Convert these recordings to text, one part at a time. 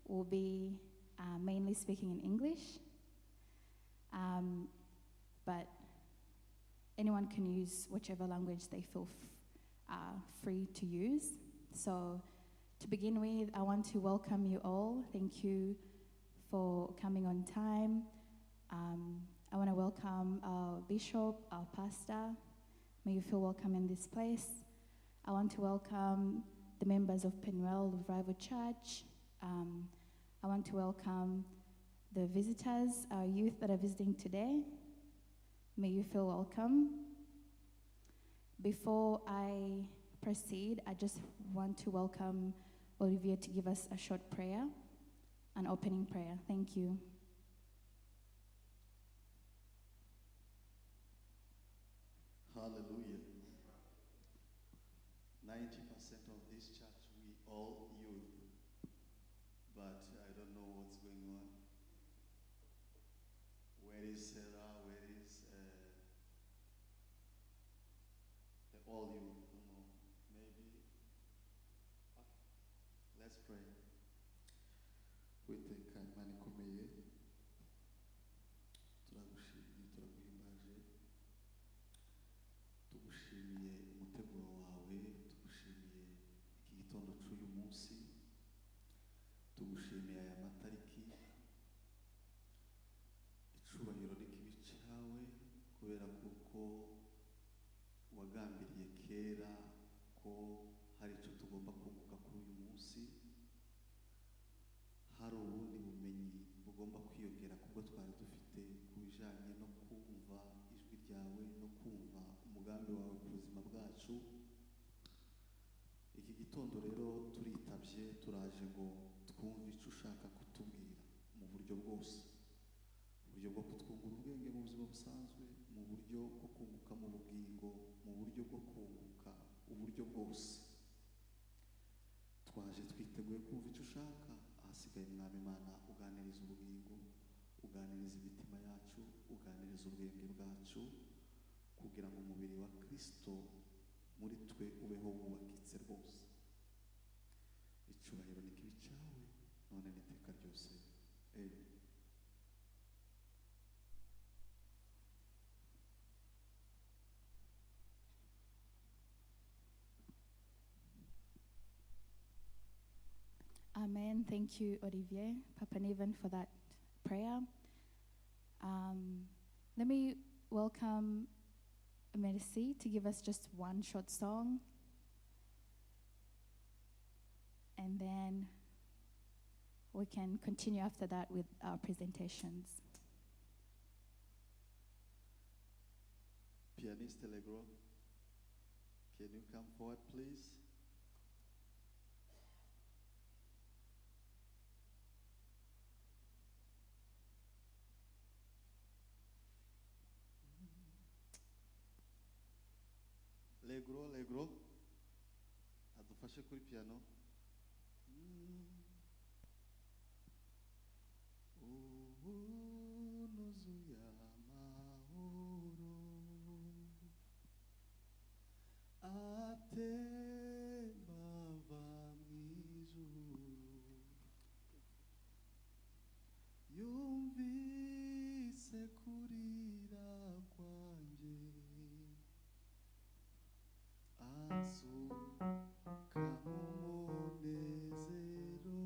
will be mainly speaking in English, but anyone can use whichever language they feel free to use. So to begin with, I want to welcome you all. Thank you for coming on time. I want to welcome our bishop, our pastor. May you feel welcome in this place. I want to welcome the members of Peniel Revival Church. I want to welcome the visitors, our youth that are visiting today. May you feel welcome. Before I proceed, I just want to welcome Olivier to give us a short prayer, an opening prayer. Thank you. Hallelujah. 90% of this church, we all youth, but I don't know what's going on. Where is Sarah? Where is the all youth? I don't know. Maybe. Okay. Let's pray. Witeka Imana ikomeye turagushimye turaguhimbaje tugushimiye umuteguro wawe tugushimiye iki gitondo cy'uyu munsi tugushimiye aya matariki icubahiro n'ikibi cyawe kubera kuko wagambiriye kera ko hari icyo tugomba kunguka kuri uyu munsi hari ubundi bumenyi bugomba kwiyongera kubwo twari dufite ku bijyanye no kumva ijwi ryawe no kumva umugambi wawe ku buzima bwacu. Iki gitondo rero turitabye turaje ngo twumve icyo ushaka kutubwira mu buryo bwose, uburyo bwo kutwungura ubwenge mu buzima busanzwe, mu buryo bwo kunguka mu bugingo, mu buryo bwo kunguka uburyo bwose. Twaje twiteguye kumva icyo ushaka. Ahasigaye mwami Imana uganiriza ubugingo, uganiriza imitima yacu, uganiriza ubwenge bwacu kugira ngo umubiri wa Kristo muri twe ubeho wubakitse rwose. Icubahiro n'ikibi cyawe none n'iteka ryose. Amen. Amen. Thank you, Olivier, Papa Niven, for that prayer. Let me welcome Merci to give us just one short song. And then we can continue after that with our presentations. Pianist Allegro, can you come forward, please? Allegro, adufashe kuri piano. Nuzuye amahoro atemba ava mw'ijuru yumvise kurira kwanjye asuka mu munezero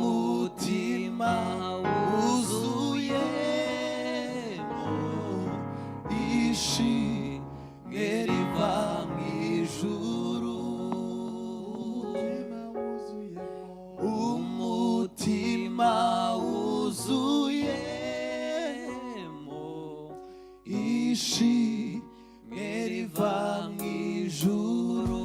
umutima wuzuyemo ishimwe riva mu ijuru, umutima wuzuyemo ishimwe riva mu ijuru.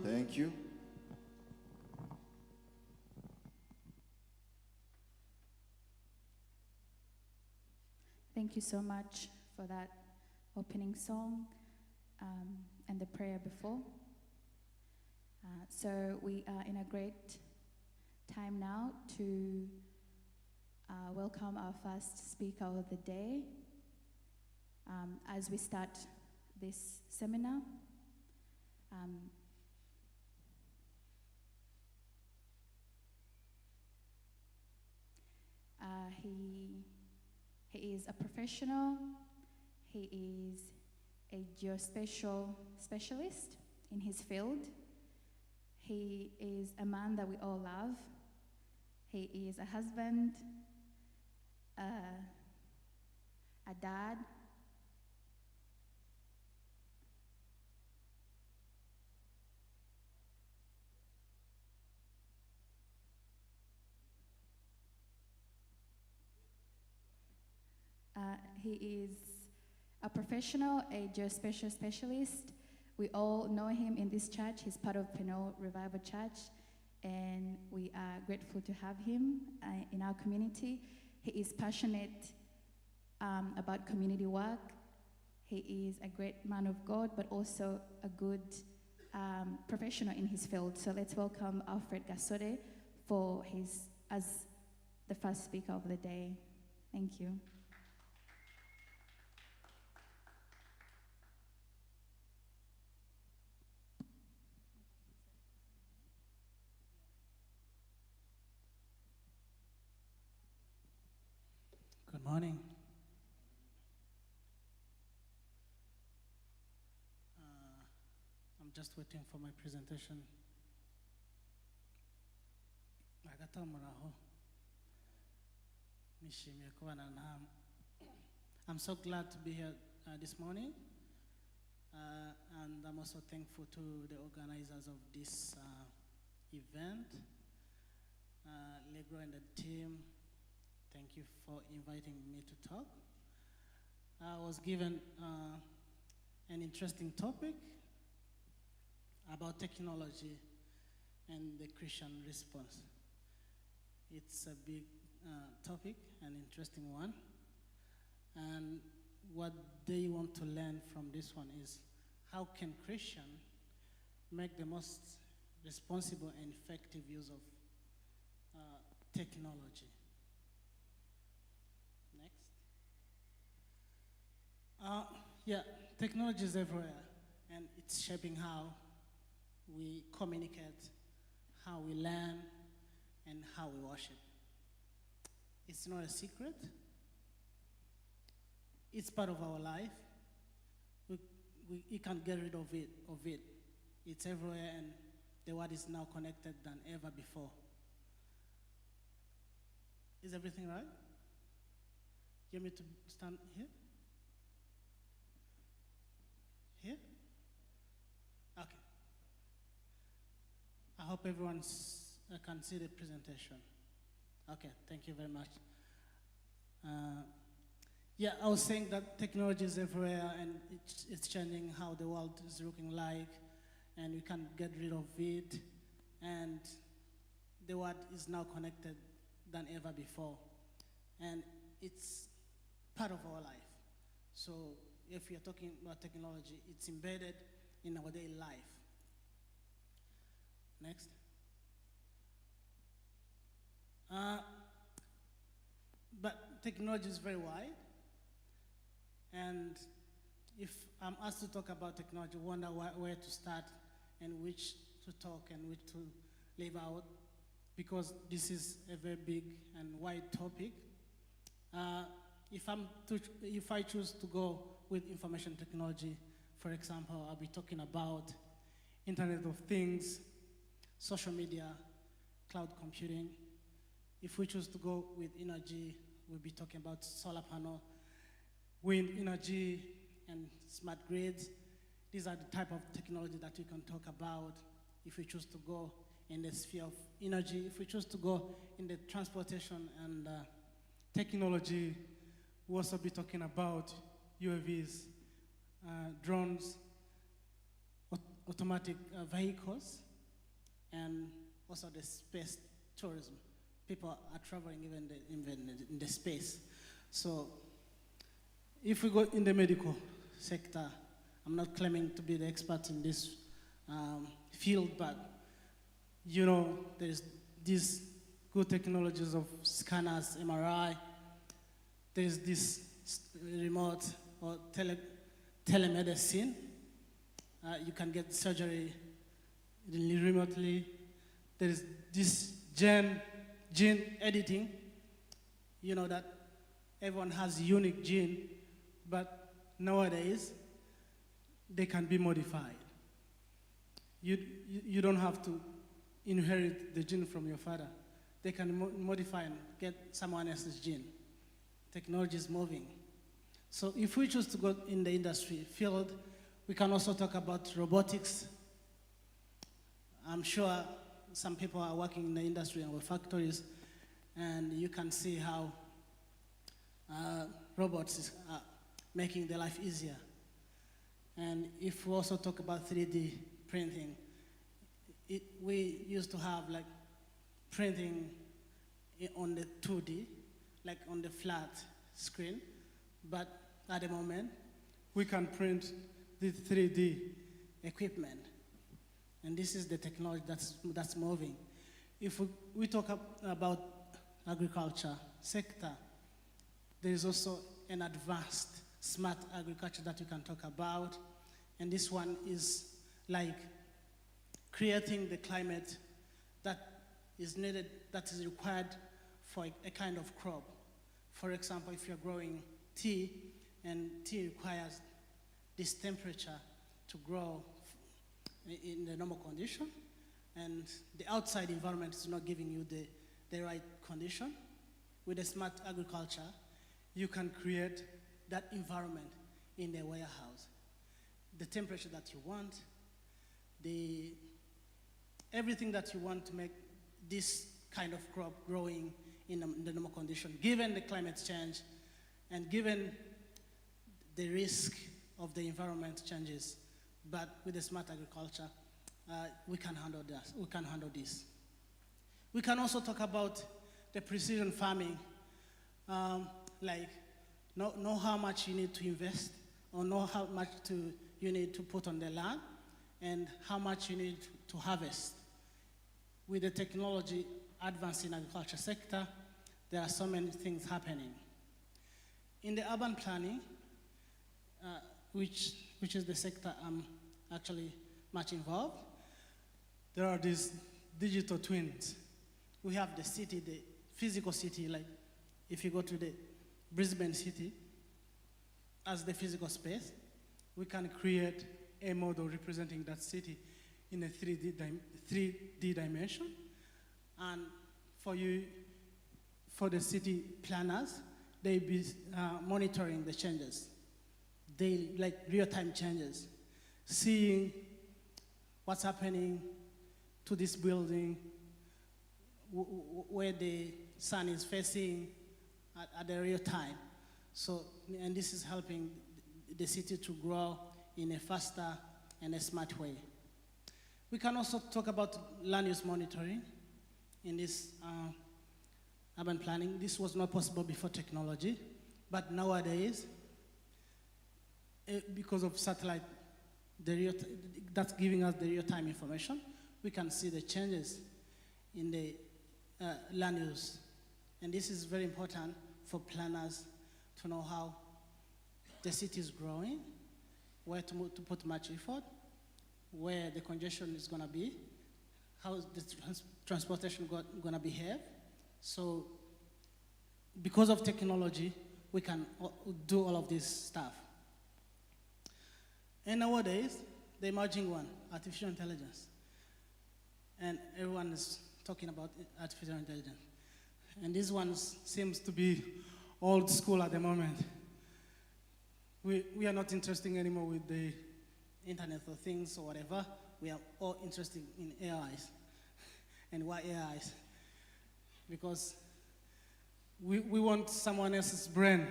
Thank you. Thank you so much for that opening song and the prayer before. So we are in a great time now to welcome our first speaker of the day as we start this seminar. He is a professional. He is a geospatial specialist in his field. He is a man that we all love. He is a husband, a dad, he is a professional, a geospatial specialist. We all know him in this church. He's part of Peniel Revival Church, and we are grateful to have him in our community. He is passionate about community work. He is a great man of God, but also a good professional in his field. So let's welcome Alfred Gasore as the first speaker of the day. Thank you. Good morning. I'm just waiting for my presentation. I'm so glad to be here this morning, and I'm also thankful to the organizers of this event, Legro and the team. Thank you for inviting me to talk. I was given an interesting topic about technology and the Christian response. It's a big topic, an interesting one. And what they want to learn from this one is how can Christian make the most responsible and effective use of technology. Yeah, technology is everywhere, and it's shaping how we communicate, how we learn, and how we worship. It's not a secret. It's part of our life. We can't get rid of it. It's everywhere, and the world is now connected than ever before. Is everything right? You want me to stand here? Here? Okay. I hope everyone can see the presentation. Okay, thank you very much. Yeah, I was saying that technology is everywhere, and it's changing how the world is looking like, and we can't get rid of it, and the world is now connected than ever before, and it's part of our life. So if you're talking about technology, it's embedded in our daily life. Next. But technology is very wide, and if I'm asked to talk about technology, I wonder where to start and which to talk and which to leave out, because this is a very big and wide topic. If I choose to go with information technology, for example, I'll be talking about Internet of Things, social media, cloud computing. If we choose to go with energy, we'll be talking about solar panel, wind energy, and smart grids. These are the type of technology that we can talk about if we choose to go in the sphere of energy. If we choose to go in the transportation and technology, we'll also be talking about UAVs, drones, automatic vehicles, and also the space tourism. People are traveling even in the space. So if we go in the medical sector, I'm not claiming to be the expert in this field, but you know, there's these good technologies of scanners, MRI, there's this remote or telemedicine. You can get surgery remotely. There's this gene editing. You know that everyone has a unique gene, but nowadays they can be modified. You don't have to inherit the gene from your father. They can modify and get someone else's gene. Technology is moving. So if we choose to go in the industry field, we can also talk about robotics. I'm sure some people are working in the industry and with factories, and you can see how robots are making their life easier. And if we also talk about 3D printing, we used to have like printing on the 2D, like on the flat screen, but at the moment, we can print the 3D equipment. And this is the technology that's moving. If we talk about agriculture sector, there is also an advanced smart agriculture that you can talk about. And this one is like creating the climate that is needed, that is required for a kind of crop. For example, if you're growing tea, and tea requires this temperature to grow in the normal condition, and the outside environment is not giving you the right condition. With a smart agriculture, you can create that environment in the warehouse. The temperature that you want, everything that you want to make this kind of crop growing in the normal condition, given the climate change and given the risk of the environment changes. But with the smart agriculture, we can handle this. We can handle this. We can also talk about the precision farming, like know how much you need to invest, or know how much you need to put on the land, and how much you need to harvest. With the technology advance in agriculture sector, there are so many things happening. In the urban planning, which is the sector I'm actually much involved, there are these digital twins. We have the city, the physical city, like if you go to the Brisbane city as the physical space, we can create a model representing that city in a 3D dimension. And for the city planners, they be monitoring the changes. They like real-time changes, seeing what's happening to this building, where the sun is facing at the real time. So, and this is helping the city to grow in a faster and a smart way. We can also talk about land use monitoring in this urban planning. This was not possible before technology, but nowadays, because of satellite, that's giving us the real-time information, we can see the changes in the land use. And this is very important for planners to know how the city is growing, where to put much effort, where the congestion is going to be, how is the transportation going to behave. So because of technology, we can do all of this stuff. And nowadays, the emerging one, artificial intelligence. And everyone is talking about artificial intelligence. And this one seems to be old school at the moment. We are not interested anymore with the Internet of Things or whatever. We are all interested in AIs. And why AIs? Because we want someone else's brain,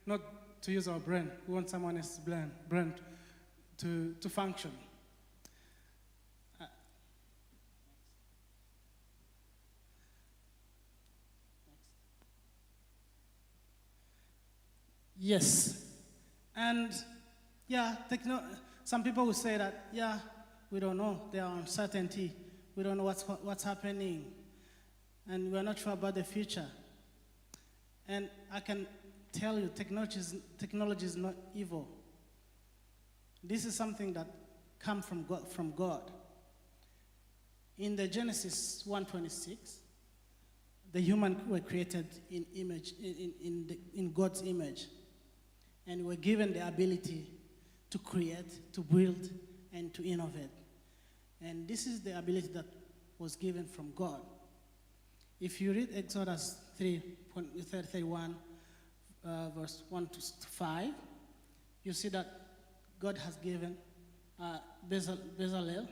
not to use our brain. We want someone else's brain to function. Yes, and yeah, some people will say that, yeah, we don't know, there are uncertainty, we don't know what's happening, and we're not sure about the future. And I can tell you, technology is not evil. This is something that comes from God. In the Genesis 1:26, the human were created in God's image. And we're given the ability to create, to build, and to innovate. And this is the ability that was given from God. If you read Exodus 31, verse 1 to 5, you see that God has given Bezalel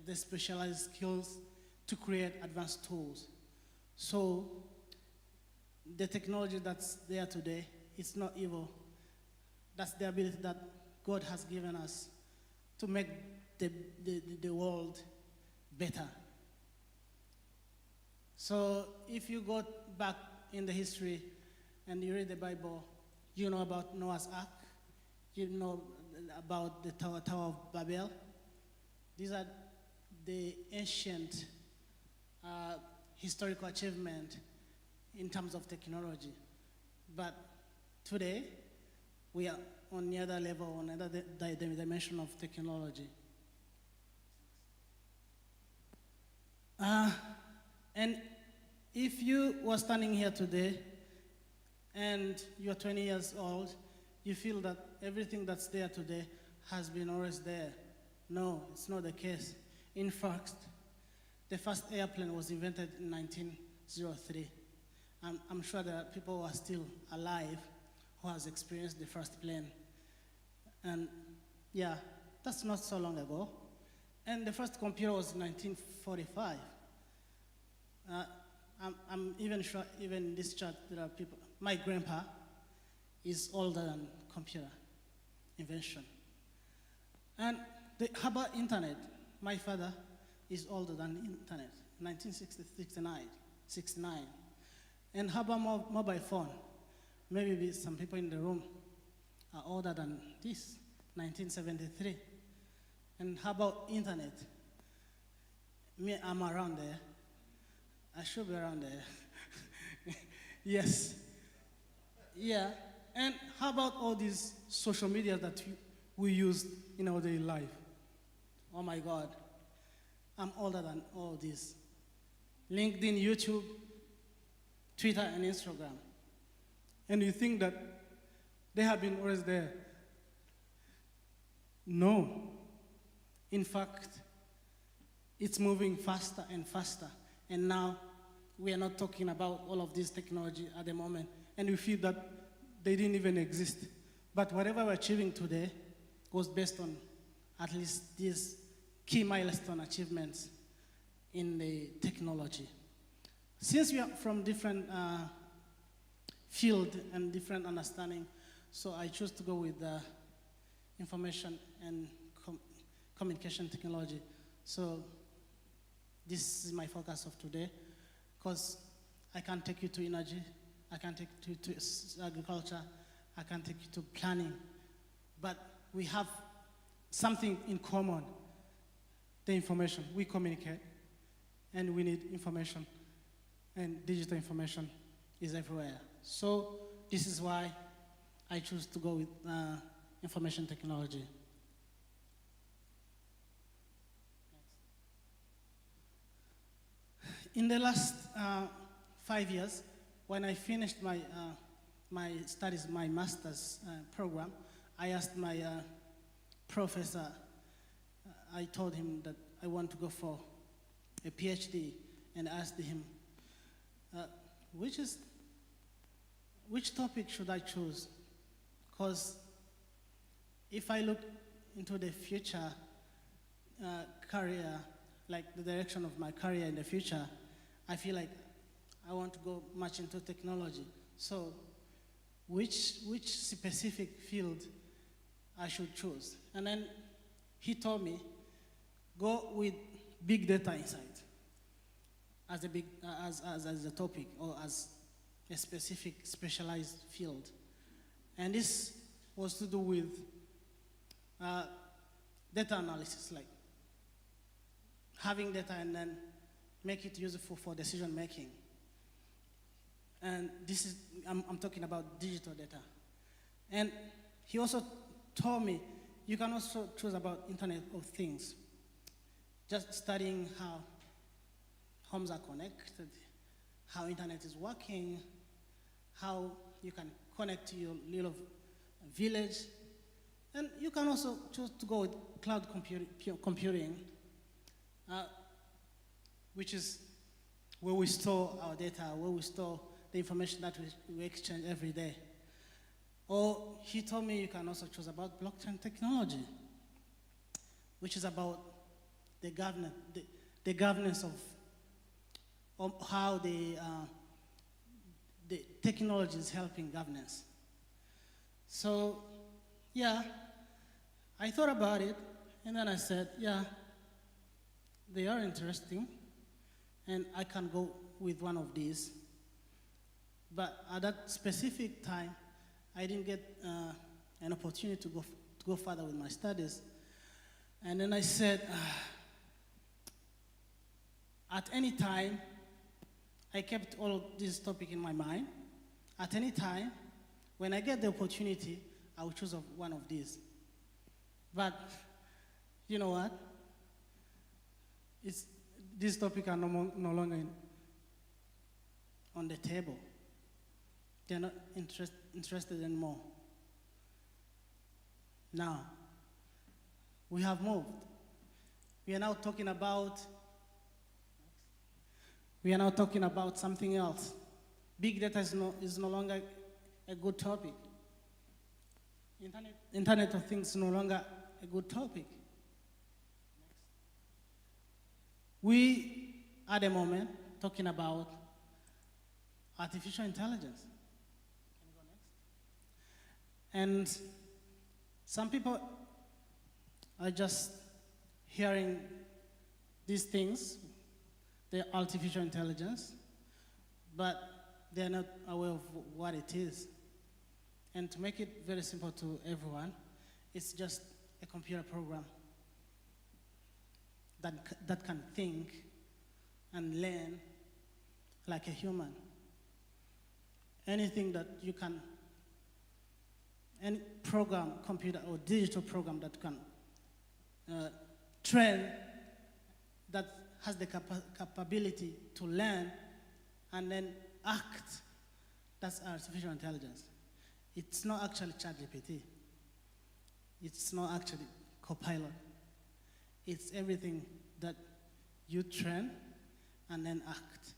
the specialized skills to create advanced tools. So the technology that's there today, it's not evil. That's the ability that God has given us to make the world better. So if you go back in the history and you read the Bible, you know about Noah's Ark, you know about the Tower of Babel. These are the ancient historical achievement in terms of technology. But today, we are on the other level, on another dimension of technology. And if you were standing here today and you're 20 years old, you feel that everything that's there today has been always there. No, it's not the case. In fact, the first airplane was invented in 1903. I'm sure there are people who are still alive who has experienced the first plane. And yeah, that's not so long ago. And the first computer was 1945. I'm even sure, even in this chart, there are people. My grandpa is older than computer invention. And how about internet? My father is older than internet, 1969. And how about mobile phone? Maybe some people in the room are older than this, 1973. And how about internet? Me, I'm around there. I should be around there. Yes. Yeah. And how about all these social media that we use in our daily life? Oh my God. I'm older than all this. LinkedIn, YouTube, Twitter, and Instagram. And you think that they have been always there. No. In fact, it's moving faster and faster. And now we are not talking about all of this technology at the moment. And we feel that they didn't even exist. But whatever we're achieving today was based on at least these key milestone achievements in the technology. Since we are from different field and different understanding, so I chose to go with information and communication technology. So this is my focus of today, because I can take you to energy, I can take you to agriculture, I can take you to planning, but we have something in common, the information. We communicate, and we need information, and digital information is everywhere. So this is why I choose to go with information technology. In the last 5 years, when I finished my studies, my master's program, I asked my professor, I told him that I want to go for a PhD, and asked him, which topic should I choose? Because if I look into the future career, like the direction of my career in the future, I feel like I want to go much into technology. So which specific field I should choose? And then he told me, go with big data insight as a topic, or as a specific specialized field. And this was to do with data analysis, like having data and then make it useful for decision making. And this is, I'm talking about digital data. And he also told me, you can also choose about Internet of Things. Just studying how homes are connected, how internet is working, how you can connect to your little village. And you can also choose to go with cloud computing, which is where we store our data, where we store the information that we exchange every day. Or he told me you can also choose about blockchain technology, which is about the governance of how the technology is helping governance. So, yeah, I thought about it, and then I said, yeah, they are interesting, and I can go with one of these. But at that specific time, I didn't get an opportunity to go further with my studies. And then I said, at any time, I kept all of this topic in my mind. At any time, when I get the opportunity, I will choose one of these. But you know what? These topics are no longer on the table. They're not interested anymore. Now, we have moved. We are now talking about something else. Big data is no longer a good topic. Internet of Things is no longer a good topic. We, at the moment, talking about artificial intelligence. Can you go next? And some people are just hearing these things, the artificial intelligence, but they're not aware of what it is. And to make it very simple to everyone, it's just a computer program that can think and learn like a human. Anything that you can, any program, computer or digital program that can train, that has the capability to learn and then act, that's artificial intelligence. It's not actually ChatGPT. It's not actually Copilot. It's everything that you train and then act.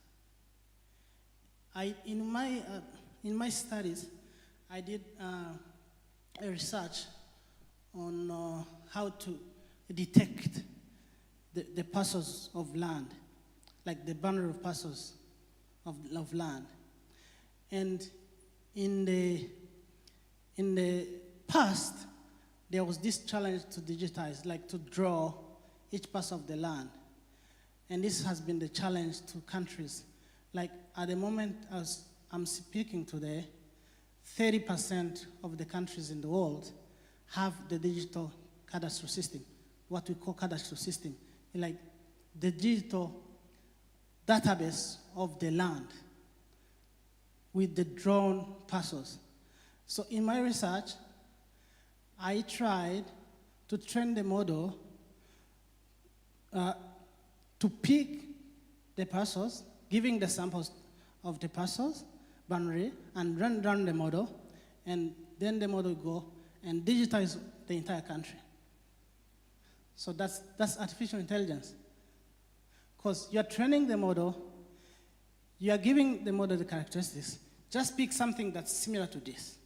In my studies, I did a research on how to detect the parcels of land, like the boundary of parcels of land. And in the past, there was this challenge to digitize, like to draw each parcel of the land. And this has been the challenge to countries. Like at the moment as I'm speaking today, 30% of the countries in the world have the digital cadastral system, what we call cadastral system, like the digital database of the land with the drawn parcels. So in my research, I tried to train the model to pick the parcels, giving the samples of the parcels, boundary, and run down the model, and then the model go and digitize the entire country. So that's artificial intelligence. Because you're training the model, you're giving the model the characteristics, just pick something that's similar to this,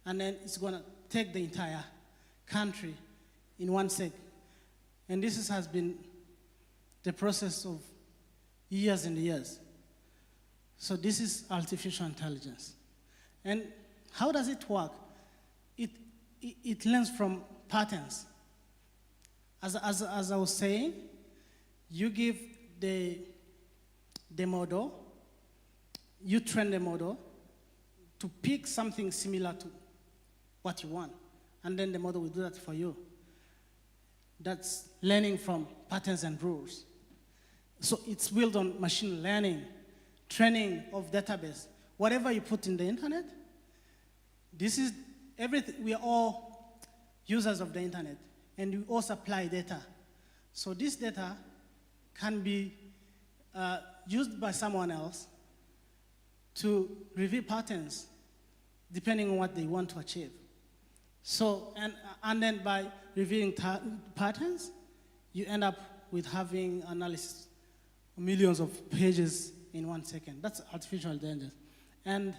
and then it's gonna take the entire country in 1 sec. And this has been the process of years and years. So this is artificial intelligence. And how does it work? It learns from patterns. As I was saying, you give the model, you train the model to pick something similar to what you want, and then the model will do that for you. That's learning from patterns and rules. So it's built on machine learning, training of database. Whatever you put in the internet, this is everything. We are all users of the internet, and we all supply data. So this data can be used by someone else to reveal patterns depending on what they want to achieve. So, and then by revealing patterns, you end up with having analysis, millions of pages in 1 second. That's artificial intelligence. And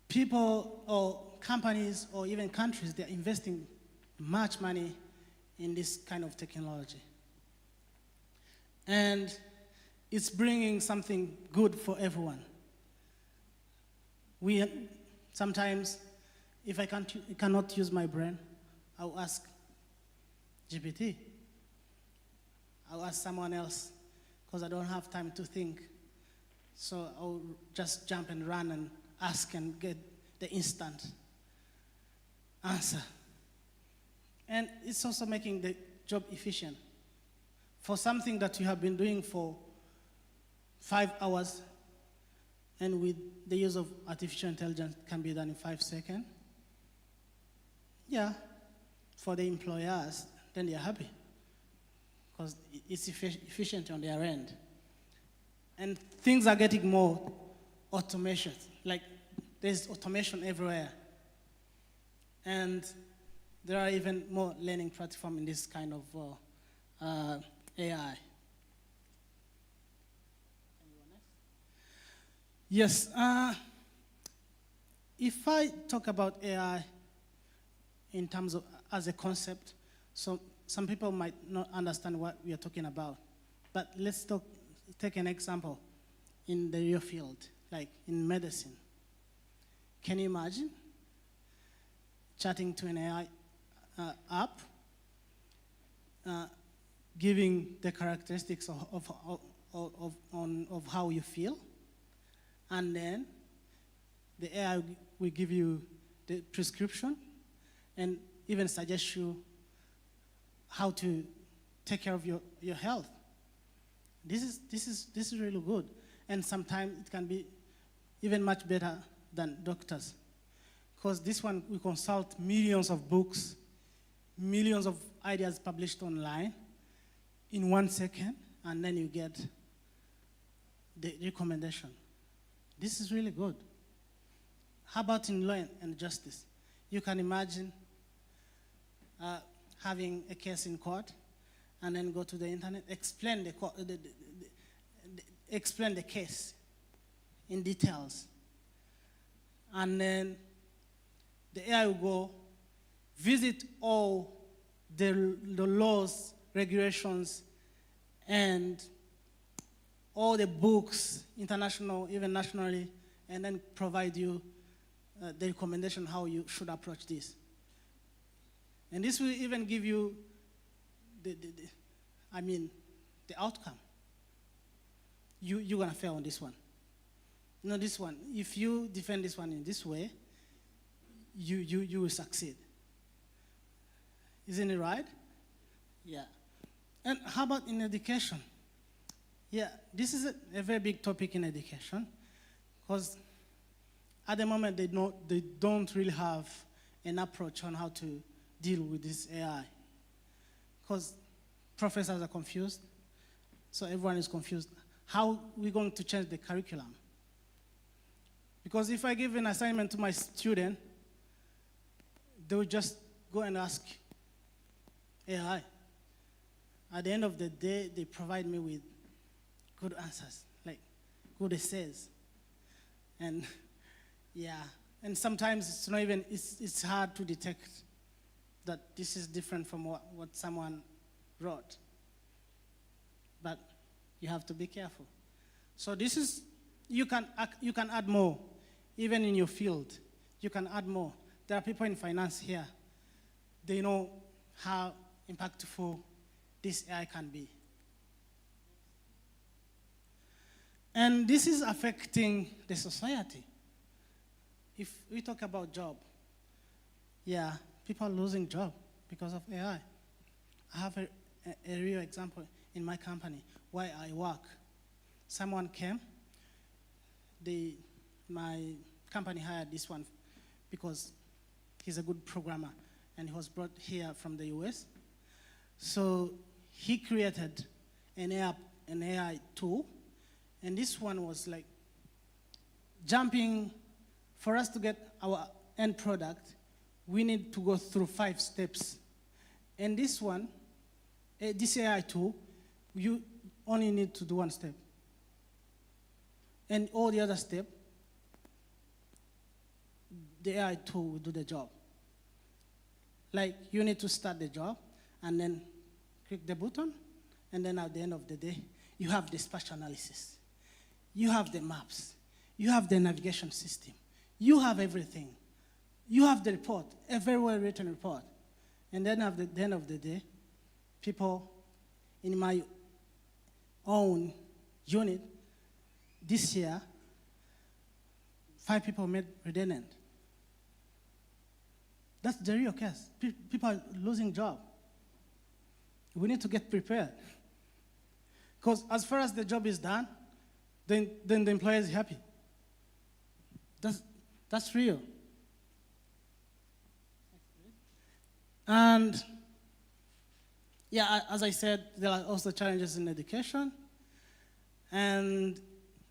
people or companies or even countries, they're investing much money in this kind of technology. And it's bringing something good for everyone. Sometimes, if I cannot use my brain, I'll ask GPT. I'll ask someone else, because I don't have time to think. So I'll just jump and run and ask and get the instant answer. And it's also making the job efficient. For something that you have been doing for 5 hours, and with the use of artificial intelligence can be done in 5 seconds, yeah, for the employers, then they're happy because it's efficient on their end. And things are getting more automation. Like there's automation everywhere. And there are even more learning platforms in this kind of AI. Yes, if I talk about AI in terms of as a concept, so some people might not understand what we are talking about. But let's take an example in the real field, like in medicine. Can you imagine chatting to an AI app, giving the characteristics of how you feel, and then the AI will give you the prescription and even suggest you how to take care of your health. This is really good. And sometimes it can be even much better than doctors. Because this one, we consult millions of books, millions of ideas published online in 1 second, and then you get the recommendation. This is really good. How about in law and justice? You can imagine having a case in court and then go to the internet, explain the case in details. And then the AI will go visit all the laws, regulations, and all the books, international, even nationally, and then provide you the recommendation how you should approach this. And this will even give you the outcome. You're gonna fail on this one. You know, this one, if you defend this one in this way, you will succeed. Isn't it right? Yeah. And how about in education? Yeah, this is a very big topic in education, because at the moment they don't really have an approach on how to deal with this AI. Because professors are confused, so everyone is confused. How are we going to change the curriculum? Because if I give an assignment to my student, they will just go and ask AI. At the end of the day, they provide me with good answers, like good essays. And yeah, and sometimes it's not even, it's hard to detect that this is different from what someone wrote. But you have to be careful. So this is, you can add more, even in your field. You can add more. There are people in finance here. They know how impactful this AI can be. And this is affecting the society. If we talk about job, yeah, people are losing job because of AI. I have a real example in my company where I work. Someone came, my company hired this one because he's a good programmer and he was brought here from the US. So he created an AI tool, and this one was like jumping. For us to get our end product, we need to go through 5 steps. And this one, this AI tool, you only need to do 1 step. And all the other steps, the AI tool will do the job. Like, you need to start the job, and then click the button, and then at the end of the day, you have the spatial analysis. You have the maps. You have the navigation system. You have everything. You have the report, a very well-written report. And then at the end of the day, people in my own unit, this year, 5 people made redundant. That's the real case. People are losing job. We need to get prepared. Because as far as the job is done, then the employer is happy. That's real. And yeah, as I said, there are also challenges in education. And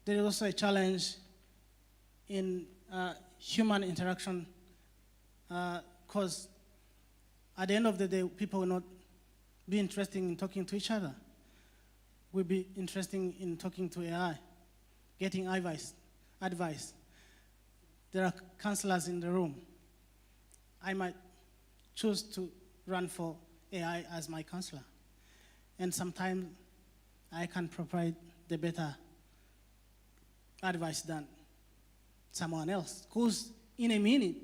there is also a challenge in human interaction, because at the end of the day, people will not be interested in talking to each other. We'll be interested in talking to AI, getting advice. There are counselors in the room. I might choose to run for AI as my counselor. And sometimes I can provide the better advice than someone else. Because in a minute,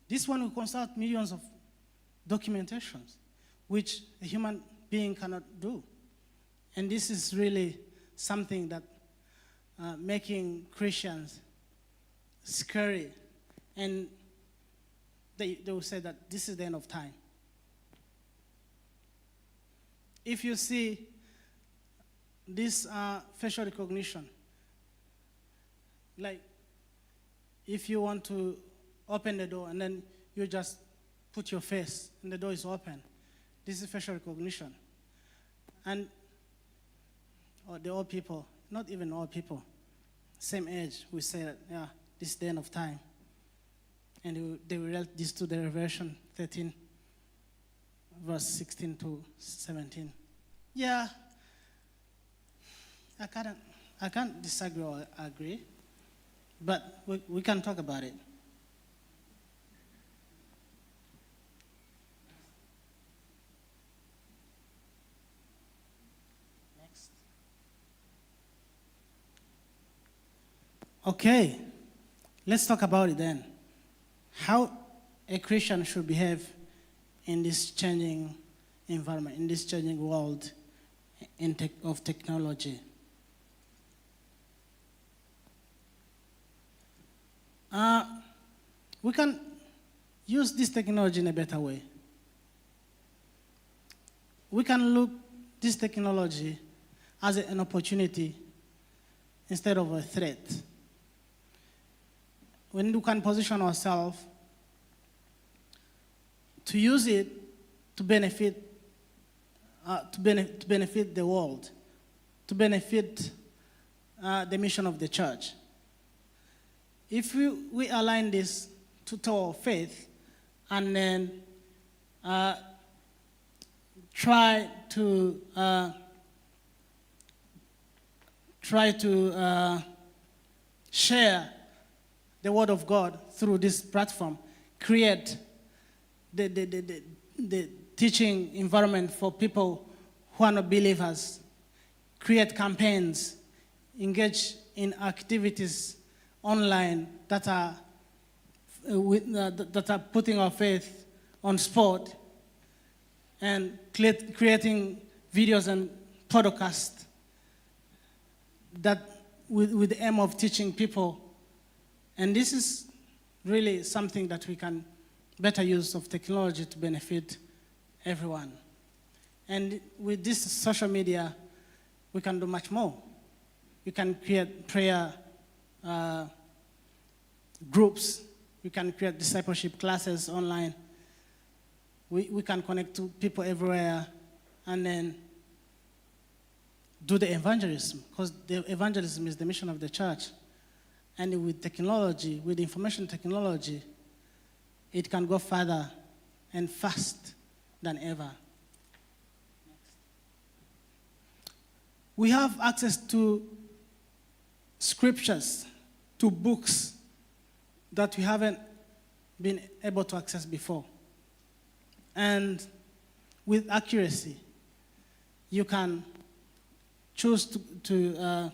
this one will consult millions of documentations, which a human being cannot do. And this is really something that making Christians scary. And they will say that this is the end of time. If you see this facial recognition, like if you want to open the door and then you just put your face and the door is open, this is facial recognition. And the old people, not even old people, same age, we say that, yeah, this is the end of time. And they will relate this to the Revelation 13, verse 16 to 17. Yeah, I can't disagree or agree, but we can talk about it. Next. Okay, let's talk about it then. How a Christian should behave in this changing environment, in this changing world of technology. We can use this technology in a better way. We can look this technology as an opportunity instead of a threat. When we can position ourselves to use it to benefit the world, to benefit the mission of the church. If we align this to our faith and then try to share the word of God through this platform, create the teaching environment for people who are not believers, create campaigns, engage in activities online that are putting our faith on sport, and creating videos and podcasts that with the aim of teaching people. And this is really something that we can better use of technology to benefit everyone. And with this social media, we can do much more. We can create prayer groups. We can create discipleship classes online. We can connect to people everywhere and then do the evangelism, because the evangelism is the mission of the church. And with technology, with information technology, it can go further and fast than ever. We have access to scriptures, to books that we haven't been able to access before. And with accuracy, you can choose to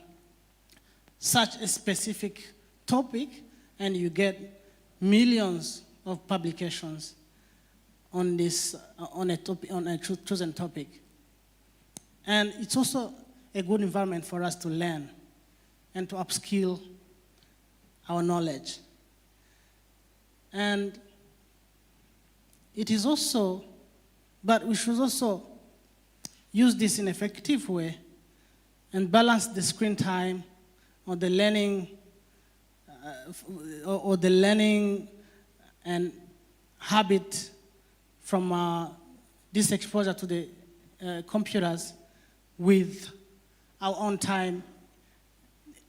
search a specific topic and you get millions of publications on this on a chosen topic. And it's also a good environment for us to learn and to upskill our knowledge. And it is also, but we should also use this in an effective way and balance the screen time or the learning or the learning and habit from this exposure to the computers with our own time,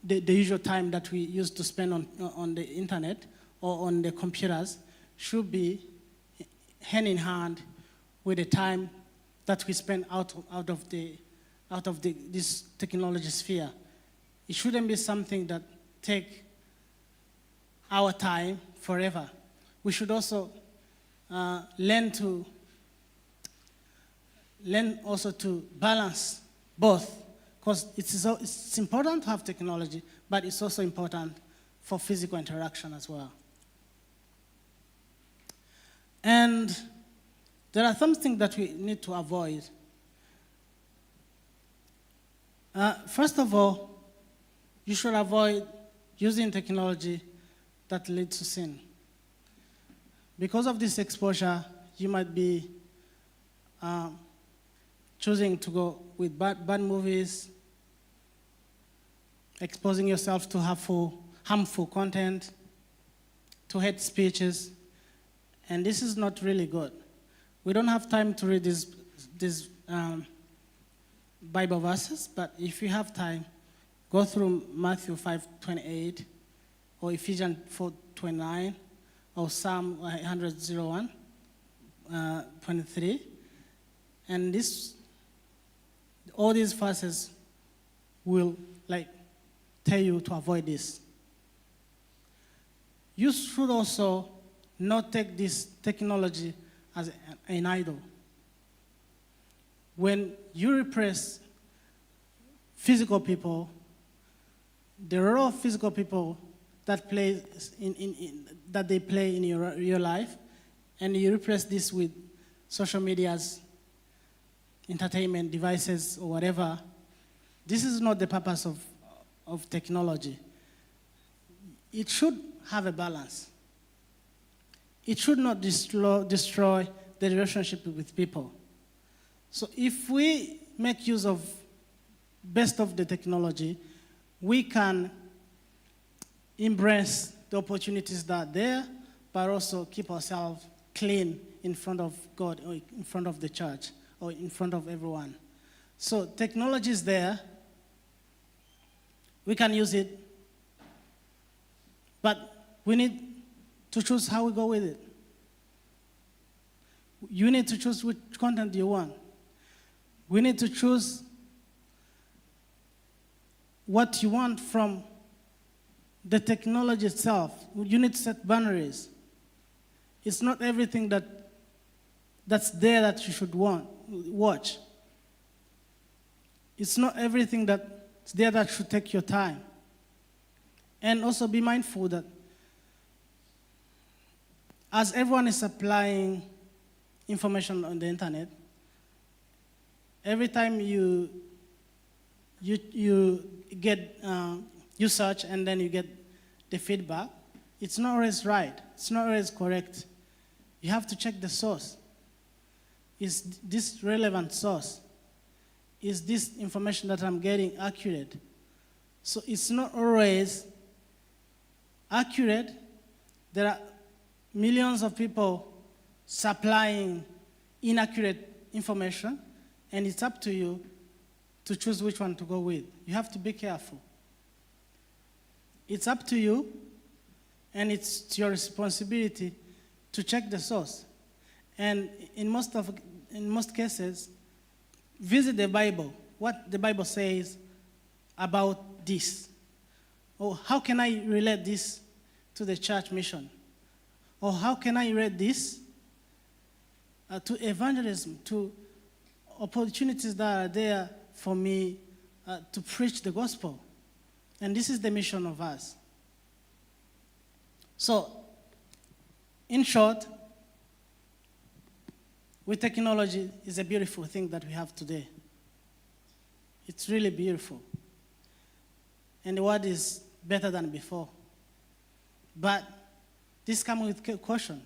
the usual time that we used to spend on the internet or on the computers should be hand in hand with the time that we spend out of this technology sphere. It shouldn't be something that take our time forever. We should also learn also to balance both, because it's important to have technology, but it's also important for physical interaction as well. And there are some things that we need to avoid. First of all, you should avoid using technology that leads to sin. Because of this exposure, you might be choosing to go with bad movies, exposing yourself to harmful content, to hate speeches, and this is not really good. We don't have time to read these Bible verses, but if you have time, go through Matthew 5:28, or Ephesians 4:29, or Psalm 101, 23, and all these verses will tell you to avoid this. You should also not take this technology as an idol. When you repress physical people, the role of physical people that they play in your life, and you replace this with social media's entertainment devices or whatever, this is not the purpose of technology. It should have a balance. It should not destroy the relationship with people. So if we make use of best of the technology, we can embrace the opportunities that are there, but also keep ourselves clean in front of God or in front of the church or in front of everyone. So technology is there. We can use it, but we need to choose how we go with it. You need to choose which content you want. We need to choose what you want from the technology itself. You need to set boundaries. It's not everything that's there that you should watch. It's not everything that's there that should take your time. And also be mindful that as everyone is applying information on the internet, every time you search and then you get the feedback, it's not always right. It's not always correct. You have to check the source. Is this relevant source? Is this information that I'm getting accurate? So it's not always accurate. There are millions of people supplying inaccurate information, and it's up to you to choose which one to go with. You have to be careful. It's up to you, and it's your responsibility to check the source. And in most cases, visit the Bible, what the Bible says about this. Or how can I relate this to the church mission? Or how can I relate this to evangelism, to opportunities that are there for me to preach the gospel? And this is the mission of us. So, in short, with technology, is a beautiful thing that we have today. It's really beautiful. And the world is better than before. But this comes with caution.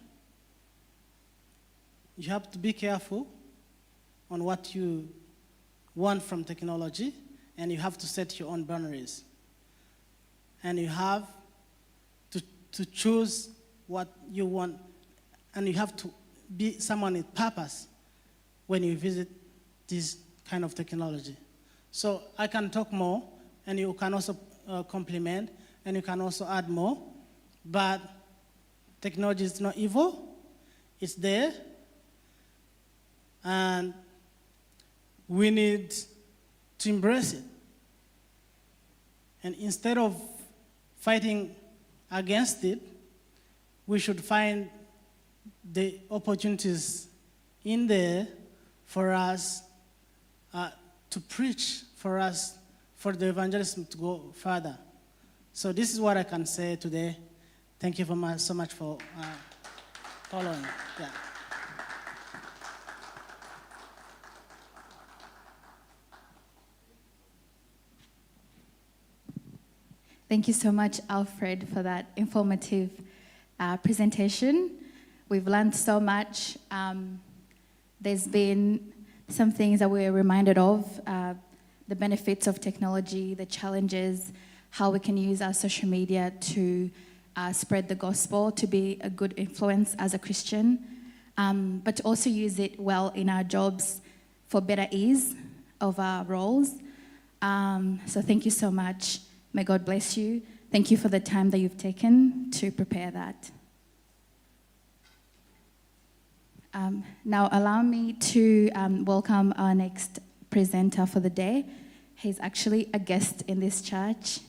you have to be careful on what you want from technology, and you have to set your own boundaries. And you have to choose what you want, and you have to be someone with purpose when you visit this kind of technology. So I can talk more, and you can also complement, and you can also add more, but technology is not evil, it's there, and we need to embrace it. And instead of fighting against it, we should find the opportunities in there for us to preach, for us, for the evangelism to go further. So this is what I can say today. Thank you so much for following. Yeah. Thank you so much, Alfred, for that informative presentation. We've learned so much. There's been some things that we're reminded of, the benefits of technology, the challenges, how we can use our social media to spread the gospel, to be a good influence as a Christian, but to also use it well in our jobs for better ease of our roles. So thank you so much. May God bless you. Thank you for the time that you've taken to prepare that. Now allow me to welcome our next presenter for the day. He's actually a guest in this church.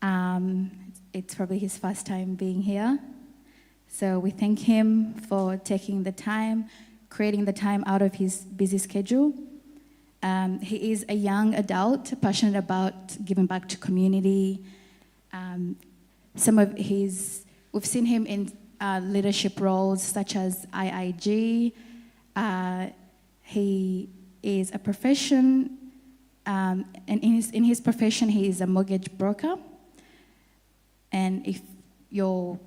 It's probably his first time being here. So we thank him for taking the time, creating the time out of his busy schedule. He is a young adult, passionate about giving back to community. We've seen him in leadership roles such as IIG. He is a profession, and in his profession, he is a mortgage broker. And if you're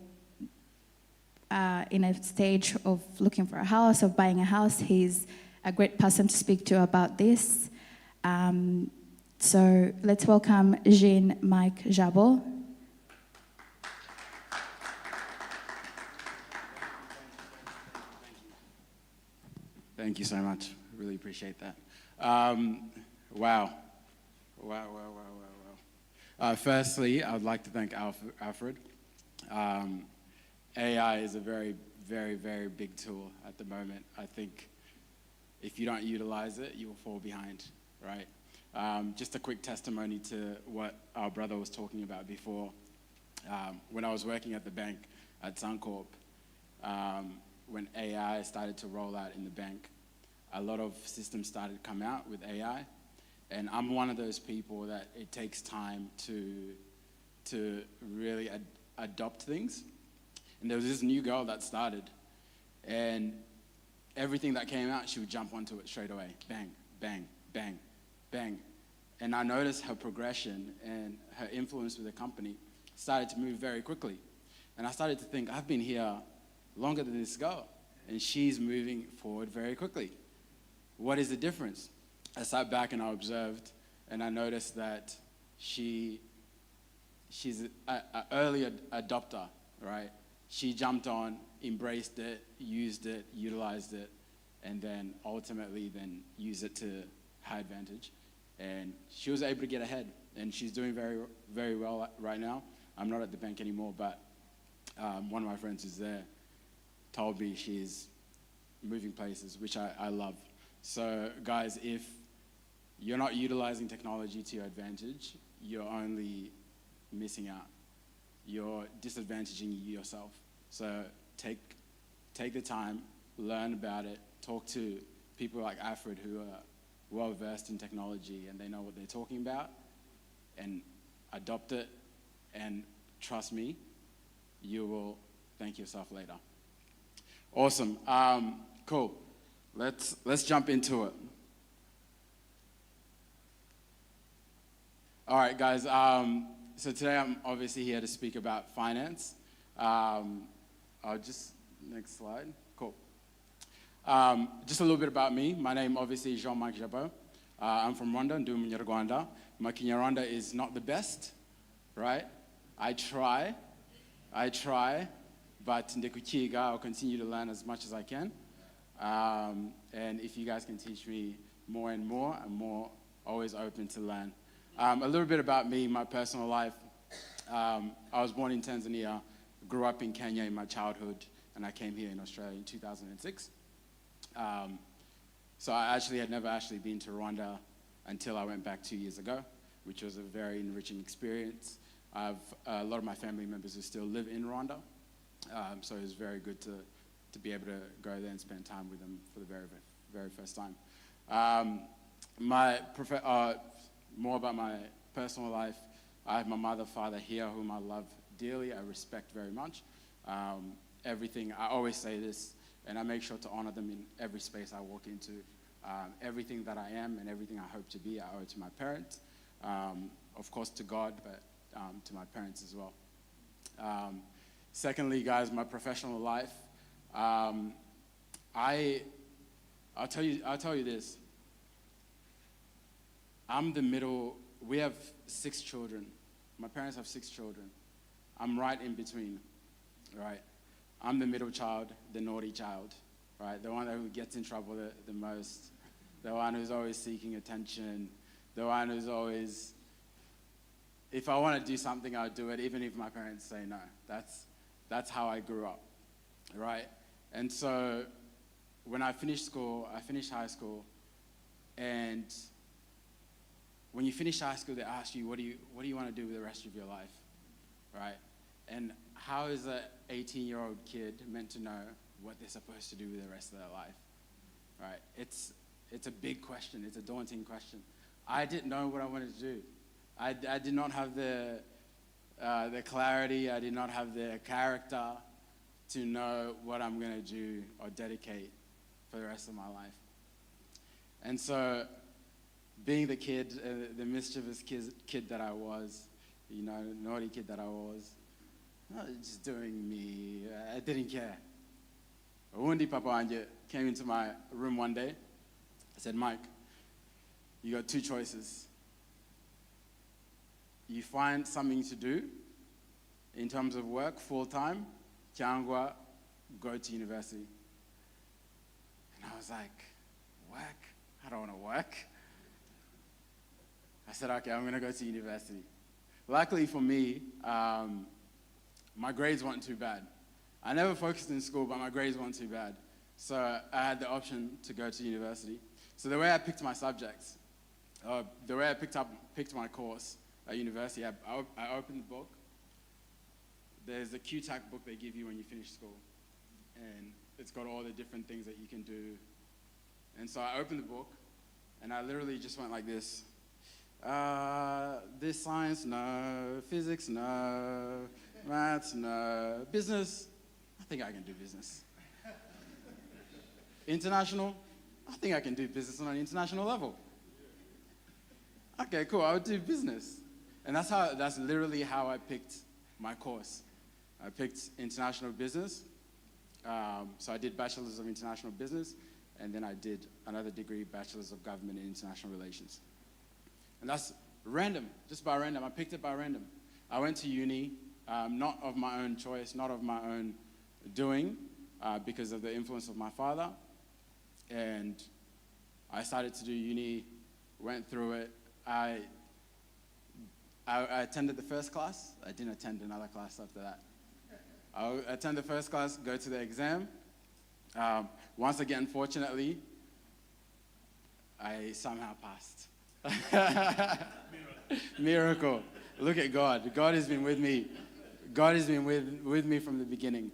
in a stage of looking for a house, of buying a house, he's a great person to speak to about this. So let's welcome Jean-Mike Jabot. Thank you so much. Really appreciate that. Wow. Firstly, I would like to thank Alfred. AI is a very, very, very big tool at the moment. I think if you don't utilize it, you will fall behind, right? Just a quick testimony to what our brother was talking about before. When I was working at the bank at Suncorp, when AI started to roll out in the bank, a lot of systems started to come out with AI. And I'm one of those people that it takes time to really adopt things. And there was this new girl that started, and everything that came out, she would jump onto it straight away. Bang, bang, bang, bang. And I noticed her progression and her influence with the company started to move very quickly. And I started to think, I've been here longer than this girl, and she's moving forward very quickly. What is the difference? I sat back and I observed, and I noticed that she's an early adopter, right? She jumped on, embraced it, used it, utilized it, and then ultimately then used it to her advantage. And she was able to get ahead, and she's doing very, very well right now. I'm not at the bank anymore, but one of my friends who's there told me she's moving places, which I love. So guys, if you're not utilizing technology to your advantage, you're only missing out. You're disadvantaging yourself. So take the time, learn about it, talk to people like Alfred who are well versed in technology and they know what they're talking about, and adopt it, and trust me, you will thank yourself later. Awesome. Cool. Let's jump into it. All right, guys. So today I'm obviously here to speak about finance. I'll just, next slide. Cool. Just a little bit about me. My name obviously is Jean-Marc Jabot. I'm from Rwanda, ndi Umunyarwanda. My Kinyarwanda is not the best, right? I try, but ndekukiga, I'll continue to learn as much as I can. And if you guys can teach me more and more, I'm always open to learn. A little bit about me, my personal life. I was born in Tanzania, grew up in Kenya in my childhood, and I came here in Australia in 2006. So I actually had never actually been to Rwanda until I went back 2 years ago, which was a very enriching experience. I have a lot of my family members who still live in Rwanda, so it was very good to be able to go there and spend time with them for the very, very first time. More about my personal life. I have my mother, father here, whom I love dearly, I respect very much. Everything, I always say this, and I make sure to honor them in every space I walk into. Everything that I am and everything I hope to be, I owe to my parents. Of course to God, but to my parents as well. Secondly, guys, my professional life. I'll tell you this. I'm the middle. We have 6 children. My parents have 6 children. I'm right in between, right? I'm the middle child, the naughty child, right? The one who gets in trouble the most, the one who's always seeking attention, the one who's always, if I want to do something, I'll do it, even if my parents say no. That's how I grew up, right? And so when I finished school, I finished high school, and when you finish high school, they ask you, what do you want to do with the rest of your life, right? And how is an 18-year-old kid meant to know what they're supposed to do with the rest of their life, right? It's a big question. It's a daunting question. I didn't know what I wanted to do. I did not have the clarity. I did not have the character to know what I'm going to do or dedicate for the rest of my life. And so being the kid, the mischievous kid that I was, you know, naughty kid that I was, just doing me, I didn't care. Undi Papa Anje came into my room one day. I said, Mike, you got 2 choices. You find something to do in terms of work full-time, cyangwa go to university. And I was like, work? I don't want to work. I said, okay, I'm going to go to university. Luckily for me, my grades weren't too bad. I never focused in school, but my grades weren't too bad. So I had the option to go to university. So the way I picked my subjects, the way I picked my course at university, I opened the book. There's a QTAC book they give you when you finish school. And it's got all the different things that you can do. And so I opened the book, and I literally just went like this. This science, no. Physics, no. Maths, no. Business, I think I can do business. International, I think I can do business on an international level. Okay, cool, I would do business. And that's literally how I picked my course. I picked international business. So I did Bachelor's of International Business, and then I did another degree, Bachelor's of Government and International Relations. And that's random, just by random. I picked it by random. I went to uni, not of my own choice, not of my own doing, because of the influence of my father. And I started to do uni, went through it. I attended the first class. I didn't attend another class after that. I attend the first class, go to the exam. Once again, fortunately, I somehow passed. Miracle. Look at God. God has been with me. God has been with me from the beginning.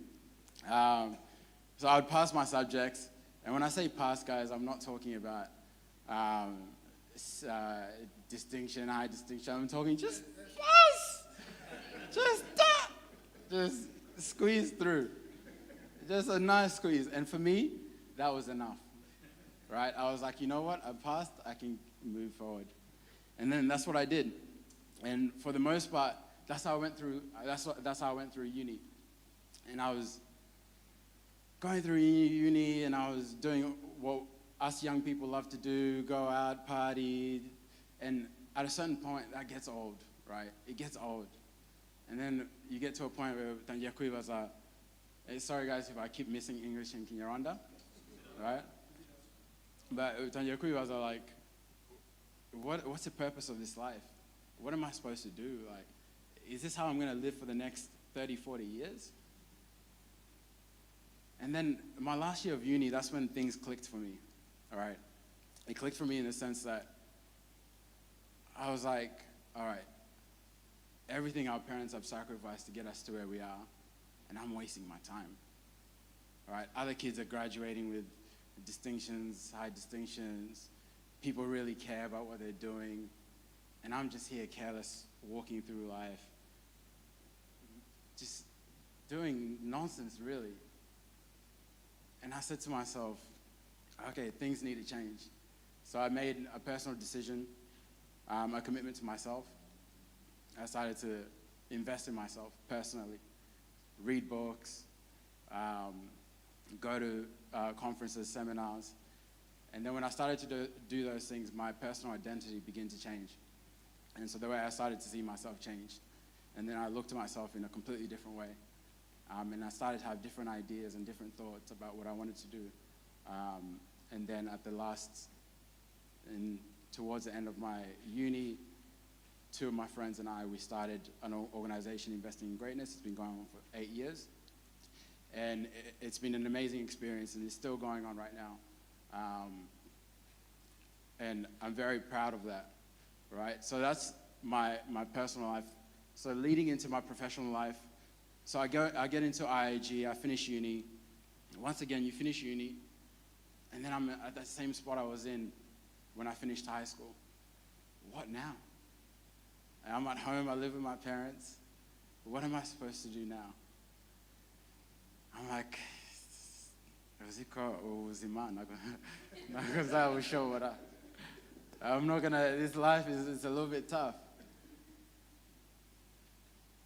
So I would pass my subjects. And when I say pass, guys, I'm not talking about distinction, high distinction. I'm talking just pass. Just that. Just squeeze through. Just a nice squeeze. And for me, that was enough. Right? I was like, you know what? I passed. I can move forward. And then that's what I did. And for the most part, that's how I went through. That's how I went through uni. And I was going through uni, and I was doing what us young people love to do, go out, party, and at a certain point, that gets old, right? It gets old. And then you get to a point where Tanjakui was sorry guys if I keep missing English in Kinyarwanda, right? But Tanjakui was like, what's the purpose of this life? What am I supposed to do? Like, is this how I'm going to live for the next 30, 40 years? And then my last year of uni, that's when things clicked for me, all right? It clicked for me in the sense that I was like, all right, everything our parents have sacrificed to get us to where we are, and I'm wasting my time, all right? Other kids are graduating with distinctions, high distinctions. People really care about what they're doing, and I'm just here careless, walking through life, just doing nonsense, really. And I said to myself, okay, things need to change. So I made a personal decision, a commitment to myself. I started to invest in myself personally, read books, go to conferences, seminars. And then when I started to do those things, my personal identity began to change. And so the way I started to see myself changed. And then I looked at myself in a completely different way. And I started to have different ideas and different thoughts about what I wanted to do. And then at the towards the end of my uni, 2 of my friends and I, we started an organization investing in greatness. It's been going on for 8 years. And it's been an amazing experience, and it's still going on right now. And I'm very proud of that, right? So that's my personal life. So leading into my professional life, so I get into IAG, I finish uni. Once again, you finish uni, and then I'm at that same spot I was in when I finished high school. What now? I'm at home, I live with my parents. What am I supposed to do now? I'm like, I'm not gonna, this life is a little bit tough.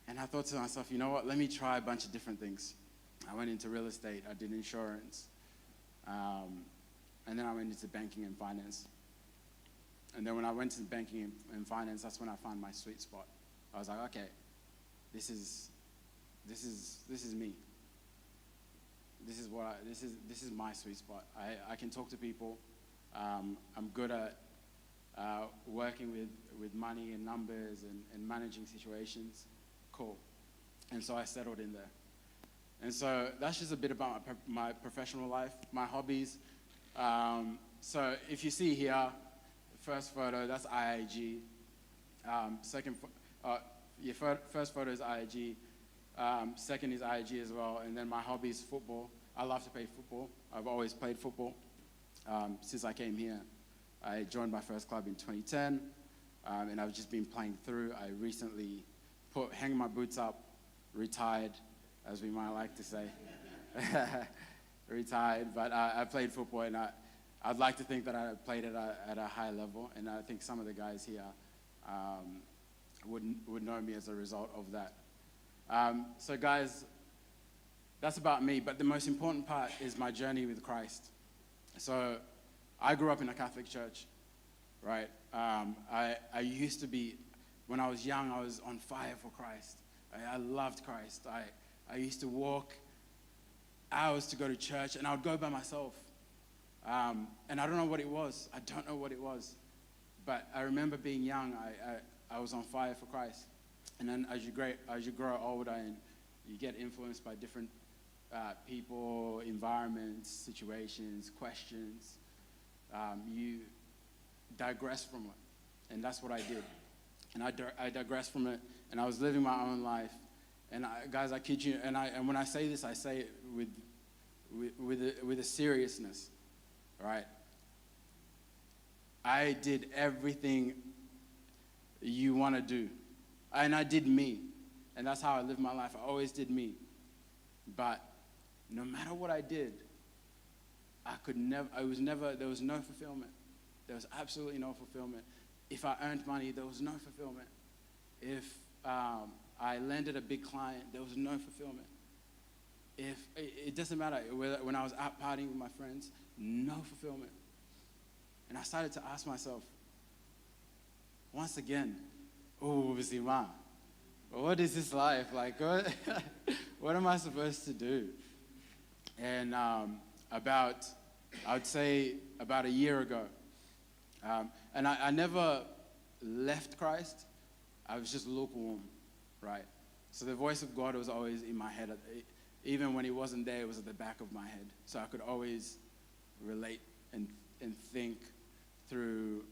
And I thought to myself, you know what, let me try a bunch of different things. I went into real estate, I did insurance, and then I went into banking and finance. And then when I went to banking and finance, that's when I found my sweet spot. I was like, okay, this is me. This is my sweet spot. I can talk to people. I'm good at working with money and numbers and managing situations. Cool. And so I settled in there. And so that's just a bit about my professional life, my hobbies. So if you see here, first photo, that's IAG. First photo is IAG. Second is IAG as well. And then my hobby is football. I love to play football. I've always played football since I came here. I joined my first club in 2010, and I've just been playing through. I recently hang my boots up, retired, as we might like to say. Retired, but I played football, and I'd like to think that I played it at a high level, and I think some of the guys here would know me as a result of that. So guys, that's about me, but the most important part is my journey with Christ. So I grew up in a Catholic church, right? I used to be, when I was young, I was on fire for Christ. I loved Christ. I used to walk hours to go to church, and I would go by myself. And I don't know what it was. I don't know what it was. But I remember being young, I was on fire for Christ. And then as you grow older and you get influenced by different people, environments, situations, questions, you digress from it. And that's what I did. And I digressed from it, and I was living my own life. And guys, I kid you, and when I say this, I say it with a seriousness, right? I did everything you want to do, and I did me, and that's how I lived my life. I always did me, but no matter what I did, there was no fulfillment. There was absolutely no fulfillment. If I earned money, there was no fulfillment. If I landed a big client, there was no fulfillment. if it doesn't matter whether when I was out partying with my friends, no fulfillment. And I started to ask myself, once again, oh, Zima, what is this life? Like, what am I supposed to do? And I would say about a year ago, and I never left Christ. I was just lukewarm, right? So the voice of God was always in my head. Even when he wasn't there, it was at the back of my head. So I could always relate and think through,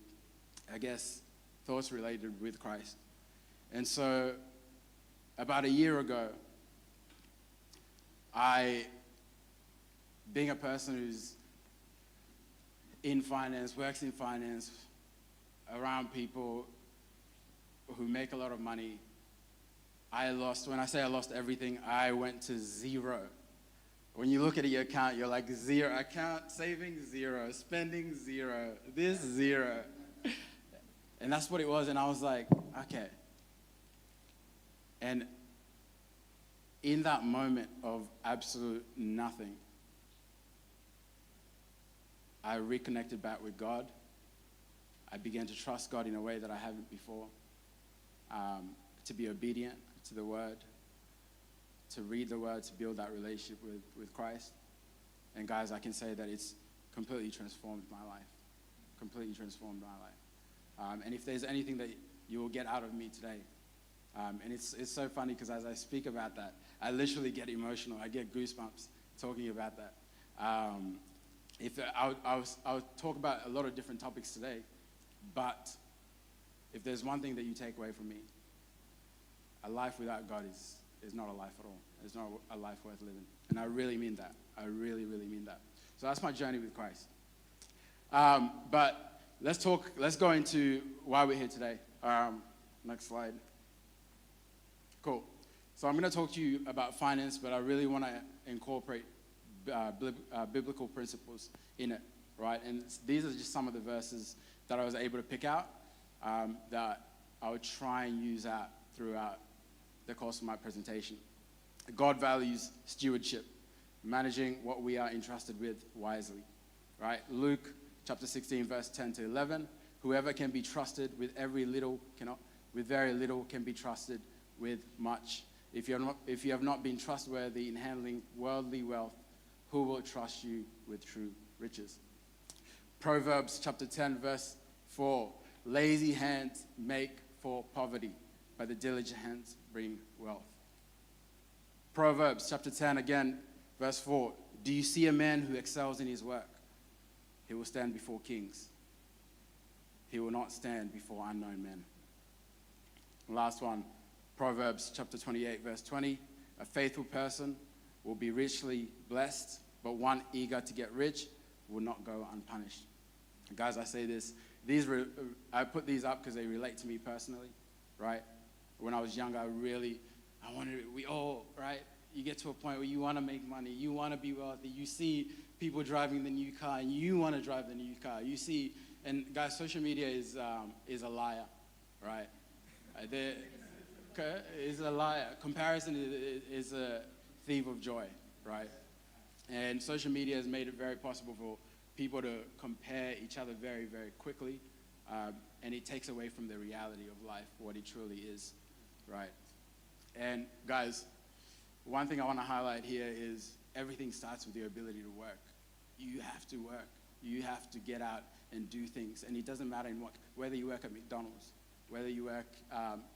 I guess, thoughts related with Christ. And so about a year ago, being a person who's in finance, works in finance, around people who make a lot of money, when I say I lost everything, I went to zero. When you look at your account, you're like zero. Account, savings, zero. Spending, zero. This, zero. And that's what it was. And I was like, okay. And in that moment of absolute nothing, I reconnected back with God. I began to trust God in a way that I haven't before, to be obedient to the word, to read the word, to build that relationship with Christ. And guys, I can say that it's completely transformed my life, completely transformed my life. And if there's anything that you will get out of me today, and it's so funny because as I speak about that, I literally get emotional. I get goosebumps talking about that. I'll talk about a lot of different topics today, but if there's one thing that you take away from me, a life without God is not a life at all. It's not a life worth living. And I really mean that. I really, really mean that. So that's my journey with Christ. But let's go into why we're here today. Next slide. Cool. So I'm going to talk to you about finance, but I really want to incorporate biblical principles in it, right? And these are just some of the verses that I was able to pick out that I would try and use out throughout the course of my presentation. God values stewardship, managing what we are entrusted with wisely, right? Luke chapter 16, verse 10 to 11. Whoever can be trusted with very little can be trusted with much. If you have not been trustworthy in handling worldly wealth, who will trust you with true riches? Proverbs chapter 10, verse 4. Lazy hands make for poverty, but the diligent hands bring wealth. Proverbs chapter 10, again, verse 4. Do you see a man who excels in his work? He will stand before kings. He will not stand before unknown men. Last one, Proverbs chapter 28, verse 20. A faithful person will be richly blessed, but one eager to get rich will not go unpunished. Guys, I say this. I put these up because they relate to me personally, right? When I was younger, we all, right? You get to a point where you want to make money, you want to be wealthy, you see people driving the new car, and you want to drive the new car. You see, and guys, social media is a liar, right? Is a liar. Comparison is a thief of joy, right? And social media has made it very possible for people to compare each other very, very quickly, and it takes away from the reality of life, what it truly is, right? And guys, one thing I want to highlight here is everything starts with your ability to work. You have to work. You have to get out and do things, and it doesn't matter whether you work at McDonald's, whether you work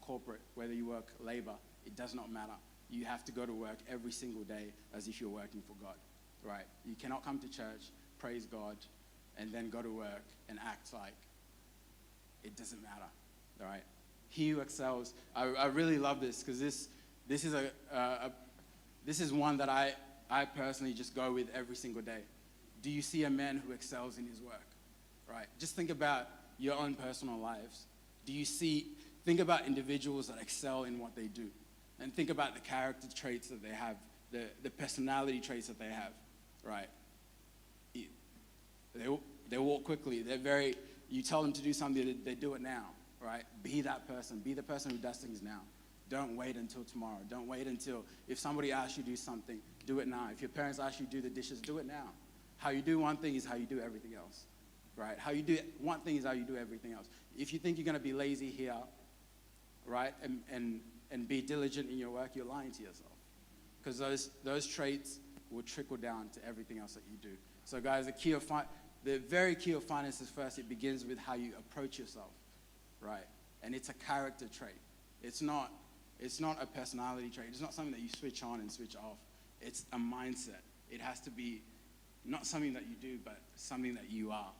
corporate, whether you work labor, it does not matter. You have to go to work every single day as if you're working for God, right? You cannot come to church, praise God, and then go to work and act like it doesn't matter, right? He who excels. I really love this because this is one that I personally just go with every single day. Do you see a man who excels in his work, right? Just think about your own personal lives. Think about individuals that excel in what they do, and think about the character traits that they have, the personality traits that they have, right? They walk quickly. You tell them to do something, they do it now, right? Be that person. Be the person who does things now. Don't wait until tomorrow. Don't wait until, if somebody asks you to do something, do it now. If your parents ask you to do the dishes, do it now. How you do one thing is how you do everything else, right? How you do one thing is how you do everything else. If you think you're going to be lazy here, right, and be diligent in your work, you're lying to yourself. Because those traits will trickle down to everything else that you do. So guys, the very key of finances first, it begins with how you approach yourself, right? And it's a character trait. It's not a personality trait. It's not something that you switch on and switch off. It's a mindset. It has to be not something that you do, but something that you are.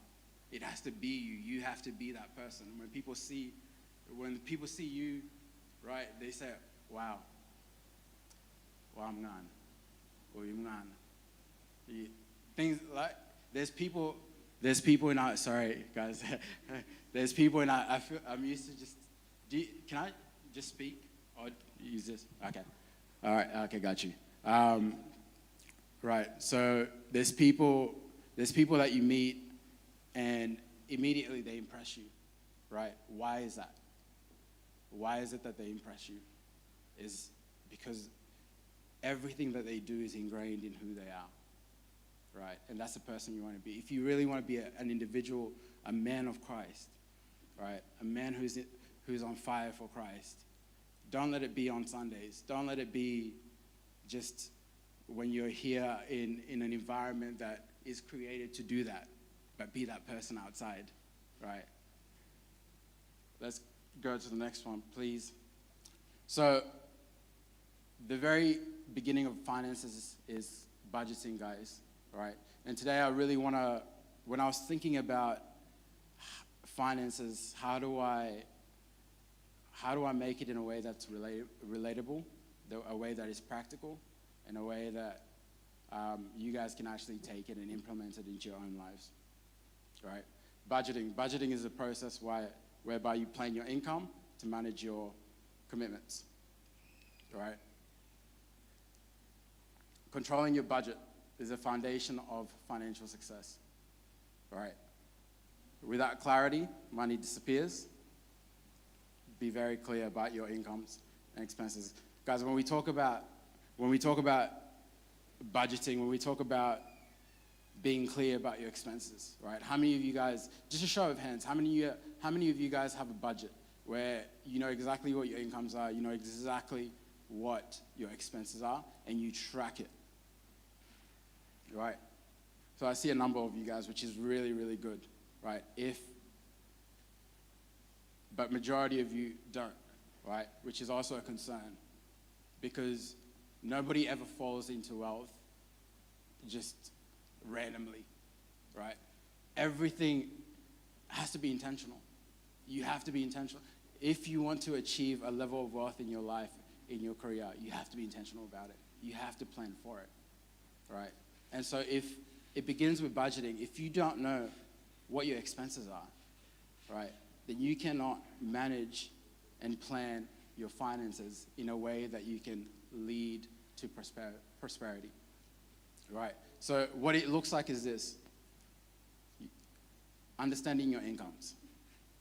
It has to be you. You have to be that person. When people see you, right, they say, wow, mngana, or mngana. Things like, there's people in our, sorry guys, there's people in our, I'm used to just, can I just speak or use this? Okay, all right, okay, got you. Right, so there's people that you meet and immediately they impress you, right? Why is that? Why is it that they impress you? Is because everything that they do is ingrained in who they are, right? And that's the person you want to be. If you really want to be an individual, a man of Christ, right? A man who's on fire for Christ, don't let it be on Sundays. Don't let it be just when you're here in an environment that is created to do that, but be that person outside, right? Let's go to the next one, please. So the very beginning of finances is budgeting, guys, right? And today I really want to, when I was thinking about finances, how do I make it in a way that's relatable, a way that is practical, in a way that you guys can actually take it and implement it into your own lives, right? Budgeting is a process whereby you plan your income to manage your commitments, right? Controlling your budget is a foundation of financial success, right? Without clarity, money disappears. Be very clear about your incomes and expenses. Guys, when we talk about budgeting, when we talk about being clear about your expenses, right? How many of you guys, just a show of hands, how many of you guys have a budget where you know exactly what your incomes are, you know exactly what your expenses are, and you track it, right? So I see a number of you guys, which is really, really good, right? But majority of you don't, right? Which is also a concern, because nobody ever falls into wealth just randomly, right? Everything has to be intentional. You have to be intentional. If you want to achieve a level of wealth in your life, in your career, you have to be intentional about it. You have to plan for it, right? And so if it begins with budgeting, if you don't know what your expenses are, right, then you cannot manage and plan your finances in a way that you can lead to prosperity, right? So what it looks like is this: understanding your incomes.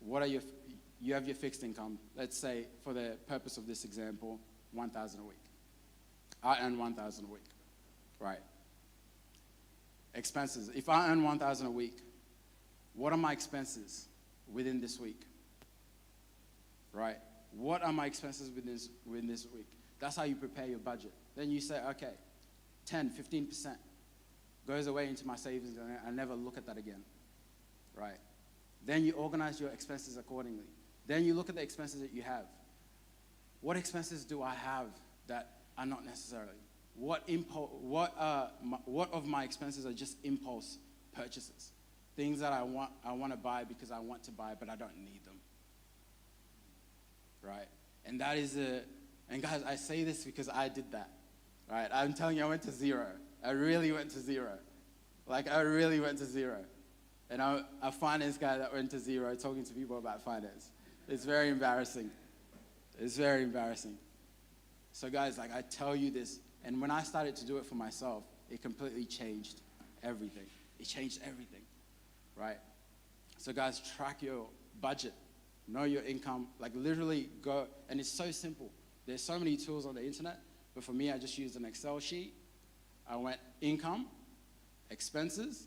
What are you have your fixed income. Let's say, for the purpose of this example, 1,000 a week. I earn 1,000 a week, right? Expenses. If I earn 1,000 a week, what are my expenses within this week, right? What are my expenses within this week? That's how you prepare your budget. Then you say, okay, 10, 15% goes away into my savings and I never look at that again, right? Then you organize your expenses accordingly. Then you look at the expenses that you have. What expenses do I have that are not necessarily? What of my expenses are just impulse purchases? Things that I want to buy because I want to buy, but I don't need them, right? And that is and guys, I say this because I did that, right? I'm telling you, I went to zero. I really went to zero. Like, I really went to zero. And I'm a finance guy that went to zero talking to people about finance. It's very embarrassing. It's very embarrassing. So guys, like, I tell you this, and when I started to do it for myself, it completely changed everything. It changed everything, right? So guys, track your budget. Know your income. Like, literally go, and it's so simple. There's so many tools on the internet, but for me, I just used an Excel sheet. I went income, expenses,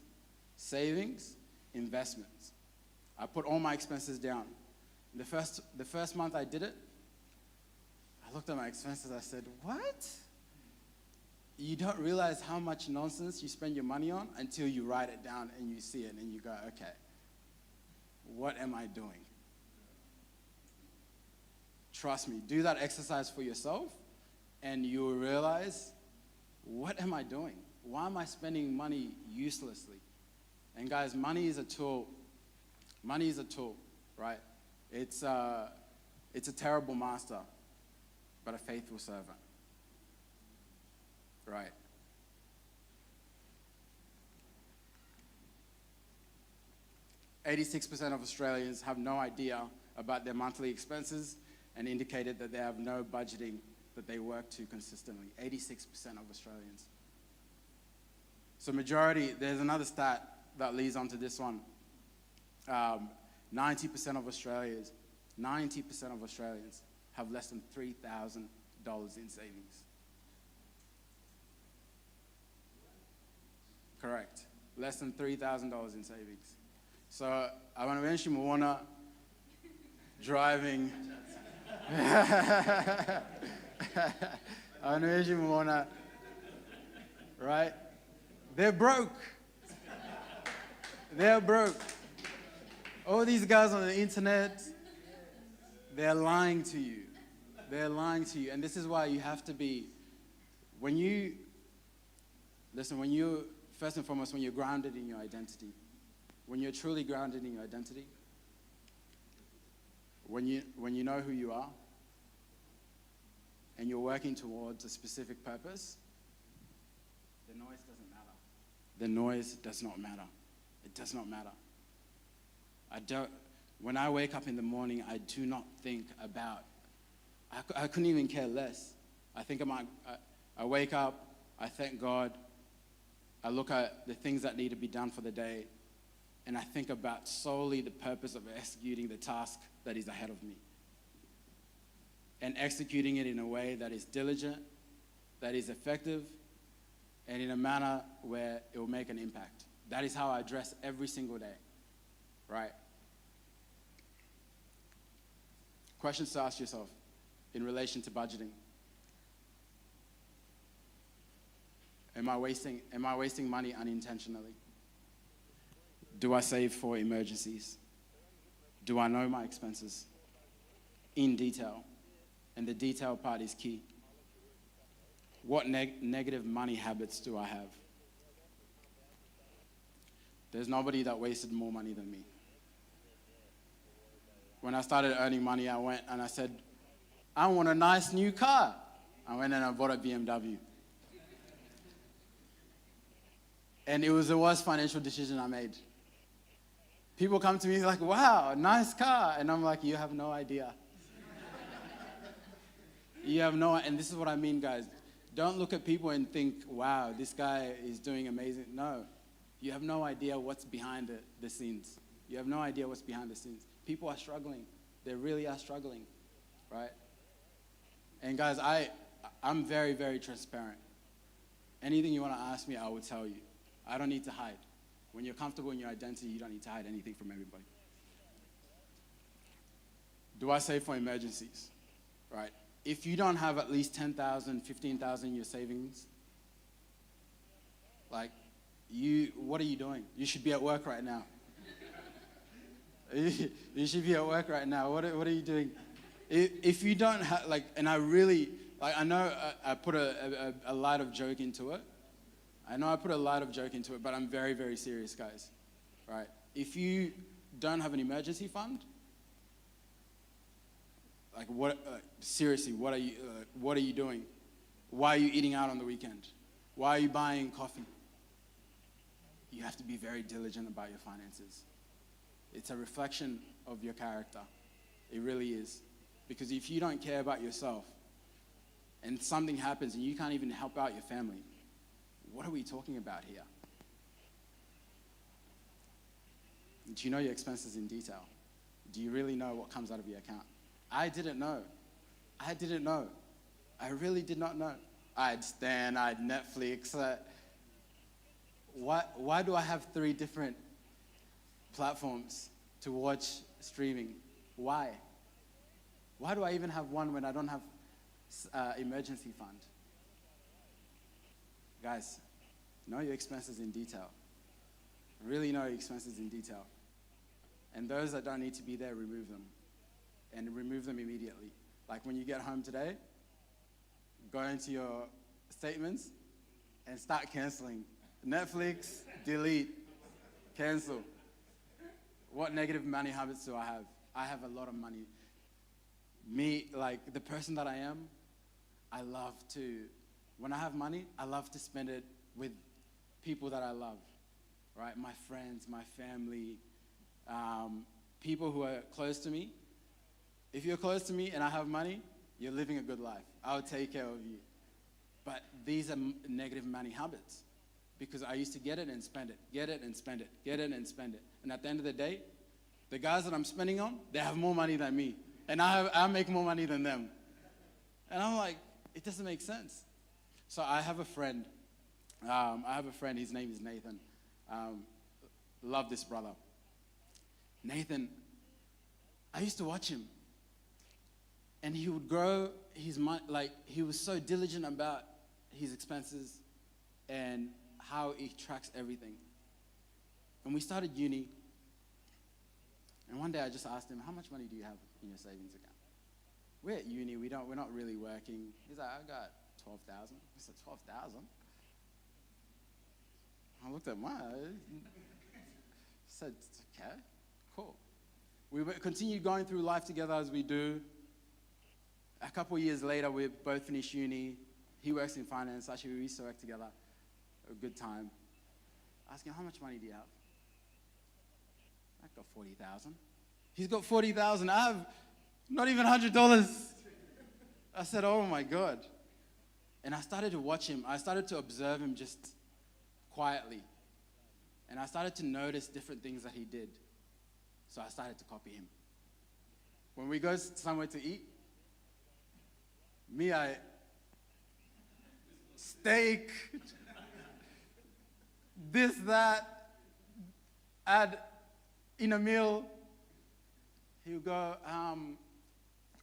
savings, investments. I put all my expenses down. The first month I did it, I looked at my expenses, I said, what? You don't realize how much nonsense you spend your money on until you write it down and you see it and you go, okay, what am I doing? Trust me, do that exercise for yourself and you will realize, what am I doing? Why am I spending money uselessly? And guys, money is a tool. Money is a tool, right? It's a terrible master, but a faithful servant, right? "86% of Australians have no idea about their monthly expenses and indicated that they have no budgeting that they work to consistently." 86% of Australians. So majority, there's another stat that leads onto this one. 90% of Australians have less than $3,000 in savings. Correct. Less than $3,000 in savings. So I want to mention MUHAWE driving. I want to mention MUHAWE, right? They're broke. They're broke. All these guys on the internet, they're lying to you. They're lying to you. And this is why you have to be, first and foremost, when you're grounded in your identity, when you're truly grounded in your identity, when you know who you are, and you're working towards a specific purpose, the noise doesn't matter. The noise does not matter. It does not matter. When I wake up in the morning, I do not think about, I couldn't even care less. I think I wake up, I thank God, I look at the things that need to be done for the day, and I think about solely the purpose of executing the task that is ahead of me. And executing it in a way that is diligent, that is effective, and in a manner where it will make an impact. That is how I dress every single day, right? Questions to ask yourself in relation to budgeting. Am I wasting money unintentionally? Do I save for emergencies? Do I know my expenses in detail? And the detail part is key. What negative money habits do I have? There's nobody that wasted more money than me. When I started earning money, I went and I said, I want a nice new car. I went and I bought a BMW. And it was the worst financial decision I made. People come to me like, wow, nice car. And I'm like, you have no idea. You have no, and this is what I mean, guys. Don't look at people and think, wow, this guy is doing amazing. No, you have no idea what's behind the scenes. You have no idea what's behind the scenes. People are struggling. They really are struggling, right? And guys, I'm very, very transparent. Anything you want to ask me, I will tell you. I don't need to hide. When you're comfortable in your identity, you don't need to hide anything from everybody. Do I save for emergencies, right? If you don't have at least 10,000, 15,000 in your savings, like, what are you doing? You should be at work right now. You should be at work right now. What are you doing? If you don't have, like, and I really, like, I know I put a light of joke into it. I know I put a lot of joke into it, but I'm very, very serious, guys, right? If you don't have an emergency fund, like, seriously, what are you doing? Why are you eating out on the weekend? Why are you buying coffee? You have to be very diligent about your finances. It's a reflection of your character. It really is. Because if you don't care about yourself and something happens and you can't even help out your family, what are we talking about here? Do you know your expenses in detail? Do you really know what comes out of your account? I didn't know. I really did not know. I had Stan, I had Netflix. Why do I have 3 different platforms to watch streaming? Why? Why do I even have one when I don't have emergency fund? Guys, know your expenses in detail. Really know your expenses in detail. And those that don't need to be there, remove them. And remove them immediately. Like when you get home today, go into your statements and start canceling. Netflix, delete, cancel. What negative money habits do I have? I have a lot of money. Me, like the person that I am, I love to, when I have money, I love to spend it with people that I love, right? My friends, my family, people who are close to me. If you're close to me and I have money, you're living a good life. I'll take care of you. But these are negative money habits because I used to get it and spend it, get it and spend it, get it and spend it. And at the end of the day, the guys that I'm spending on, they have more money than me. And I make more money than them. And I'm like, it doesn't make sense. So I have a friend. His name is Nathan. Love this brother. Nathan, I used to watch him. And he would grow his mind, like he was so diligent about his expenses and how he tracks everything. And we started uni. And one day I just asked him, how much money do you have in your savings account? We're at uni, we're not really working. He's like, I got 12,000. I said, 12,000? I looked at mine. Said, okay, cool. We continued going through life together as we do. A couple of years later, we both finished uni. He works in finance. Actually, we used to work together. A good time. Asking, how much money do you have? I got 40,000. He's got 40,000. I have not even $100. I said, oh my God. And I started to watch him. I started to observe him just quietly. And I started to notice different things that he did. So I started to copy him. When we go somewhere to eat, steak, this, that, add in a meal. He'll go,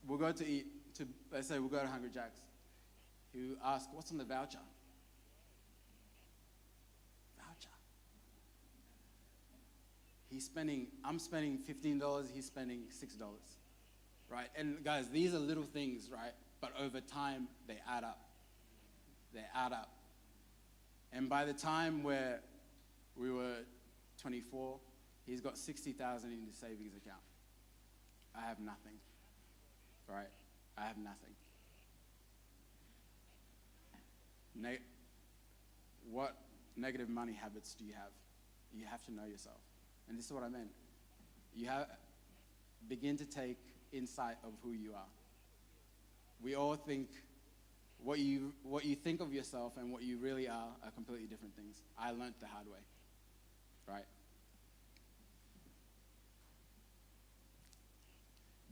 we'll go to eat, let's say we'll go to Hungry Jack's. He'll ask, what's on the voucher? Voucher. I'm spending $15, he's spending $6, right? And guys, these are little things, right? But over time, they add up. They add up. And by the time where we were 24, he's got 60,000 in his savings account. I have nothing, right? I have nothing. What negative money habits do you have? You have to know yourself. And this is what I meant. Begin to take insight of who you are. We all think what you think of yourself and what you really are completely different things. I learned the hard way, right?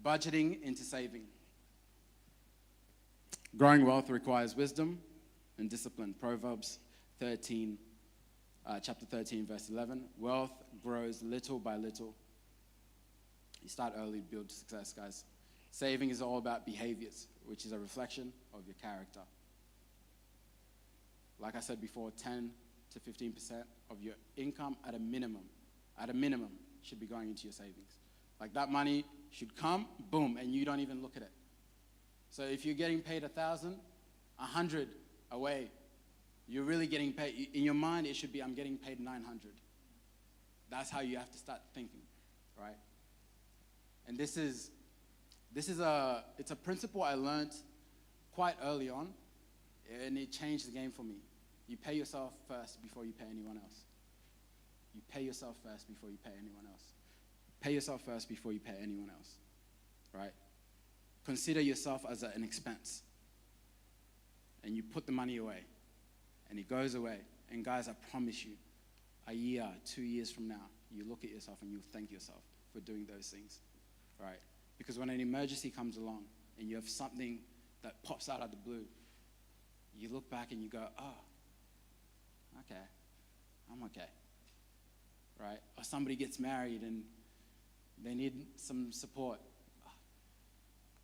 Budgeting into saving. Growing wealth requires wisdom and discipline. Proverbs 13, chapter 13, verse 11. Wealth grows little by little. You start early to build success, guys. Saving is all about behaviors, which is a reflection of your character. Like I said before, 10 to 15% of your income at a minimum, should be going into your savings. Like that money should come, boom, and you don't even look at it. So if you're getting paid 1,000, 100 away, you're really getting paid. In your mind, it should be, I'm getting paid 900. That's how you have to start thinking, right? And it's a principle I learned quite early on, and it changed the game for me. You pay yourself first before you pay anyone else. You pay yourself first before you pay anyone else. Pay yourself first before you pay anyone else, right? Consider yourself as an expense. And you put the money away, and it goes away. And guys, I promise you, a year, 2 years from now, you look at yourself and you thank yourself for doing those things, right? Because when an emergency comes along and you have something that pops out of the blue. You look back and you go, oh, okay, I'm okay, right? Or somebody gets married and they need some support. Oh,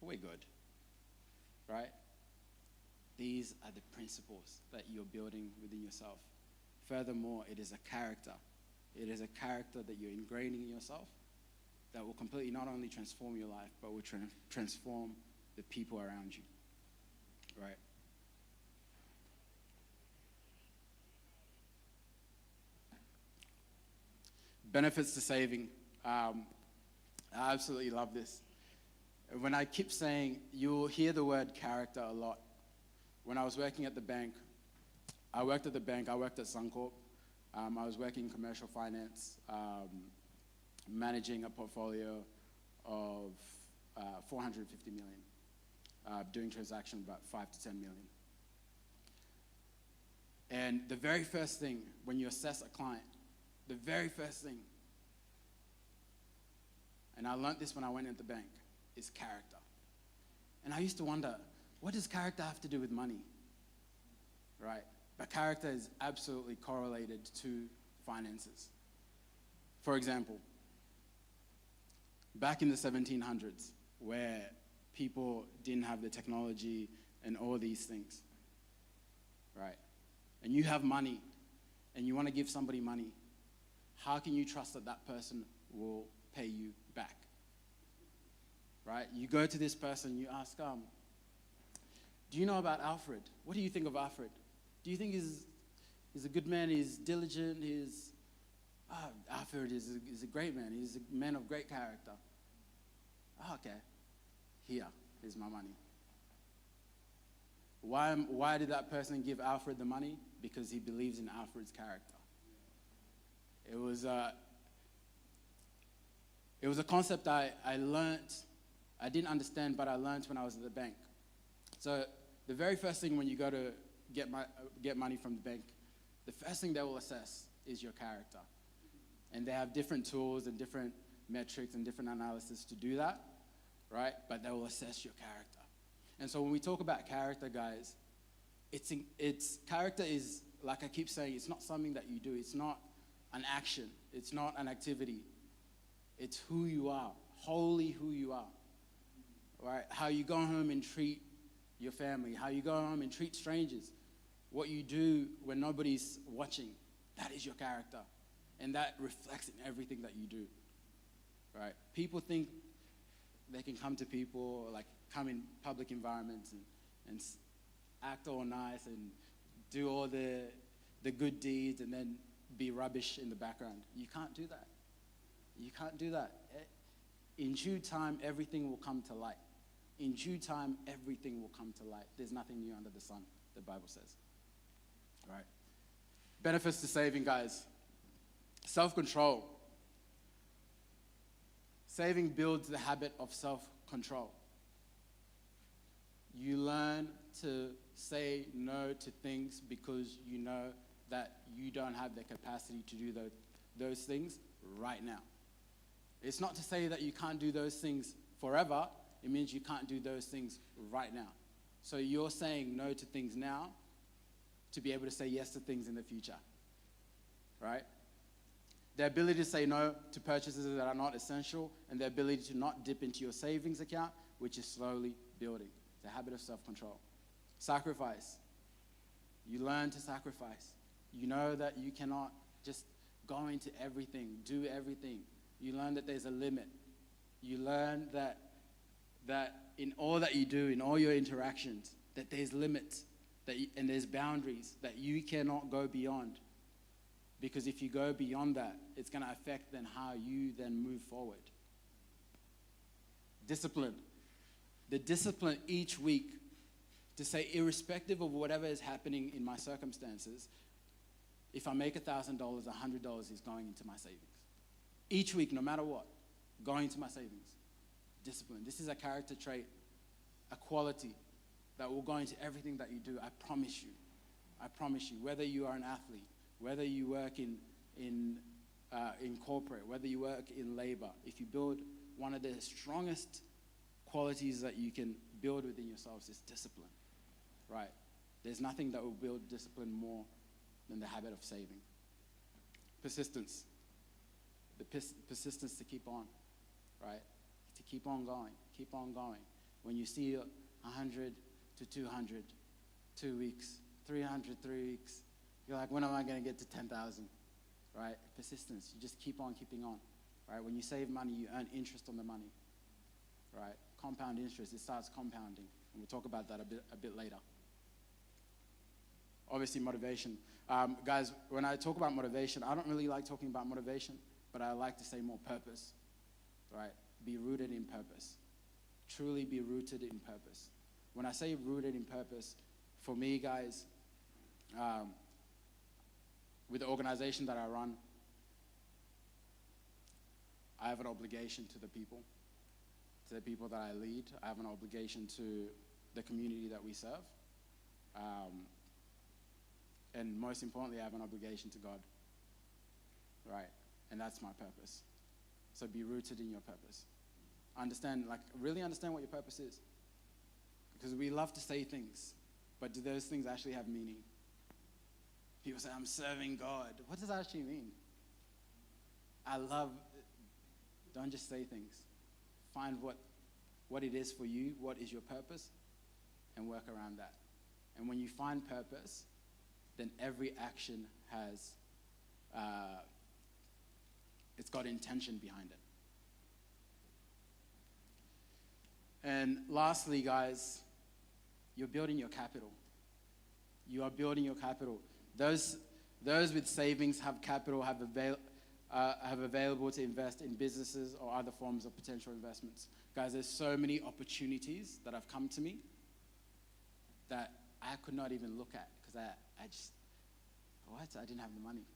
we're good, right? These are the principles that you're building within yourself. Furthermore, it is a character. It is a character that you're ingraining in yourself that will completely not only transform your life, but will transform the people around you, right? Benefits to saving. I absolutely love this. When I keep saying, you'll hear the word character a lot. When I was working at the bank, I worked at Suncorp. I was working in commercial finance, managing a portfolio of 450 million, doing transactions about 5 to 10 million. And the very first thing, when you assess a client, the very first thing, and I learned this when I went into the bank, is character. And I used to wonder, what does character have to do with money? Right? But character is absolutely correlated to finances. For example, back in the 1700s, where people didn't have the technology and all these things, right? And you have money, and you want to give somebody money, how can you trust that that person will pay you back? Right? You go to this person, you ask, do you know about Alfred? What do you think of Alfred? Do you think he's a good man, he's diligent, Alfred is a great man, he's a man of great character. Oh, okay, here is my money. Why did that person give Alfred the money? Because he believes in Alfred's character. It was a concept I learned. I didn't understand, but I learned when I was at the bank. So the very first thing when you go to get money from the bank, the first thing they will assess is your character. And they have different tools and different metrics and different analysis to do that, right? But they will assess your character. And so when we talk about character, guys, it's character is, like I keep saying, it's not something that you do. It's not an action. It's not an activity. It's who you are, wholly who you are, right? How you go home and treat your family, how you go home and treat strangers, what you do when nobody's watching, that is your character. And that reflects in everything that you do, right? People think they can come to people, like come in public environments and act all nice and do all the good deeds and then be rubbish in the background. You can't do that. You can't do that. In due time, everything will come to light. In due time, everything will come to light. There's nothing new under the sun, the Bible says. All right. Benefits to saving, guys. Self-control. Saving builds the habit of self-control. You learn to say no to things because you know that you don't have the capacity to do those things right now. It's not to say that you can't do those things forever. It means you can't do those things right now. So you're saying no to things now to be able to say yes to things in the future, right? The ability to say no to purchases that are not essential, and the ability to not dip into your savings account, which is slowly building. The habit of self-control. Sacrifice. You learn to sacrifice. You know that you cannot just go into everything, do everything. You learn that there's a limit. You learn that in all that you do, in all your interactions, that there's limits and there's boundaries that you cannot go beyond. Because if you go beyond that, it's going to affect then how you then move forward. Discipline. The discipline each week to say, irrespective of whatever is happening in my circumstances, if I make $1,000, $100 is going into my savings. Each week, no matter what, going into my savings. Discipline. This is a character trait, a quality that will go into everything that you do. I promise you. I promise you. Whether you are an athlete, whether you work in corporate, whether you work in labor, if you build one of the strongest qualities that you can build within yourselves is discipline, right? There's nothing that will build discipline more than the habit of saving. Persistence. The persistence to keep on, right? To keep on going, keep on going. When you see 100 to 200, 2 weeks, 300, 3 weeks, you're like, when am I going to get to 10,000, right? Persistence. You just keep on keeping on, right? When you save money, you earn interest on the money, right? Compound interest, it starts compounding. And we'll talk about that a bit later. Obviously, motivation. Guys, when I talk about motivation, I don't really like talking about motivation, but I like to say more purpose, right? Be rooted in purpose. Truly be rooted in purpose. When I say rooted in purpose, for me, guys, with the organization that I run, I have an obligation to the people that I lead. I have an obligation to the community that we serve. And most importantly, I have an obligation to God, right? And that's my purpose. So be rooted in your purpose. Really understand what your purpose is. Because we love to say things, but do those things actually have meaning? People say, I'm serving God. What does that actually mean? Don't just say things. Find what it is for you, what is your purpose, and work around that. And when you find purpose, then every action has, it's got intention behind it. And lastly, guys, you're building your capital. You are building your capital. Those with savings have capital, have available to invest in businesses or other forms of potential investments. Guys, there's so many opportunities that have come to me that I could not even look at because I didn't have the money.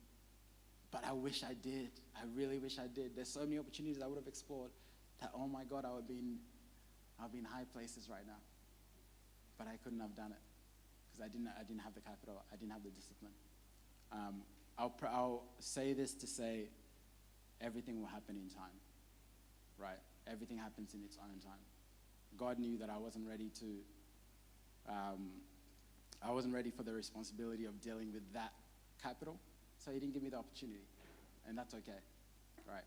But I wish I did. I really wish I did. There's so many opportunities I would have explored that, oh my God, I would be in high places right now. But I couldn't have done it because I didn't have the capital. I didn't have the discipline. I'll say this to say everything will happen in time, right? Everything happens in its own time. God knew that I wasn't ready for the responsibility of dealing with that capital, so he didn't give me the opportunity, and that's okay, right?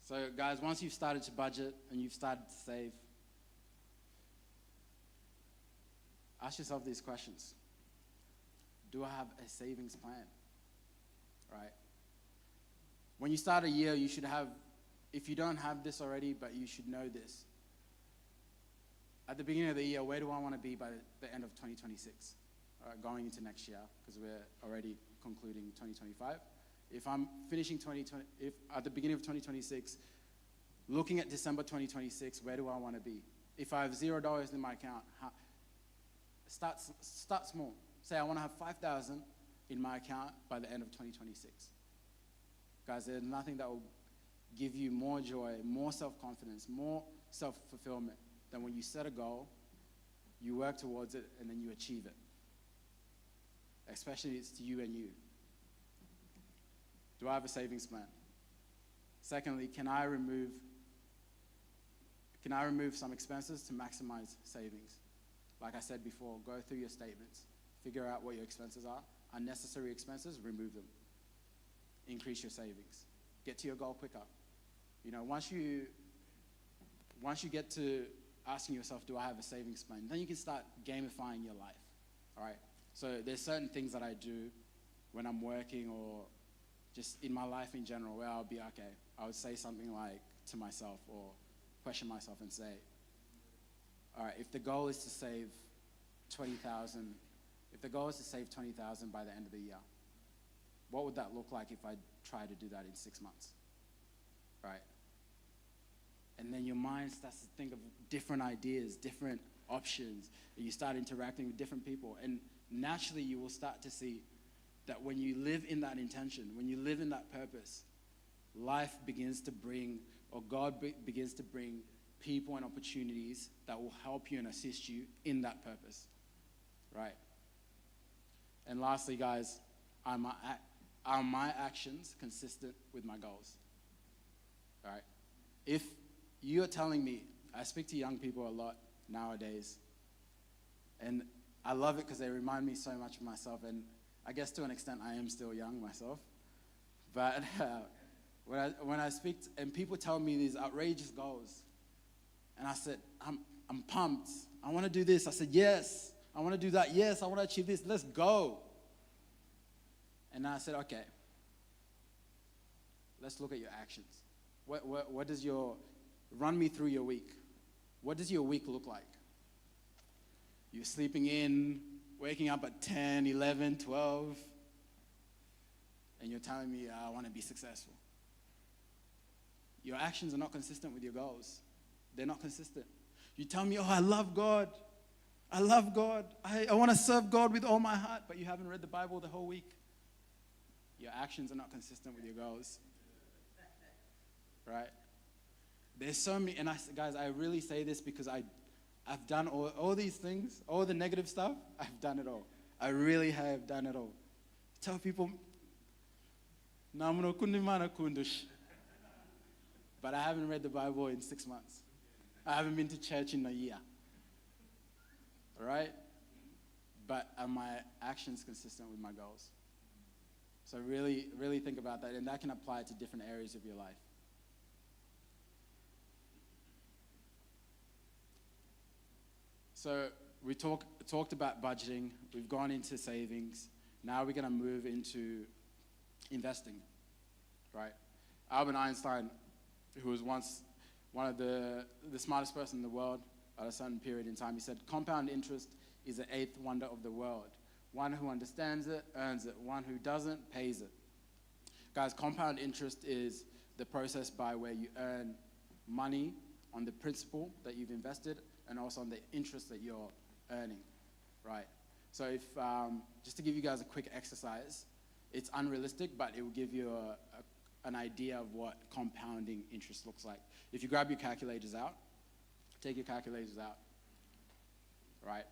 So guys, once you've started to budget and you've started to save, ask yourself these questions. Do I have a savings plan, right? When you start a year, you should have, if you don't have this already, but you should know this. At the beginning of the year, where do I want to be by the end of 2026? Going into next year, because we're already concluding 2025. If I'm finishing if at the beginning of 2026, looking at December 2026, where do I want to be? If I have $0 in my account, start small. Say I want to have 5,000 in my account by the end of 2026. Guys, there's nothing that will give you more joy, more self-confidence, more self-fulfillment than when you set a goal, you work towards it, and then you achieve it. Especially it's to you and you. Do I have a savings plan? Secondly, can I remove some expenses to maximize savings? Like I said before, go through your statements, figure out what your expenses are. Unnecessary expenses, remove them. Increase your savings. Get to your goal quicker. You know, once you get to asking yourself, do I have a savings plan? Then you can start gamifying your life, all right? So there's certain things that I do when I'm working or just in my life in general where I'll be, okay, I would say something like to myself or question myself and say, all right, if the goal is to save 20,000, if the goal is to save 20,000 by the end of the year, what would that look like if I try to do that in 6 months, right? And then your mind starts to think of different ideas, different options, and you start interacting with different people. And naturally, you will start to see that when you live in that intention, when you live in that purpose, life begins to bring, or God begins to bring people and opportunities that will help you and assist you in that purpose, right? And lastly, guys, are my actions consistent with my goals? right? If you're telling me, I speak to young people a lot nowadays, and I love it because they remind me so much of myself, and I guess to an extent I am still young myself. But when I speak, and people tell me these outrageous goals, and I said, I'm pumped. I want to do this. I said, yes. I want to do that. Yes, I want to achieve this. Let's go. And then I said, okay, let's look at your actions. What does run me through your week. What does your week look like? You're sleeping in, waking up at 10, 11, 12, and you're telling me, I want to be successful. Your actions are not consistent with your goals. They're not consistent. You tell me, oh, I love God. I love God. I want to serve God with all my heart, but you haven't read the Bible the whole week. Your actions are not consistent with your goals. Right? There's so many, and guys, I really say this because I've done all these things, all the negative stuff, I've done it all. I really have done it all. Tell people, but I haven't read the Bible in 6 months. I haven't been to church in a year. All right? But are my actions consistent with my goals? So really, really think about that, and that can apply to different areas of your life. So we talked about budgeting. We've gone into savings. Now we're going to move into investing, right? Albert Einstein, who was once one of the smartest person in the world at a certain period in time, he said, compound interest is the 8th wonder of the world. One who understands it, earns it. One who doesn't, pays it. Guys, compound interest is the process by where you earn money on the principal that you've invested and also on the interest that you're earning, right? So if, just to give you guys a quick exercise, it's unrealistic, but it will give you an idea of what compounding interest looks like. If you grab your calculators out, take your calculators out, right?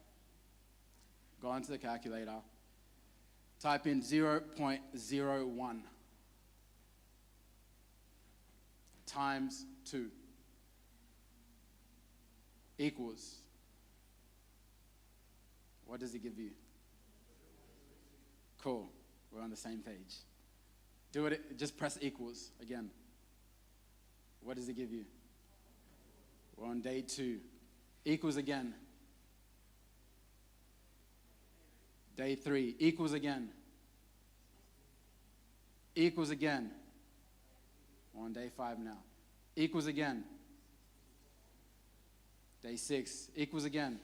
Go onto the calculator, type in 0.01 times 2 equals, what does it give you? Cool, we're on the same page. Do it, just press equals again. What does it give you? We're on day 2. Equals again. Day 3, equals again. Equals again. We're on day 5 now. Equals again. Day 6, equals again.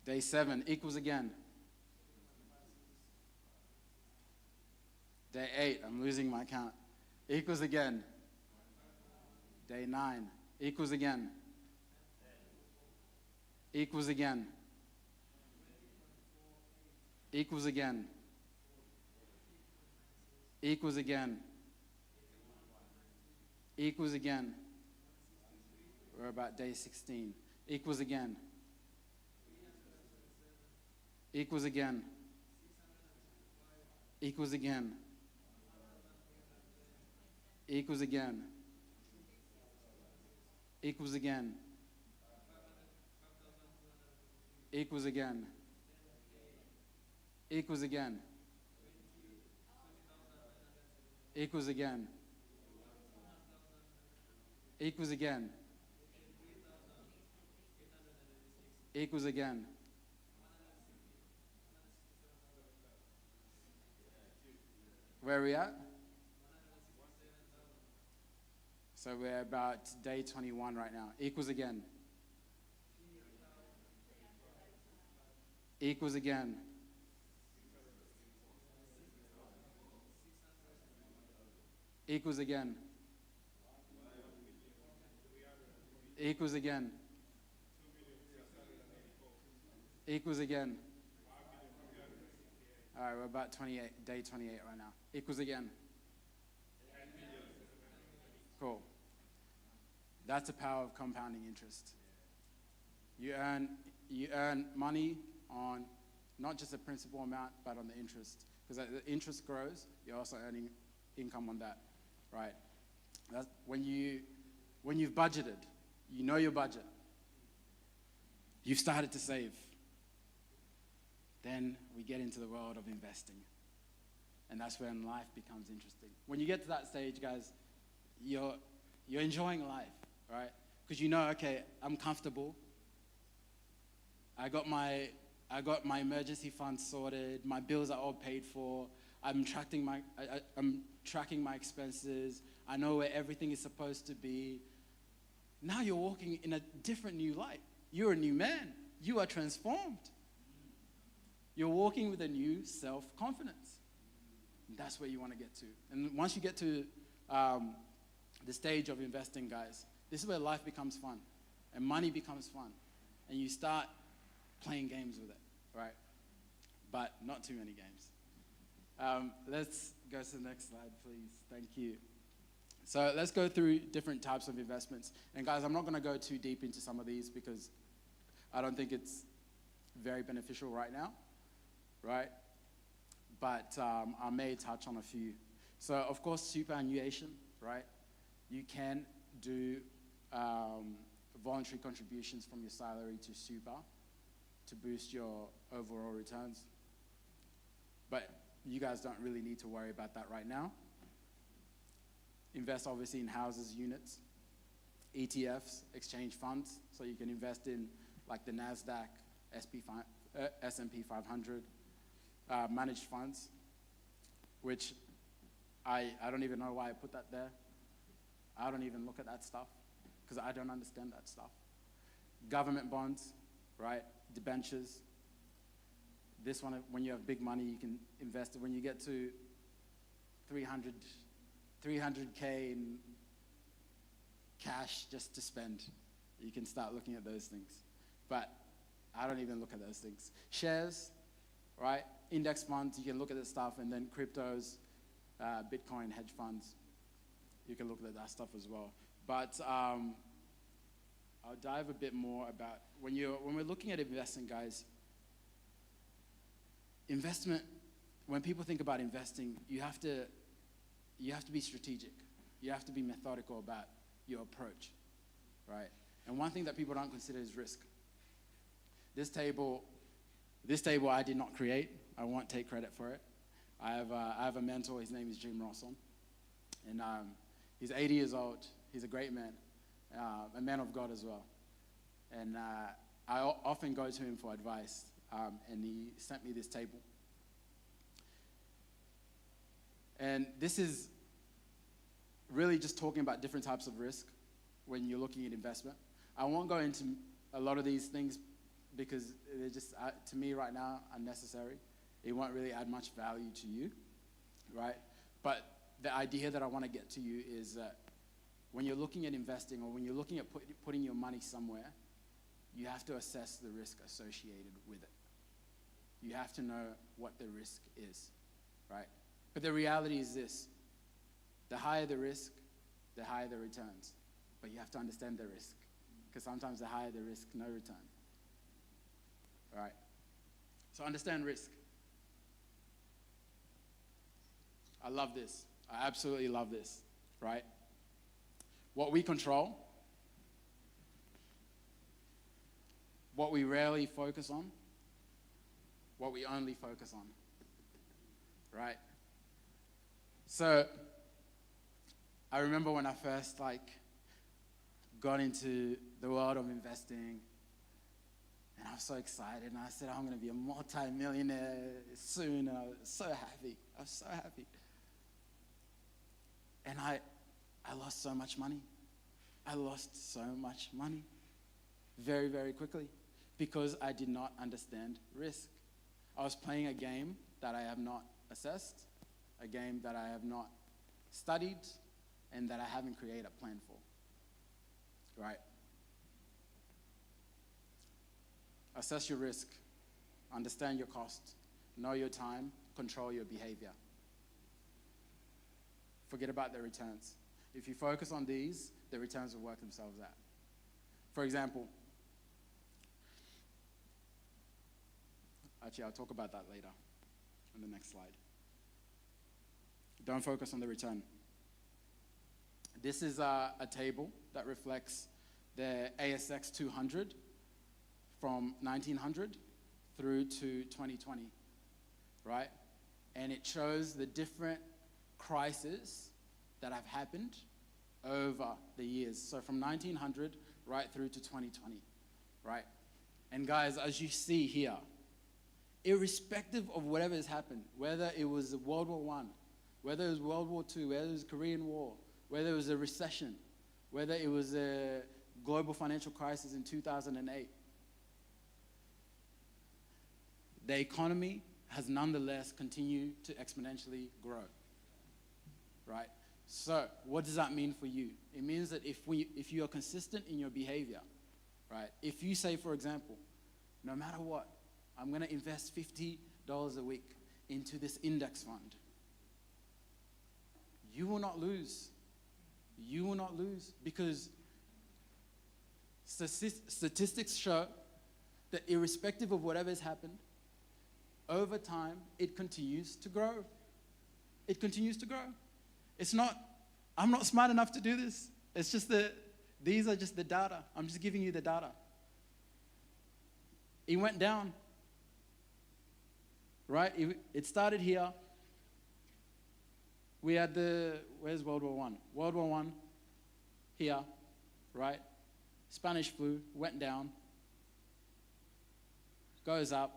Day 7, equals again. Day 8, I'm losing my count. Equals again. Day 9, equals again. Equals again. Equals again. Equals again. Equals again. We're about day 16. Equals again. Equals again. Equals again. Equals again. Equals again. Equals again. Equals again. Equals again. Equals again. Equals again. Where are we at? So we're about day 21 right now. Equals again. Equals again. Equals again. Equals again. Equals again. All right, we're about day 28 right now. Equals again. Cool. That's the power of compounding interest. You earn money on not just the principal amount, but on the interest. Because as the interest grows, you're also earning income on that. right? That's when you've budgeted, you know your budget, you've started to save. Then we get into the world of investing. And that's when life becomes interesting. When you get to that stage, guys, you're enjoying life, right? Because you know, okay, I'm comfortable. I got my emergency fund sorted. My bills are all paid for. I'm tracking my expenses. I know where everything is supposed to be. Now you're walking in a different new light. You're a new man. You are transformed. You're walking with a new self-confidence. And that's where you want to get to. And once you get to the stage of investing, guys, this is where life becomes fun and money becomes fun. And you start playing games with it, right? But not too many games. Let's go to the next slide, please. Thank you. So let's go through different types of investments. And guys, I'm not going to go too deep into some of these because I don't think it's very beneficial right now, right? But I may touch on a few. So of course, superannuation, right? You can do voluntary contributions from your salary to super to boost your overall returns. But you guys don't really need to worry about that right now. Invest obviously in houses, units, ETFs, exchange funds, so you can invest in like the NASDAQ, S&P 500, managed funds, which I don't even know why I put that there. I don't even look at that stuff because I don't understand that stuff. Government bonds, right? Debentures. This one, when you have big money, you can invest it. When you get to 300K in cash just to spend, you can start looking at those things. But I don't even look at those things. Shares, right? Index funds, you can look at this stuff, and then cryptos, Bitcoin, hedge funds, you can look at that stuff as well. But I'll dive a bit more about, when we're looking at investing, guys, investment, when people think about investing, you have to be strategic. You have to be methodical about your approach, right? And one thing that people don't consider is risk. This table I did not create. I won't take credit for it. I have a mentor. His name is Jim Rosson, and he's 80 years old. He's a great man, a man of God as well. And I often go to him for advice, and he sent me this table. And this is really just talking about different types of risk when you're looking at investment. I won't go into a lot of these things because they're just, to me right now, unnecessary. It won't really add much value to you, right? But the idea that I want to get to you is that when you're looking at investing or when you're looking at putting your money somewhere, you have to assess the risk associated with it. You have to know what the risk is, right? But the reality is this: the higher the risk, the higher the returns. But you have to understand the risk, because sometimes the higher the risk, no return. All right? So understand risk. I love this. I absolutely love this, right? What we control, what we rarely focus on, what we only focus on, right? So I remember when I first got into the world of investing, and I was so excited, and I said, I'm going to be a multi-millionaire soon, and I was so happy. I was so happy. And I lost so much money. I lost so much money very, very quickly because I did not understand risk. I was playing a game that I have not assessed, a game that I have not studied, and that I haven't created a plan for, right? Assess your risk, understand your cost, know your time, control your behavior. Forget about the returns. If you focus on these, the returns will work themselves out. For example, actually, I'll talk about that later on the next slide. Don't focus on the return. This is a table that reflects the ASX 200 from 1900 through to 2020, right? And it shows the different crises that have happened over the years. So from 1900 right through to 2020, right? And guys, as you see here, irrespective of whatever has happened, whether it was World War I, whether it was World War II, whether it was the Korean War, whether it was a recession, whether it was a global financial crisis in 2008, the economy has nonetheless continued to exponentially grow, right? So what does that mean for you? It means that if you are consistent in your behavior, right? If you say, for example, no matter what, I'm going to invest $50 a week into this index fund, you will not lose. You will not lose, because statistics show that irrespective of whatever has happened, over time, it continues to grow. It continues to grow. It's not, I'm not smart enough to do this. It's just that these are just the data. I'm just giving you the data. It went down, right? It started here. We had where's World War I? World War I, here, right? Spanish flu, went down, goes up.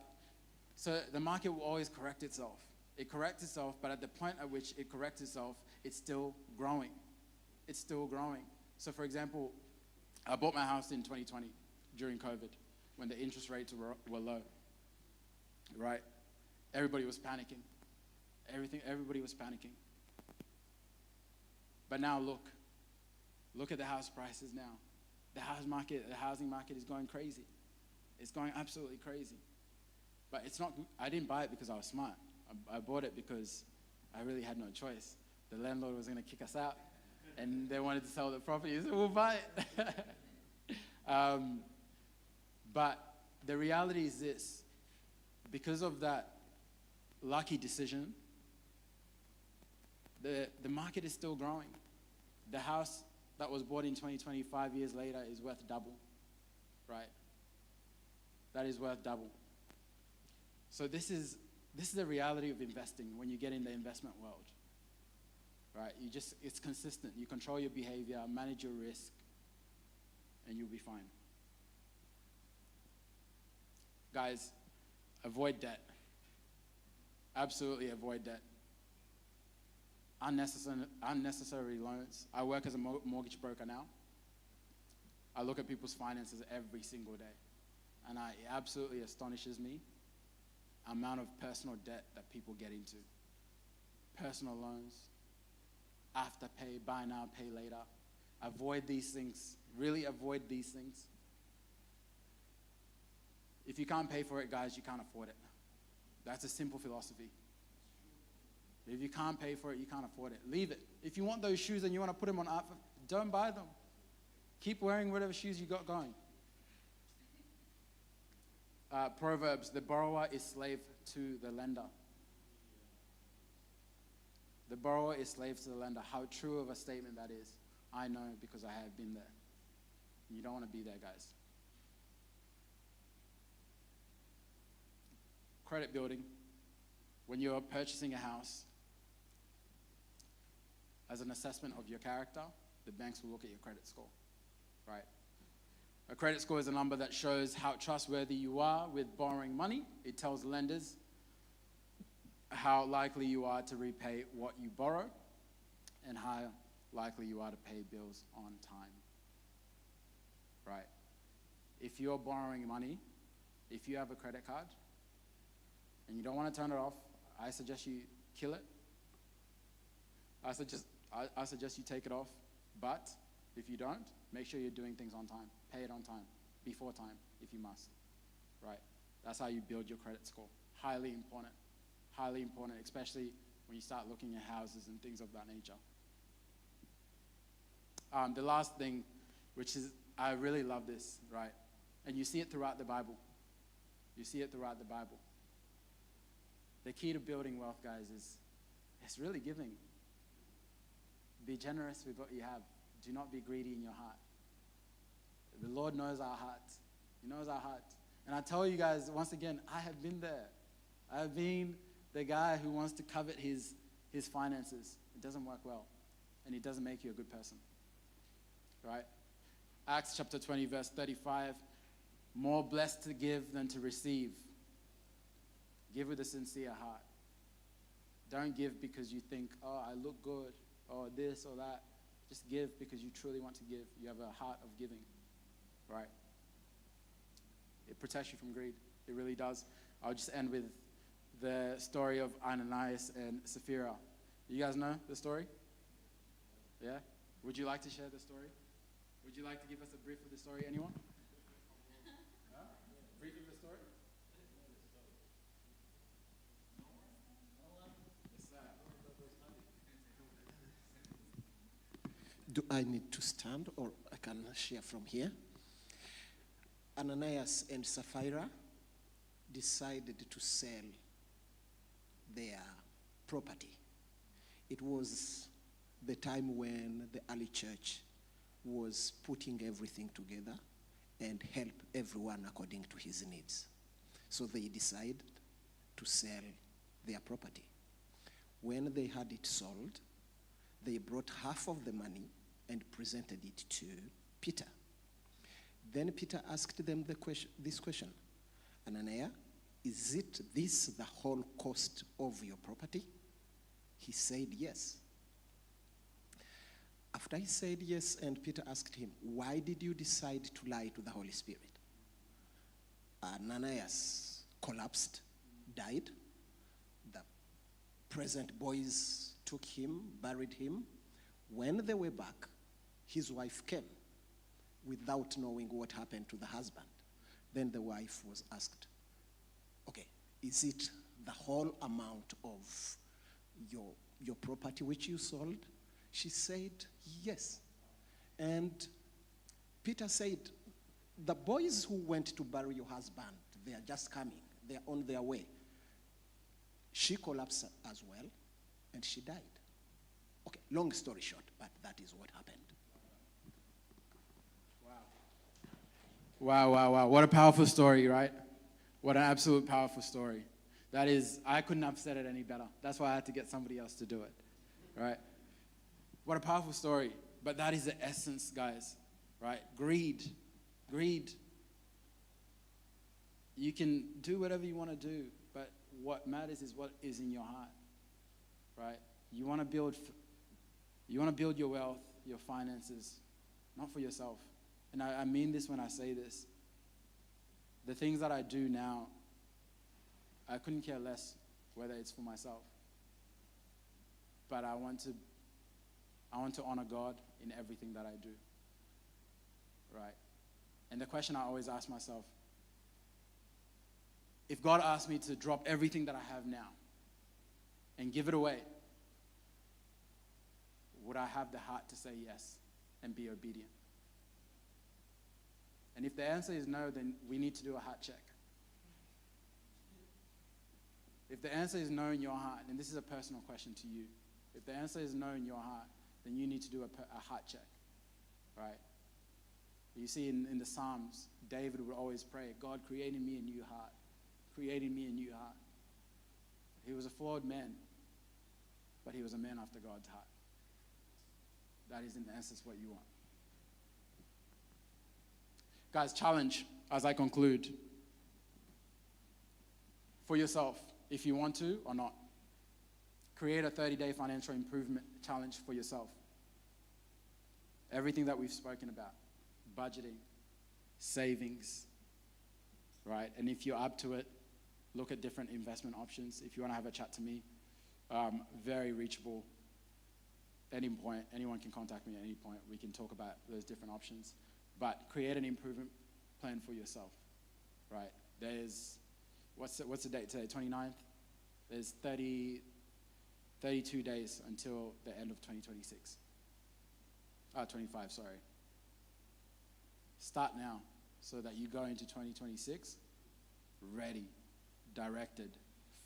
So the market will always correct itself. It corrects itself, but at the point at which it corrects itself, it's still growing. It's still growing. So for example, I bought my house in 2020 during COVID when the interest rates were low, right? Everybody was panicking. Everybody was panicking. But now look at the house prices now. The housing market is going crazy. It's going absolutely crazy. But it's not, I didn't buy it because I was smart. I bought it because I really had no choice. The landlord was going to kick us out, and they wanted to sell the property, so we'll buy it. But the reality is this: because of that lucky decision, the market is still growing. The house that was bought in 2020, 5 years later, is worth double, right? That is worth double. So this is the reality of investing when you get in the investment world, right? It's consistent. You control your behavior, manage your risk, and you'll be fine. Guys, avoid debt. Absolutely avoid debt. Unnecessary loans. I work as a mortgage broker now. I look at people's finances every single day, and it absolutely astonishes me the amount of personal debt that people get into. Personal loans, afterpay, buy now, pay later. Avoid these things. Really avoid these things. If you can't pay for it, guys, you can't afford it. That's a simple philosophy. If you can't pay for it, you can't afford it. Leave it. If you want those shoes and you want to put them on outfit, don't buy them. Keep wearing whatever shoes you got going. Proverbs, the borrower is slave to the lender. The borrower is slave to the lender. How true of a statement that is. I know, because I have been there. You don't want to be there, guys. Credit building. When you're purchasing a house, as an assessment of your character, the banks will look at your credit score, right? A credit score is a number that shows how trustworthy you are with borrowing money. It tells lenders how likely you are to repay what you borrow and how likely you are to pay bills on time, right? If you're borrowing money, if you have a credit card and you don't want to turn it off, I suggest you kill it. I suggest you take it off, but if you don't, make sure you're doing things on time. Pay it on time, before time, if you must, right? That's how you build your credit score. Highly important, especially when you start looking at houses and things of that nature. The last thing, which is, I really love this, right? And you see it throughout the Bible. You see it throughout the Bible. The key to building wealth, guys, is it's really giving. Be generous with what you have. Do not be greedy in your heart. The Lord knows our hearts. He knows our hearts. And I tell you guys, once again, I have been there. I have been the guy who wants to covet his finances. It doesn't work well. And it doesn't make you a good person. Right? Acts chapter 20, verse 35. More blessed to give than to receive. Give with a sincere heart. Don't give because you think, oh, I look good, or this or that. Just give because you truly want to give. You have a heart of giving, right? It protects you from greed. It really does. I'll just end with the story of Ananias and Sapphira. You guys know the story? Yeah? Would you like to share the story? Would you like to give us a brief of the story, anyone? Huh? Brief of the story? Do I need to stand or I can share from here? Ananias and Sapphira decided to sell their property. It was the time when the early church was putting everything together and help everyone according to his needs. So they decided to sell their property. When they had it sold, they brought half of the money and presented it to Peter. Then Peter asked them this question, Ananias, is it this the whole cost of your property? He said yes. After he said yes, and Peter asked him, why did you decide to lie to the Holy Spirit? Ananias collapsed, died. The present boys took him, buried him. When they were back, his wife came without knowing what happened to the husband. Then the wife was asked, okay, is it the whole amount of your property which you sold? She said, yes. And Peter said, the boys who went to bury your husband, they are just coming. They are on their way. She collapsed as well, and she died. Okay, long story short, but that is what happened. Wow. What a powerful story, right? What an absolute powerful story. That is, I couldn't have said it any better. That's why I had to get somebody else to do it, right? What a powerful story. But that is the essence, guys, right? Greed. You can do whatever you want to do, but what matters is what is in your heart, right? You want to build your wealth, your finances, not for yourself. And I mean this when I say this. The things that I do now, I couldn't care less whether it's for myself. But I want to honor God in everything that I do, right? And the question I always ask myself, if God asked me to drop everything that I have now and give it away, would I have the heart to say yes and be obedient? And if the answer is no, then we need to do a heart check. If the answer is no in your heart, and this is a personal question to you, if the answer is no in your heart, then you need to do a heart check, right? You see in the Psalms, David would always pray, God, create in me a new heart. Create in me a new heart. He was a flawed man, but he was a man after God's heart. That is in essence what you want. Guys, challenge as I conclude. For yourself, if you want to or not. Create a 30-day financial improvement challenge for yourself. Everything that we've spoken about. Budgeting, savings, right? And if you're up to it, look at different investment options. If you want to have a chat to me, very reachable. Any point, anyone can contact me at any point. We can talk about those different options. But create an improvement plan for yourself, right? There's, what's the date today, 29th? There's 32 days until the end of 2026. 25, sorry. Start now so that you go into 2026 ready, directed,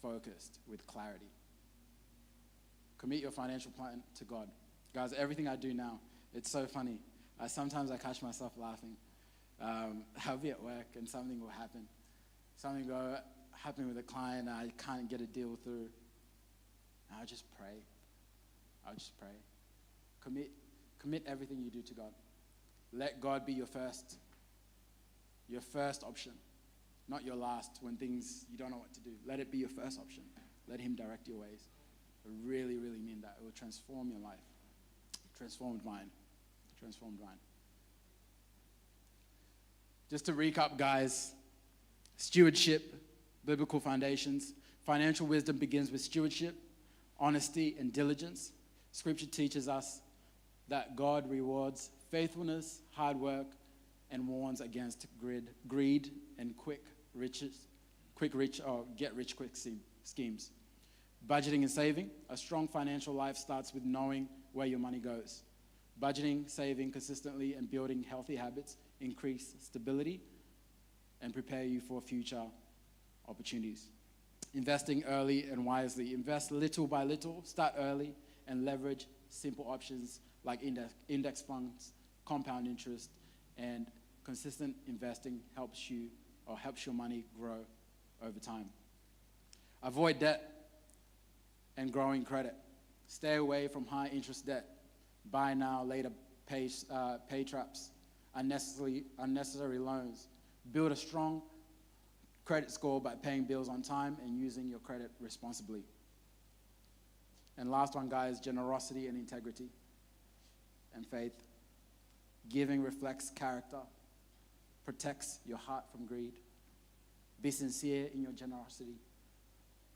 focused, with clarity. Commit your financial plan to God. Guys, everything I do now, it's so funny. Sometimes I catch myself laughing. I'll be at work and something will happen. Something will happen with a client and I can't get a deal through. And I'll just pray. I'll just pray. Commit everything you do to God. Let God be your first option, not your last when things you don't know what to do. Let it be your first option. Let him direct your ways. I really, really mean that. It will transform your life. Transformed mine. Just to recap, guys, stewardship, biblical foundations. Financial wisdom begins with stewardship, honesty, and diligence. Scripture teaches us that God rewards faithfulness, hard work, and warns against greed and get-rich-quick schemes. Budgeting and saving. A strong financial life starts with knowing where your money goes. Budgeting, saving consistently, and building healthy habits increase stability and prepare you for future opportunities. Investing early and wisely. Invest little by little, start early, and leverage simple options like index funds, compound interest, and consistent investing helps your money grow over time. Avoid debt and growing credit. Stay away from high interest debt. Buy now, later pay traps, unnecessary loans. Build a strong credit score by paying bills on time and using your credit responsibly. And last one, guys, generosity and integrity and faith. Giving reflects character, protects your heart from greed. Be sincere in your generosity,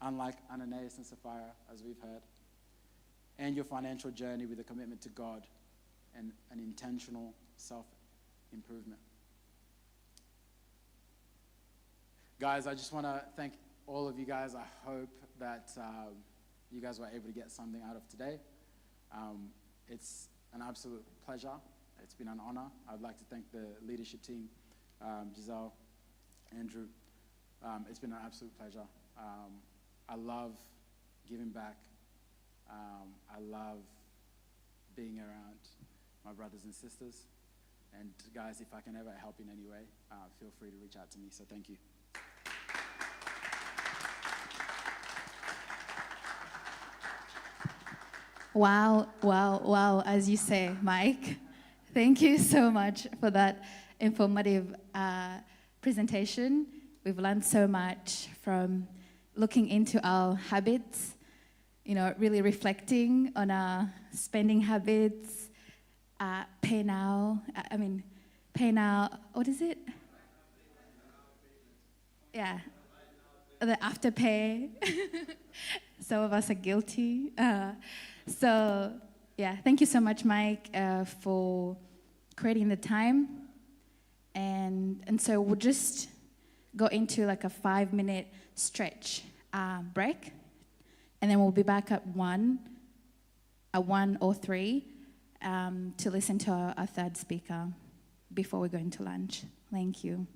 unlike Ananias and Sapphira, as we've heard. And your financial journey with a commitment to God and an intentional self-improvement. Guys, I just want to thank all of you guys. I hope that you guys were able to get something out of today. It's an absolute pleasure. It's been an honor. I'd like to thank the leadership team, Giselle, Andrew. It's been an absolute pleasure. I love giving back. I love being around my brothers and sisters. And guys, if I can ever help in any way, feel free to reach out to me. So thank you. Wow, as you say, Mike. Thank you so much for that informative presentation. We've learned so much from looking into our habits, really reflecting on our spending habits, pay now, what is it? Yeah, the afterpay. Some of us are guilty. So, yeah, thank you so much, Mike, for creating the time. And so we'll just go into like a 5-minute stretch break. And then we'll be back at 1 or 3 to listen to our third speaker before we go into lunch. Thank you.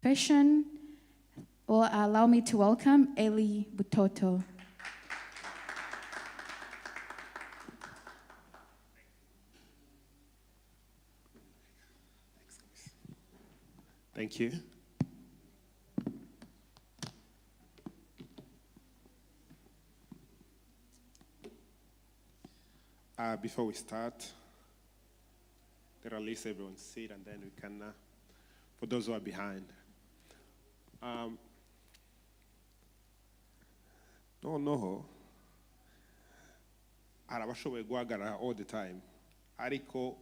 person, or allow me to welcome Eli Butoto. Thank you. Before we start, there are at least everyone sit, and then we can, for those who are behind. No. Arabashoboye guhagarara all the time. Ariko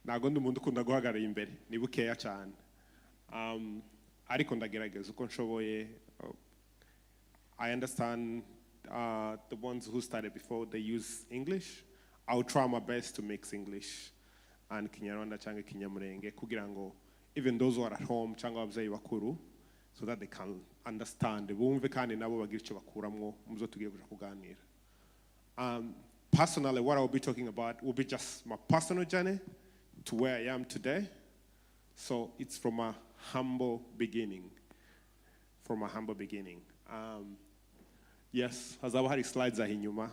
ntago ndi umuntu ukunda guhagarara imbere, ni bukeya cyane. Ariko ndagerageza uko nshoboye. I understand the ones who started before, they use English. I'll try my best to mix English and Kinyarwanda cyangwa Kinyamurenge kugira ngo even those who are at home cyangwa ababyeyi bakuru, so that they can understand, bumve kandi nabo bagira icyo bakuramwo mu byo tugiye kuja kuganira. Personally, what I'll be talking about will be just my personal journey to where I am today. So it's from a humble beginning. Yes, hazaba hari slides aho inyuma,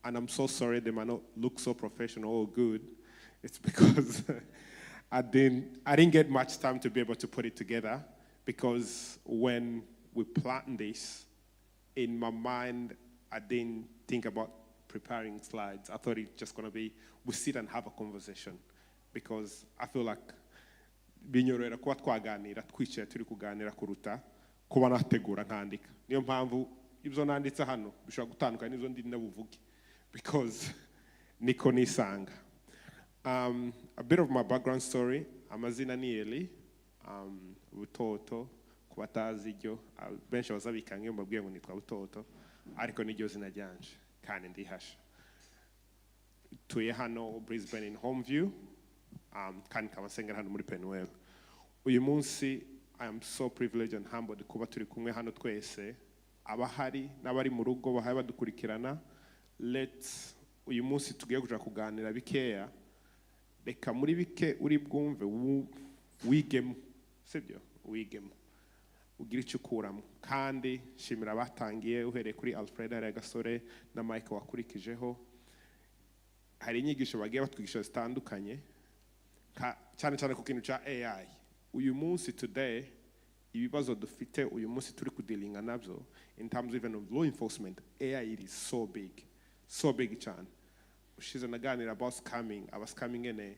and I'm so sorry they might not look so professional or good. It's because I didn't get much time to be able to put it together, because when we planned this, in my mind, I didn't think about preparing slides. I thought it's just going to be, we sit and have a conversation, because I feel like binyorera kuba twaganira twicaye turi kuganira kuruta kuba nategura nkandika. Niyo mpamvu ibyo nanditse hano bishobora gutandukana n'ibyo ndi nabuvuge, because niko nisanga. A bit of my background story. Amazina ni Eli, Butoto, kubatazi iryo, benshi bazabikanga iyo mbabwiye ngo nitwa Butoto, ariko niryo zina ryanje kandi ndihasha. Tuye hano Brisbane in Homeview, kandi kamasengera hano muri Peniel. Uyu munsi I am so privileged and humbled kuba turi kumwe hano twese, abahari n'abari mu rugo bahaye badukurikirana. Uyu munsi tugiye kuja kuganira bikeya, reka muri bike uri bwumve wigemo, sibyo? Wigemo ugira icyo ukuramo, kandi shimira abatangiye uhereye kuri Alfred Gasore na Mike wakurikijeho. Hari inyigisho bagiye batwigisha zitandukanye, cyane cyane ku kintu cya AI. Uyu munsi today, ibibazo dufite uyu munsi turi kudealinga nabyo, in terms even of law enforcement, AI it is so big cyane. Ushize naganira about scamming, abascamming ene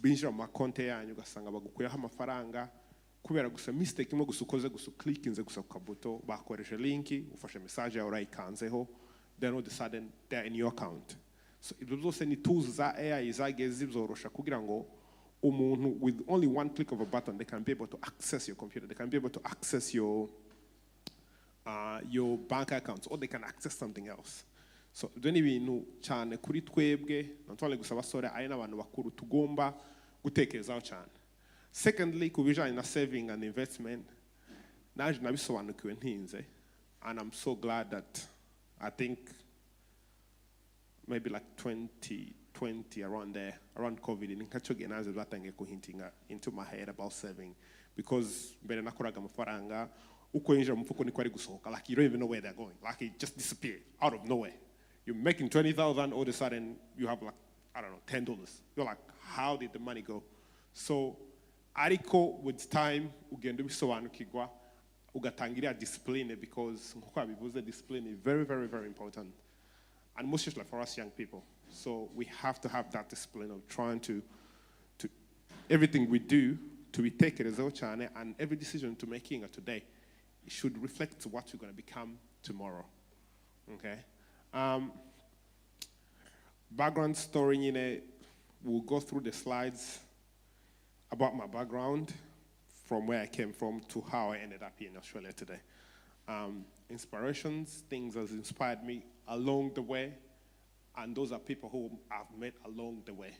binjira mu makonte yanyu ugasanga bagukuyeho amafaranga kubera gusa mistake imwe gusa ukoze gusa clickinze gusa ku kabuto, bakoresha linki, ufashe message yawe urayikanzeho, then all of a sudden they're in your account. So ibyo byose ni tools za AI zagiye zibyorosha kugira ngo umuntu with only one click of a button, they can be able to access your computer, they can be able to access your bank accounts, or they can access something else. So ibyo ni ibintu cyane kuri twebwe natwale gusa basore ari n'abantu bakuru tugomba gutekerezaho cyane. Secondly, ku bijanye na saving and investment, naje nabisobanukiwe ntinze, and I'm so glad that I think maybe like 2020 around there, around COVID, nikachoge naze batangiye kuhintinga into my head about saving, because mbere nakoraga amafaranga uko yinjira mu mfuko niko ari gusohoka, like you don't even know where they're going, like it just disappeared out of nowhere. You're making 20,000, all of a sudden you have like, I don't know, $10. You're like, how did the money go? So ariko with time ugenda ubisobanukirwa ugatangira discipline, because nkuko abivuze discipline is very, very, very important, and most especially for us young people. So we have to have that discipline of trying to everything we do to be taken as our channel, and every decision to making today, it should reflect what you're going to become tomorrow. Okay. Background story, we'll go through the slides about my background, from where I came from to how I ended up here in Australia today. Inspirations, things that inspired me along the way, and those are people who I've met along the way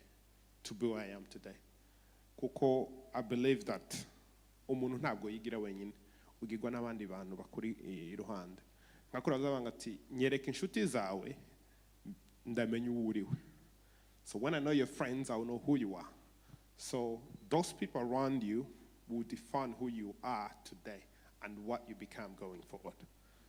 to be where I am today. Kuko, I believe that umuntu ntabwo yigira wenyine, ugirwa n'abandi bantu bakuri iruhande. Ngakora zabanga ati nyereka inshuti zawe ndamenya uwo uriwe. So when I know your friends, I will know who you are. So those people around you will define who you are today and what you become going forward.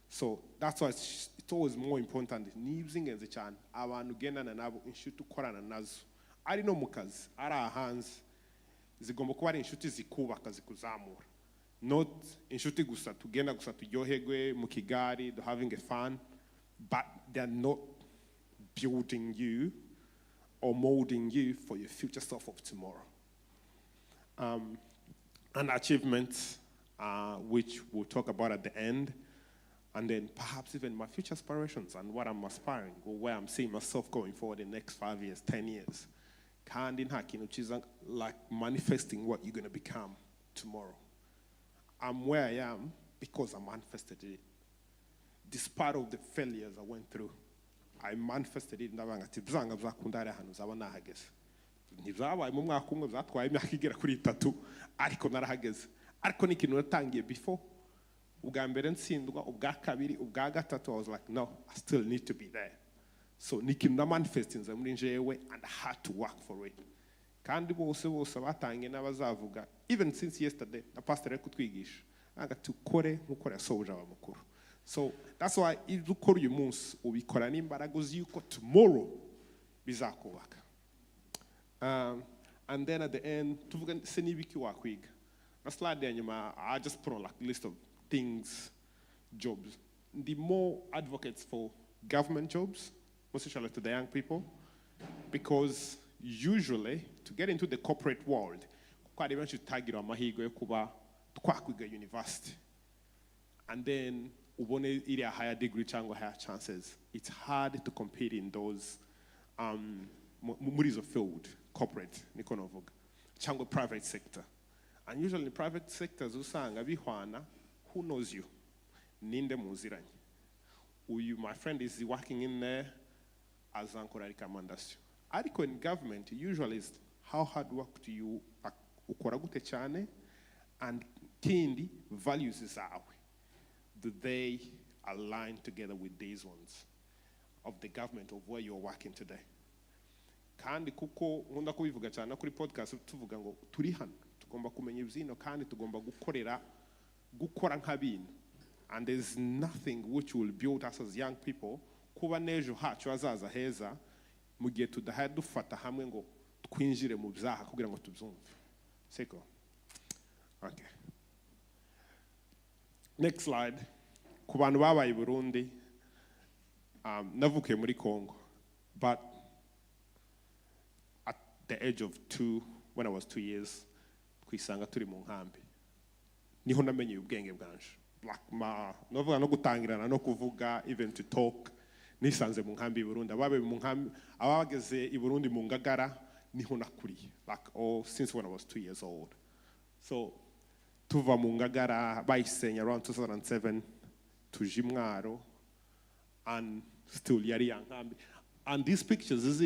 So that's why it's always more important. Nibzingenze cyane abantu ugendana nabo inshuti ukorana nazo ari no mu kazi ari ahanze zigomba kuba ari inshuti zikubaka zikuzamura, not inshuti gusa tugenda gusa turyoherwe mu kigari having a fun, but they're not building you or molding you for your future self of tomorrow. And achievements, which we'll talk about at the end, and then perhaps even my future aspirations and what I'm aspiring, or where I'm seeing myself going forward in the next 5 years, 10 years. Hand in hand, which is like manifesting what you're going to become tomorrow. I'm where I am because I manifested it. Despite of the failures I went through, I manifested it. Ntizabaye mu mwaka umwe zatwaye imyaka igera kuri 3 ariko narahageze, ariko n'ikintu natangiye before ubwa mbere nsindwa ubwa kabiri ubwa gatatu, I was like no, I still need to be there. So n'ikintu na manifestinze muri njewe and I had to work for it. Kandi bose batangiye n'abazavuga even since yesterday na pastor ari kutwigisha naga tukore nkuko yasoje abamukuru. So that's why if ukora uyu munsi ubikora n'imbaraga uzi yuko tomorrow bizakubaka. And then at the end, a slide there, I just put on like a list of things, jobs. The more advocates for government jobs, most especially to the young people, because usually to get into the corporate world, quite eventually target on Mahigwe Kuba to university. And then ubone ili a higher degree chango higher chances. It's hard to compete in those MURIs of field. Corporate, nikonovuga, chango private sector. And usually in the private sector, usanga bihwana, who knows you? Ninde muziranye. My friend is working in there as ankora recommendation. Ariko in government, usually is how hard work do you ukora gute cyane, and kindi values zawe. Do they align together with these ones of the government of where you're working today? Kandi kuko nkunda kubivuga cyane kuri podcast tuvuga ngo turi hano tugomba kumenya ibyino kandi tugomba gukora nk'abintu, and there's nothing which will build us as young people kuba nejo hacu hazaza heza mu gihe tudahaye dufata hamwe ngo twinjire mu byaha kugira ngo tubyumve. Seko. Okay. Next slide. Ku bantu babaye Burundi, navukiye muri Congo, but the age of 2, when I was 2 years, kwisanga turi mu nkambi. Niho namenye ubwenge bwanje. Novuga no gutangirana no kuvuga, even to talk, nisanze mu nkambi Burundi. Ababe mu nkambi, abageze i Burundi mu Ngagara, niho nakuriye. Like since when I was 2 years old. So tuva mu Ngagara bayisenya around 2007 to Jimwaro, and still yari ya nkambi. And these pictures is,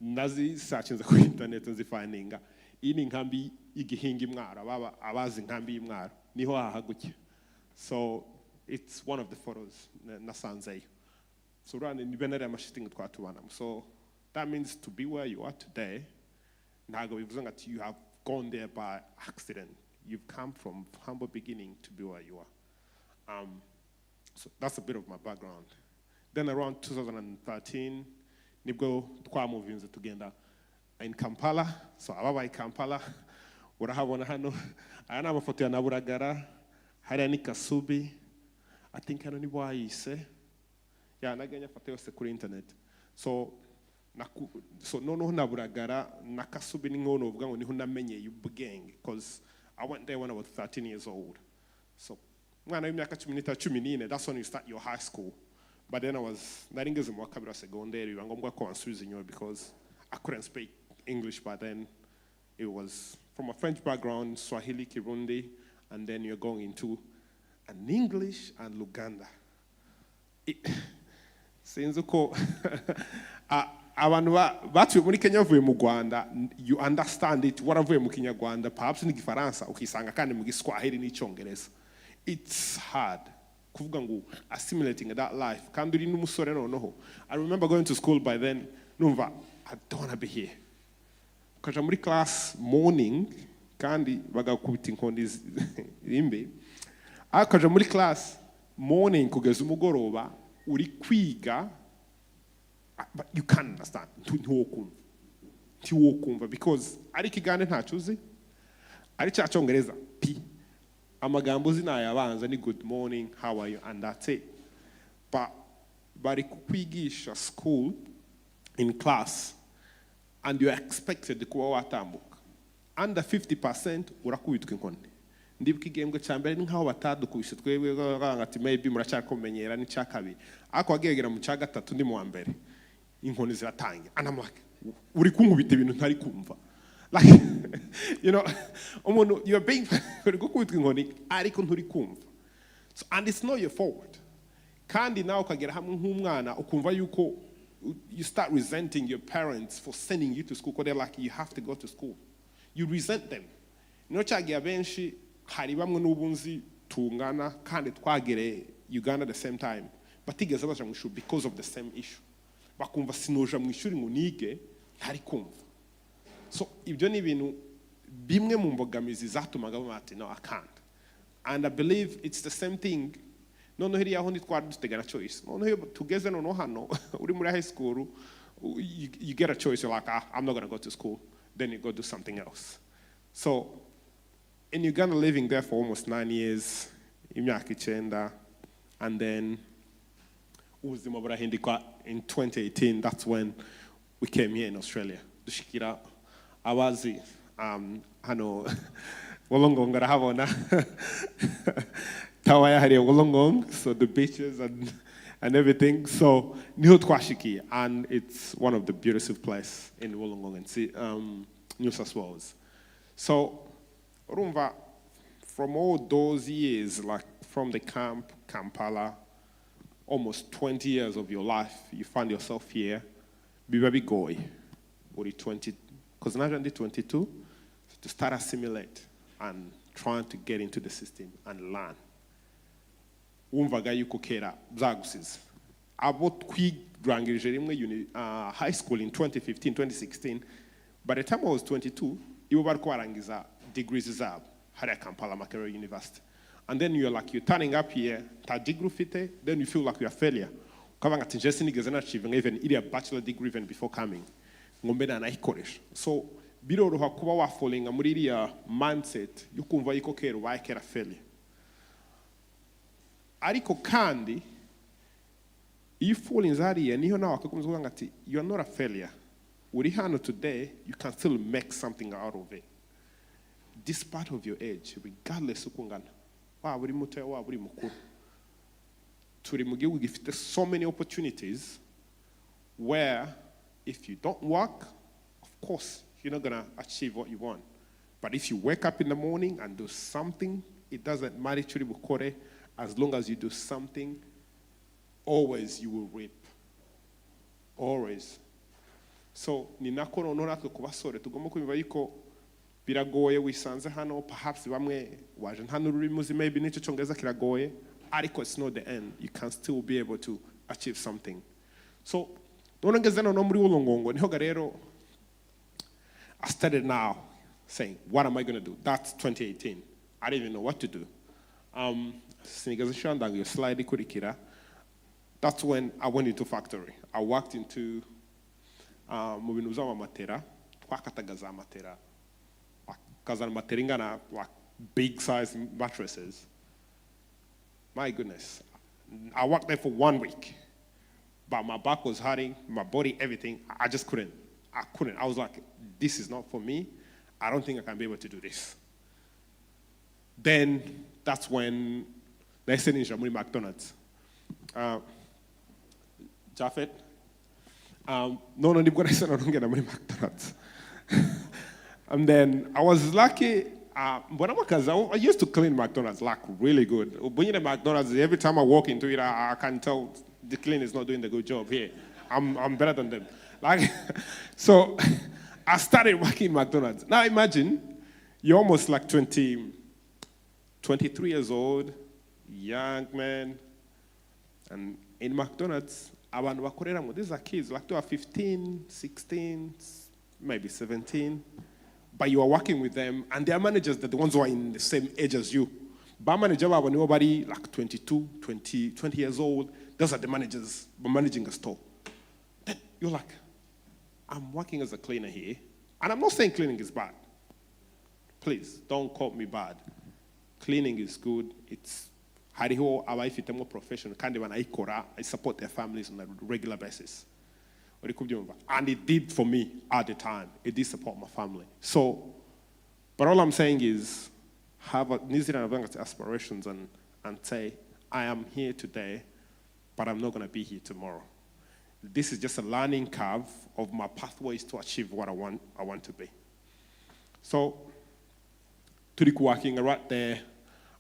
nazi searching the internet and finding ini nkambi igihinga imwaro abazi nkambi imwaro niho hahagukye. So it's one of the photos nasanzeyo. So rani nibenere amashitingi twatubanamo. So that means to be where you are today, ntago bivuze ngati you have gone there by accident. You've come from humble beginning to be where you are. So that's a bit of my background. Then around 2013 nibwo twamuvinze tugenda in Kampala. So ababa in Kampala urahabona hano aya n'amafoto ya Naburagara, hariya ni Kasubi, I think hano nibo ayise naganya foto yose kuri internet. So noneho Naburagara na Kasubi ni ngono uvuga ngo niho namenye ubwenge, because I went there when I was 13 years old. So mwana w'imyaka 14, that's when you start your high school. But then I was naringeze mu kabiri secondary ngombwa ko ansubiza inyuma because I couldn't speak English by then. It was from a French background, Swahili, Kirundi, and then you're going into an English and Luganda. Since uko abantu batuye muri Kenya vuye mu Rwanda, you understand it, waravuye mu Kinyarwanda perhaps ni Gifaransa ukisanga kandi mu Giswahili n'icyongereza. It's hard kuvuga ngo assimilating that life. Kandi uri n'umusore noneho. I remember going to school by then, numva I don't want to be here. Kaja muri class morning kandi bagakubita inkoni imbe akaja muri class morning kugeza umugoroba uri kwiga but you can't understand ntiwokumva because ari kigande ntacyo uzi ari cya cyongereza pi amagambo uzi nayabanza ni good morning how are you and that's it but bari kukwigisha school in class and you are expected kuba watambuka under 50% urakubitwa inkoni ndibuka igembwe cya mbere ni nkaho batadukubise twebwe ati maybe muracyakomenyera ni cya kabiri ako wagegera mu cya gatatu ndi mu wa mbere inkoni ziratangira and I'm like uri kunkubita ibintu ntari kumva like you know umuntu you're being uri gukubitwa inkoni ariko nturi kumva so and it's not your fault kandi nawe ukagera hamwe nk'umwana ukumva yuko you start resenting your parents for sending you to school because they're like you have to go to school you resent them cyagiye abenshi hari bamwe n'ubunzi tungana kandi twagere Uganda the same time batigeze baja mu ishuri because of the same issue bakumva sinoja mu ishuri ngo nige ntari kumva so ibyo ni ibintu bimwe mu mbogamizi zatumaga bati no I can't and I believe it's the same thing noneho hiriya aho twari dutegana choice noneho tugeze noneho hano uri muri high school you get a choice you're like I'm not going to go to school then you go do something else so in Uganda living there for almost 9 years imyaka 9 and then ubuzima burahindikwa in 2018 that's when we came here in Australia dushikira abazi hano Wollongong arahabona Tawaya hari Wollongong so the beaches and everything so niho twashikiye and it's one of the beautiful places in Wollongong and New South Wales so Rumva, from all those years, like from the camp, Kampala, almost 20 years of your life, you find yourself here, Bibabi Goy, or 20, because now you're 22, to start assimilate and trying to get into the system and learn. Umvaga yuko kera zagusize. Abo twigangirije rimwe high school in 2015, 2016. By the time I was 22, ibo bariko barangiza degrees zabo hariya Kampala Makerere University and then you're turning up here ta degree fite then you feel like you're a failure ukabanga ati njye sinigeze nachivinga even iriya bachelor degree even before coming ngombe nanayikoresha so biroroha kuba wafolinga muri iriya mindset yukumva yuko kera ubaye kera failure ariko kandi iyo ufolinze hariya niho nawe akakomeza kuvuga ati you are not a failure uri hano today you can still make something out of it despite of your age, regardless of ukungana, waba uri muto waba uri mukuru, turi mu gihugu gifite so many opportunities where if you don't work, of course, you're not going to achieve what you want. But if you wake up in the morning and do something, it doesn't matter churi bukore, as long as you do something, always you will reap. Always. So, ni nakono natwe kubasore tugomba kumva yuko biragoye wisanze hano perhaps bamwe waje hano ururimi uzi maybe nicyo cyongereza kiragoye ariko it's not the end you can still be able to achieve something so none ngeze no muri Wollongong niho rero I started now saying what am I going to do that's 2018 I didn't even know what to do sinigeze shandanga your slide ikurikira that's when I went into factory I worked into mu bintu by'amamatera twakataga za matera kazana matera ingana like big size mattresses my goodness I worked there for 1 week but my back was hurting my body everything I just couldn't I was like this is not for me I don't think I can be able to do this then that's when they sent in Jamuri McDonald's Japheth no ndibwo nahise narongera muri McDonald's and then I was lucky I used to clean McDonald's like really good when you're at McDonald's every time I walk into it I can tell the cleaner is not doing the good job here I'm better than them like so I started working in McDonald's now imagine you're almost like 23 years old young man and in McDonald's abantu bakoreramo these are kids like they are 15 16 maybe 17 but you are working with them, and their managers, they're the ones who are in the same age as you. Bar manager, when nobody like 22, 20 years old, those are the managers managing a store. Then you're like, I'm working as a cleaner here, and I'm not saying cleaning is bad. Please, don't call me bad. Cleaning is good. It's hariho abayifitemo profession kandi banayikora. I support their families on a regular basis. And it did for me at the time. It did support my family. So, but all I'm saying is, have New Zealand aspirations and say, I am here today, but I'm not going to be here tomorrow. This is just a learning curve of my pathways to achieve what I want to be. So, Turiku working right there,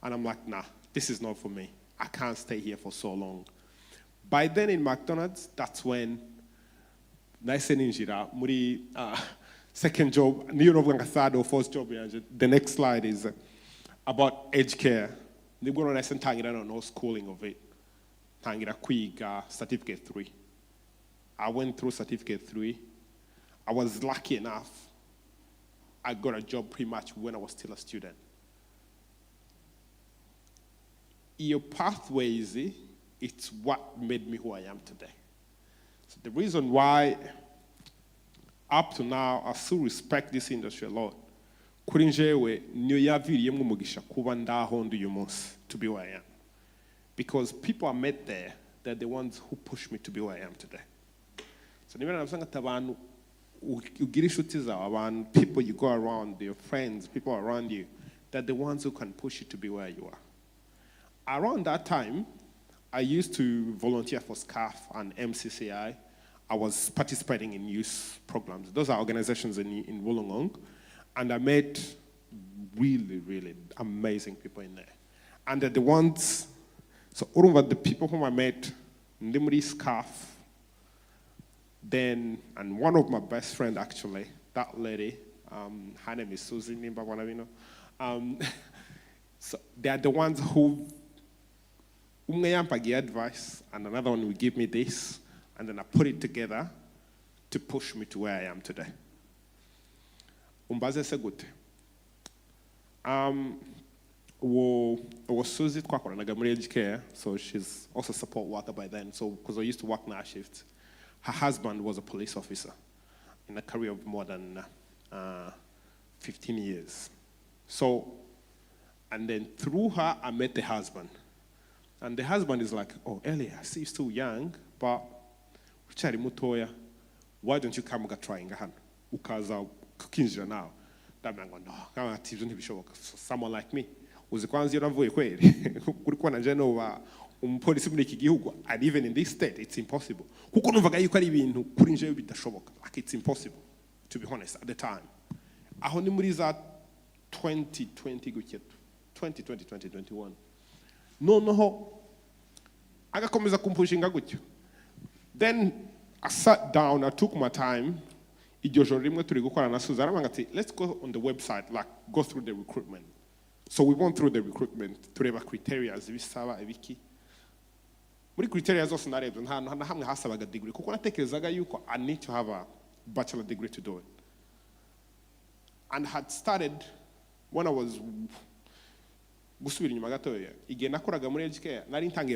and I'm like, nah, this is not for me. I can't stay here for so long. By then in McDonald's, that's when nice ninjira muri second job, third or fourth job. The next slide is about aged care. Nibwo nice tangira no schooling of it. Tangira kwiga certificate 3. I went through certificate 3. I was lucky enough. I got a job pretty much when I was still a student. Your pathway is it's what made me who I am today. So the reason why, up to now, I still respect this industry a lot. Kuri njyewe niyo yaviriyemo umugisha kuba ndaho ndi uyu munsi to be where I am. Because people I met there, they're the ones who pushed me to be where I am today. So niba nabasanga abantu ugira inshuti zawe abantu, people you go around, your friends, people around you, they're the ones who can push you to be where you are. Around that time, I used to volunteer for SCAF and MCCI. I was participating in youth programs. Those are organizations in Wollongong. And I met really, really amazing people in there. And they're the ones, so all of the people whom I met, Ndimri SCAF, then, and one of my best friends actually, that lady, her name is Susie Nimba Wanavino. So they are the ones who give advice, and another one will give me this, and then I put it together to push me to where I am today. Umbaze segute. Was Susie Kwakora Nagamuri Aged Care, so she's also a support worker by then. So because I used to work night shifts, her husband was a police officer in a career of more than 15 years. So, and then through her, I met the husband. And the husband is like, oh, Eli, I see you're still young, but why don't you come and try Ukaza kukinjira now. That man going, no, someone like me. And even in this state, it's impossible. Like, it's impossible, to be honest, at the time. Aho ni muri za 2020 2021. No, agakomeza kumpushinga gutyo. Then I sat down, I took my time. Let's go on the website, like go through the recruitment. So we went through the recruitment, through the criteria, criteria also not even a degree. I need to have a bachelor degree to do it. And had started when I was again, I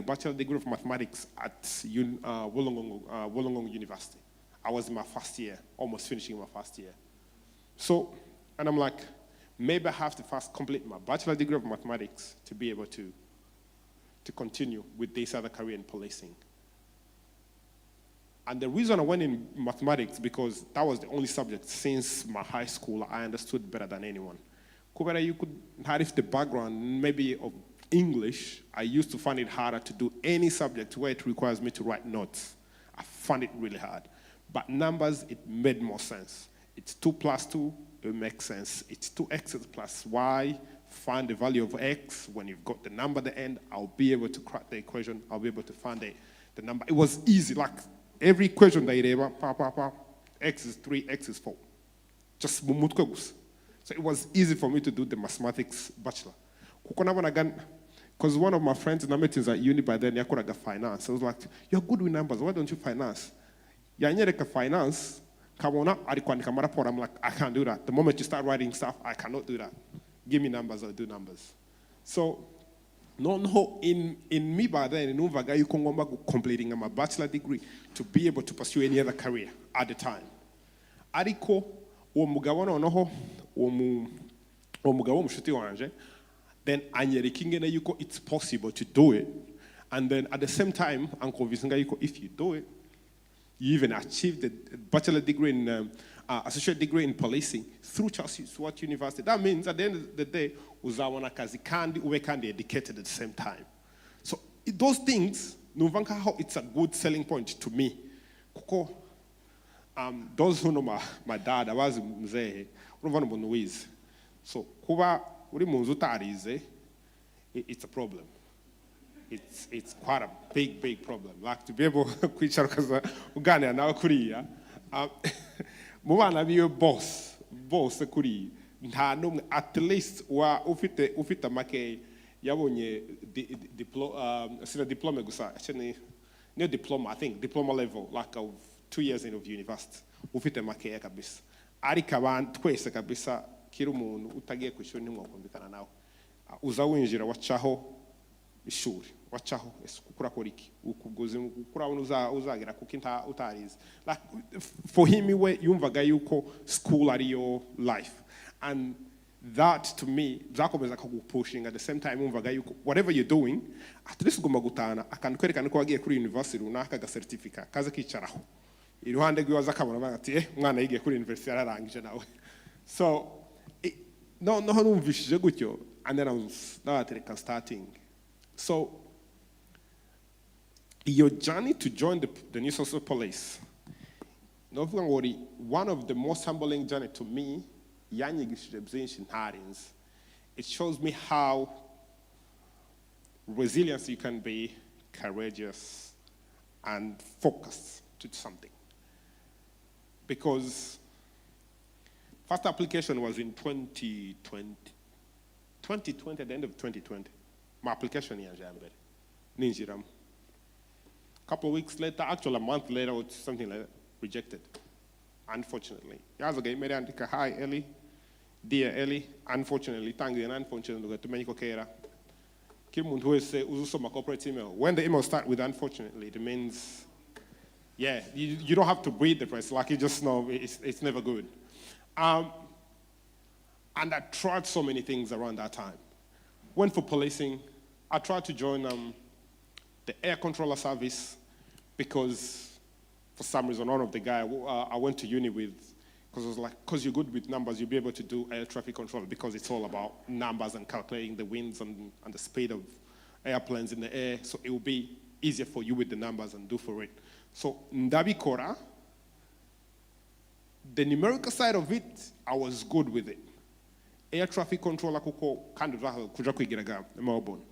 bachelor degree of mathematics at Wollongong University. I was in my first year, almost finishing my first year. So, and I'm like, maybe I have to first complete my bachelor degree of mathematics to be able to continue with this other career in policing. And the reason I went in mathematics, because that was the only subject since my high school I understood better than anyone. Kubana, you could have the background maybe of English. I used to find it harder to do any subject where it requires me to write notes. I found it really hard. But numbers, it made more sense. It's 2 plus 2, it makes sense. It's 2x plus y, find the value of x. When you've got the number at the end, I'll be able to crack the equation. I'll be able to find the number. It was easy, like every equation that you ever, x is 3, x is 4. Just mumutkogus. So it was easy for me to do the mathematics bachelor. Because one of my friends in the at uni by then, yakoraga finance. I was like, you're good with numbers, why don't you finance? Yanyereka finance, Kabona, arikwandika maraporo, I'm like, I can't do that. The moment you start writing stuff, I cannot do that. Give me numbers, I'll do numbers. So, no, in me by then, in Uvaga, you can go completing my bachelor degree to be able to pursue any other career at the time. Ariko, omugabano noho, omugabo mushuti wanje, then anyerikinge yuko it's possible to do it. And then at the same time, Uncle Visinga yuko, if you do it, you even achieved a bachelor degree in associate degree in policing through Charles Stewart University. That means at the end of the day, uzawana kazi kandi uwe kandi educated at the same time. So those things, nuvanka how it's a good selling point to me. Kuko, those who know my dad, I was mzee, unavana Louise. So kuba uri munzu tarize, it's a problem. It's quite a big problem. Like to be able to kwicara kaza ugane na kuriya. Mubana biyo boss kuri nta numwe at least wa ufite make yabonye diploma gusa actually no diploma, I think diploma level like of 2 years in of university ufite make ya kabisa ariko abantu twese kabisa kiri umuntu utagiye kwishuri nimwakumvikana nawe uza winjira wacaho ishuri wacaho kukura koriki ukugoze ukura uzagira kukinta utarize like for him we yumvaga yuko school ari your life and that to me zakomeza kugupushing at the same time yumvaga yuko whatever you're doing at least ugomba gutana akankwerekana ko wagiye kuri university runaka ga certificate kaza kicaraho iruhande gwiwaza kabona bagati mwana yigiye kuri university yararangije nawe so no numvishije gutyo and then I was starting. So, your journey to join the New Social Police, one of the most humbling journey to me, it shows me how resilient you can be, courageous, and focused to something. Because first application was in 2020, at the end of 2020. My application here, Ninjiram. A couple of weeks later, actually a month later, or something like that, rejected. Unfortunately. Hi, Ellie. Dear Ellie, unfortunately, thank you, and unfortunately, to make Kera. Corporate email. When the email starts with unfortunately, it means, yeah, you don't have to read the press, like you just know it's never good. And I tried so many things around that time. Went for policing. I tried to join the air controller service because for some reason, one of the guys I went to uni with, because I was like, because you're good with numbers, you'll be able to do air traffic control because it's all about numbers and calculating the winds and the speed of airplanes in the air. So it will be easier for you with the numbers and do for it. So Ndabi Kora, the numerical side of it, I was good with it. Air traffic controller kuko kandi kuja kwigiraga Melbourne.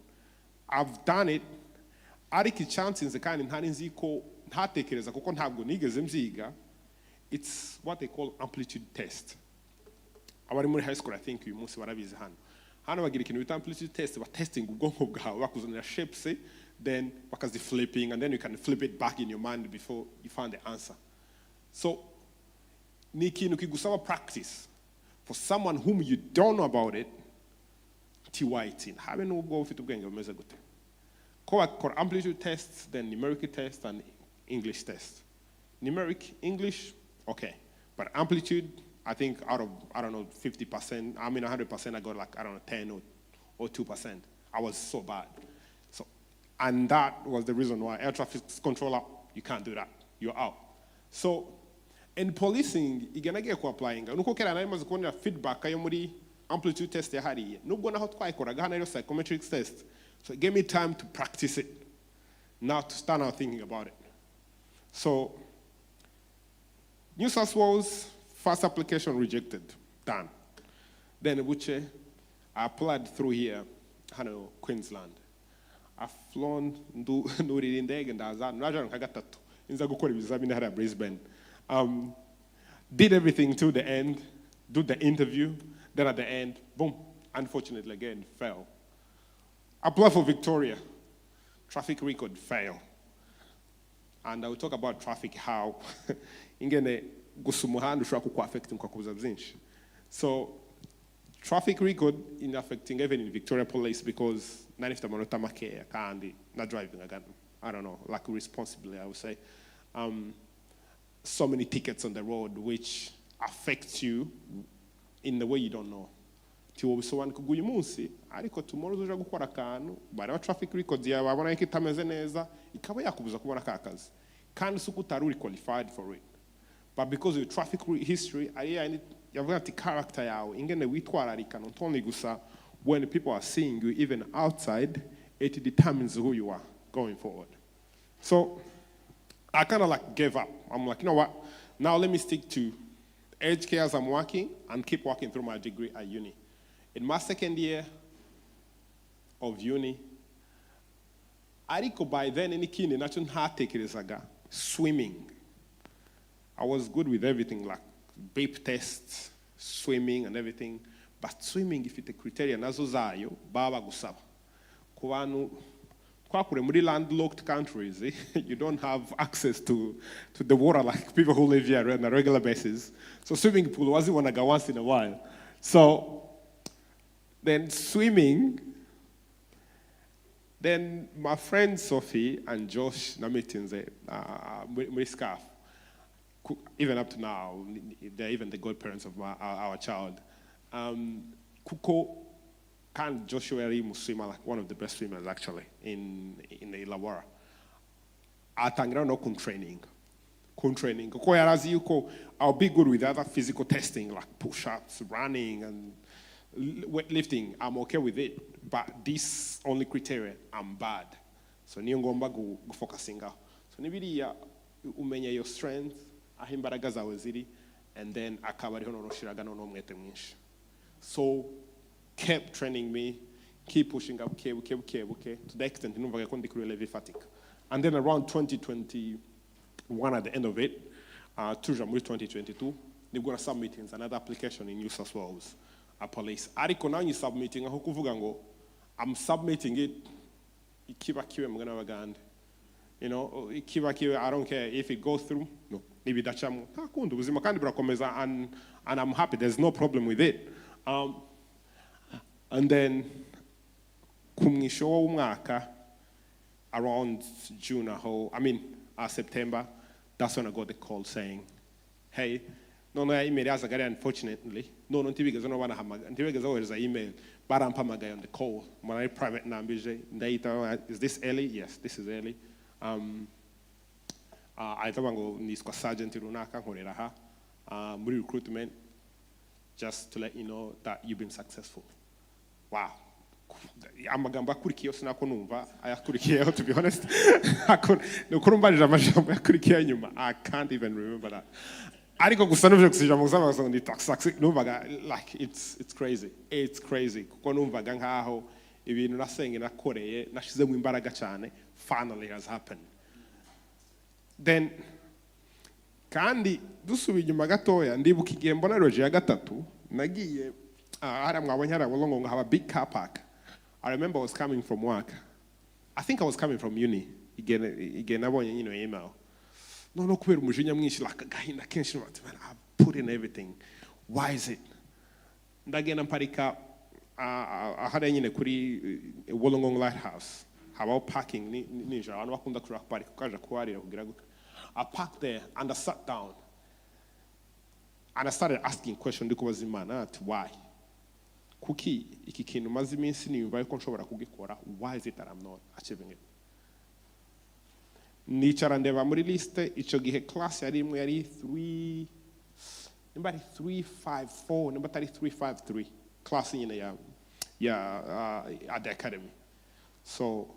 I've done it. Ariki chances kandi ntari nziko ntatekereza kuko ntabwo nigeze mziga. It's what they call amplitude test. Abari muri high school I think uyu munsi barabizi hano. Hano bagira ikintu bita amplitude test, ba testing ubwonko bwawe bakuzanira shapes, then bakazi flipping and then you can flip it back in your mind before you find the answer. So ni ikintu kigusaba practice. For someone whom you don't know about it, TY18. Have no go fit ubwenge bumeze gute. Ko amplitude tests, then numeric test and English test. Numeric, English, okay. But amplitude, I think out of, I don't know, 50%, 100%, I got like, I don't know, 10 or 2%. I was so bad. So, and that was the reason why air traffic controller, you can't do that. You're out. So, in policing, iganage ko applying. Nuko kera na imaze kubona feedback ayo muri amplitude test ya hariye. Nubwo naho twayikora gahana yo psychometric test. So it gave me time to practice it. Not to start out thinking about it. So New South Wales first application rejected. Done. Then Buche, I applied through here, Queensland. I've flown nduri indege ndaza naje nkagatatu. Inza gukora ibizamini hara Brisbane. Did everything to the end, do the interview, then at the end, boom, unfortunately again, fail. Apply for Victoria, traffic record, fail. And I will talk about traffic, how, ingene, gusa umuhanda ushobora kukwafecting ukakubuza byinshi. So traffic record in affecting even in Victoria Police because nani fita amanota makeya kandi na driving again. I don't know, like responsibly I would say. So many tickets on the road which affect you in the way you don't know. Tiwo bisobanuka uyu munsi ariko tomorrow uzoja gukora akantu bareba traffic record yawe babona ko itameze neza ikaba yakubuza kubona ka kazi kandi suko utari uri qualified for it. But because of your traffic history, yavuga ati character yawe ingene witwararika not only gusa when people are seeing you even outside, it determines who you are going forward. So I kind of like gave up. I'm like, you know what? Now let me stick to aged care as I'm working and keep working through my degree at uni. In my second year of uni, ariko by then any kindi nacho ntatekerezaga swimming. I was good with everything like BAPE tests, swimming and everything. But swimming, if it's a criteria nazo zayo baba gusaba. Kubanu kwakure muri landlocked countries, you don't have access to the water like people who live here on a regular basis. So swimming pool was one I go once in a while. So then swimming, then my friend Sophie and Josh Namitinze, Scarf, even up to now, they're even the godparents of our child. Kuko can Joshua swimmer, like one of the best swimmers actually in the Illawarra. Atangira no kun training. I'll be good with other physical testing like push-ups, running, and weightlifting. I'm okay with it, but this only criteria, I'm bad. So niyo ngomba gufocusinga. So nibiriya umenya your strength, aho imbaraga zawe ziri, and then akaba ariho nonoshiraga n'umwete mwinshi. So kept training me, keep pushing up, to the extent numvaga ko ndi kuri level fatigue. And then around 2021 at the end of it, tuja muri 2022, nibwo na submitting another application in New South Wales. A police. Ariko now you submitting aho kuvuga ngo I'm submitting it ikiba kiwe mugana bagande. You know, ikiba kiwe I don't care if it goes through. No. Maybe dachamu. Takundu buzima kandi burakomeza and I'm happy. There's no problem with it. And then kumwisho w'umwaka around June September, that's when I got the call saying, hey, no, email as I unfortunately. No, ntibigaza no bana hamaga. Ntibigaza wohereza email. Barampamagaye on the call. My private number is this Ellie? Yes, this is Ellie. I thought ngo niswa sergeant runaka nkorera ha. Muri recruitment just to let you know that you've been successful. Wow. Amagamba akurikiye sinako numva ayakurikiyeho to be honest. Nukurumbarira amajambo yakurikiye nyuma. I can't even remember that. Ariko gusa nuvye kusija muzaba ngo ndi taxi numvaga like it's crazy. It's crazy. Kuko numvaga nkaho ibintu nasenge nakoreye nashize mu imbaraga cyane finally has happened. Then kandi dusubiye inyuma gatoya ndibuka igihe mbona roje ya gatatu nagiye hari mwabonye hari ngo ngo have a big car park. I remember I was coming from work. I think I was coming from uni. Again nabonye email. No, kubera umujinya mwinshi like gahinda kenshi man, I put in everything. Why is it? Ndagenda mparika ahari nyine kuri Wollongong Lighthouse. Habaho parking ninja abantu bakunda kuja park ukaja kuharira kugira gute. I parked there and I sat down. And I started asking questions ndikubaza Imana why? Kuki iki kintu maze iminsi niyumva yuko nshobora kugikora. Why is it that I'm not achieving it? Nicara ndeba muri liste ico gihe class yari imwe yari 354 number 353 class nyine ya at the academy. So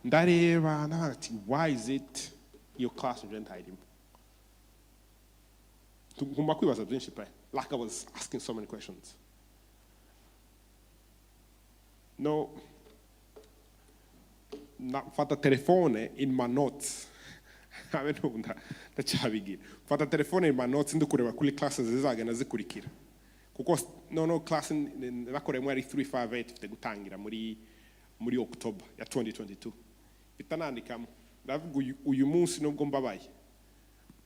ndareba nati why is it your class didn't hide him? Ngomba kwibaza byinshi pe like I was asking so many questions. No, fata telefone in my notes. I don't know that chabigi. Fata telefone in my notes ndukureba kuri classes zizagenda zikurikira. Kuko no class nakore mwari 358 fite gutangira muri October ya 2022. Bitanandikamo. Ndavuga uyu munsi nubwo mbabaye.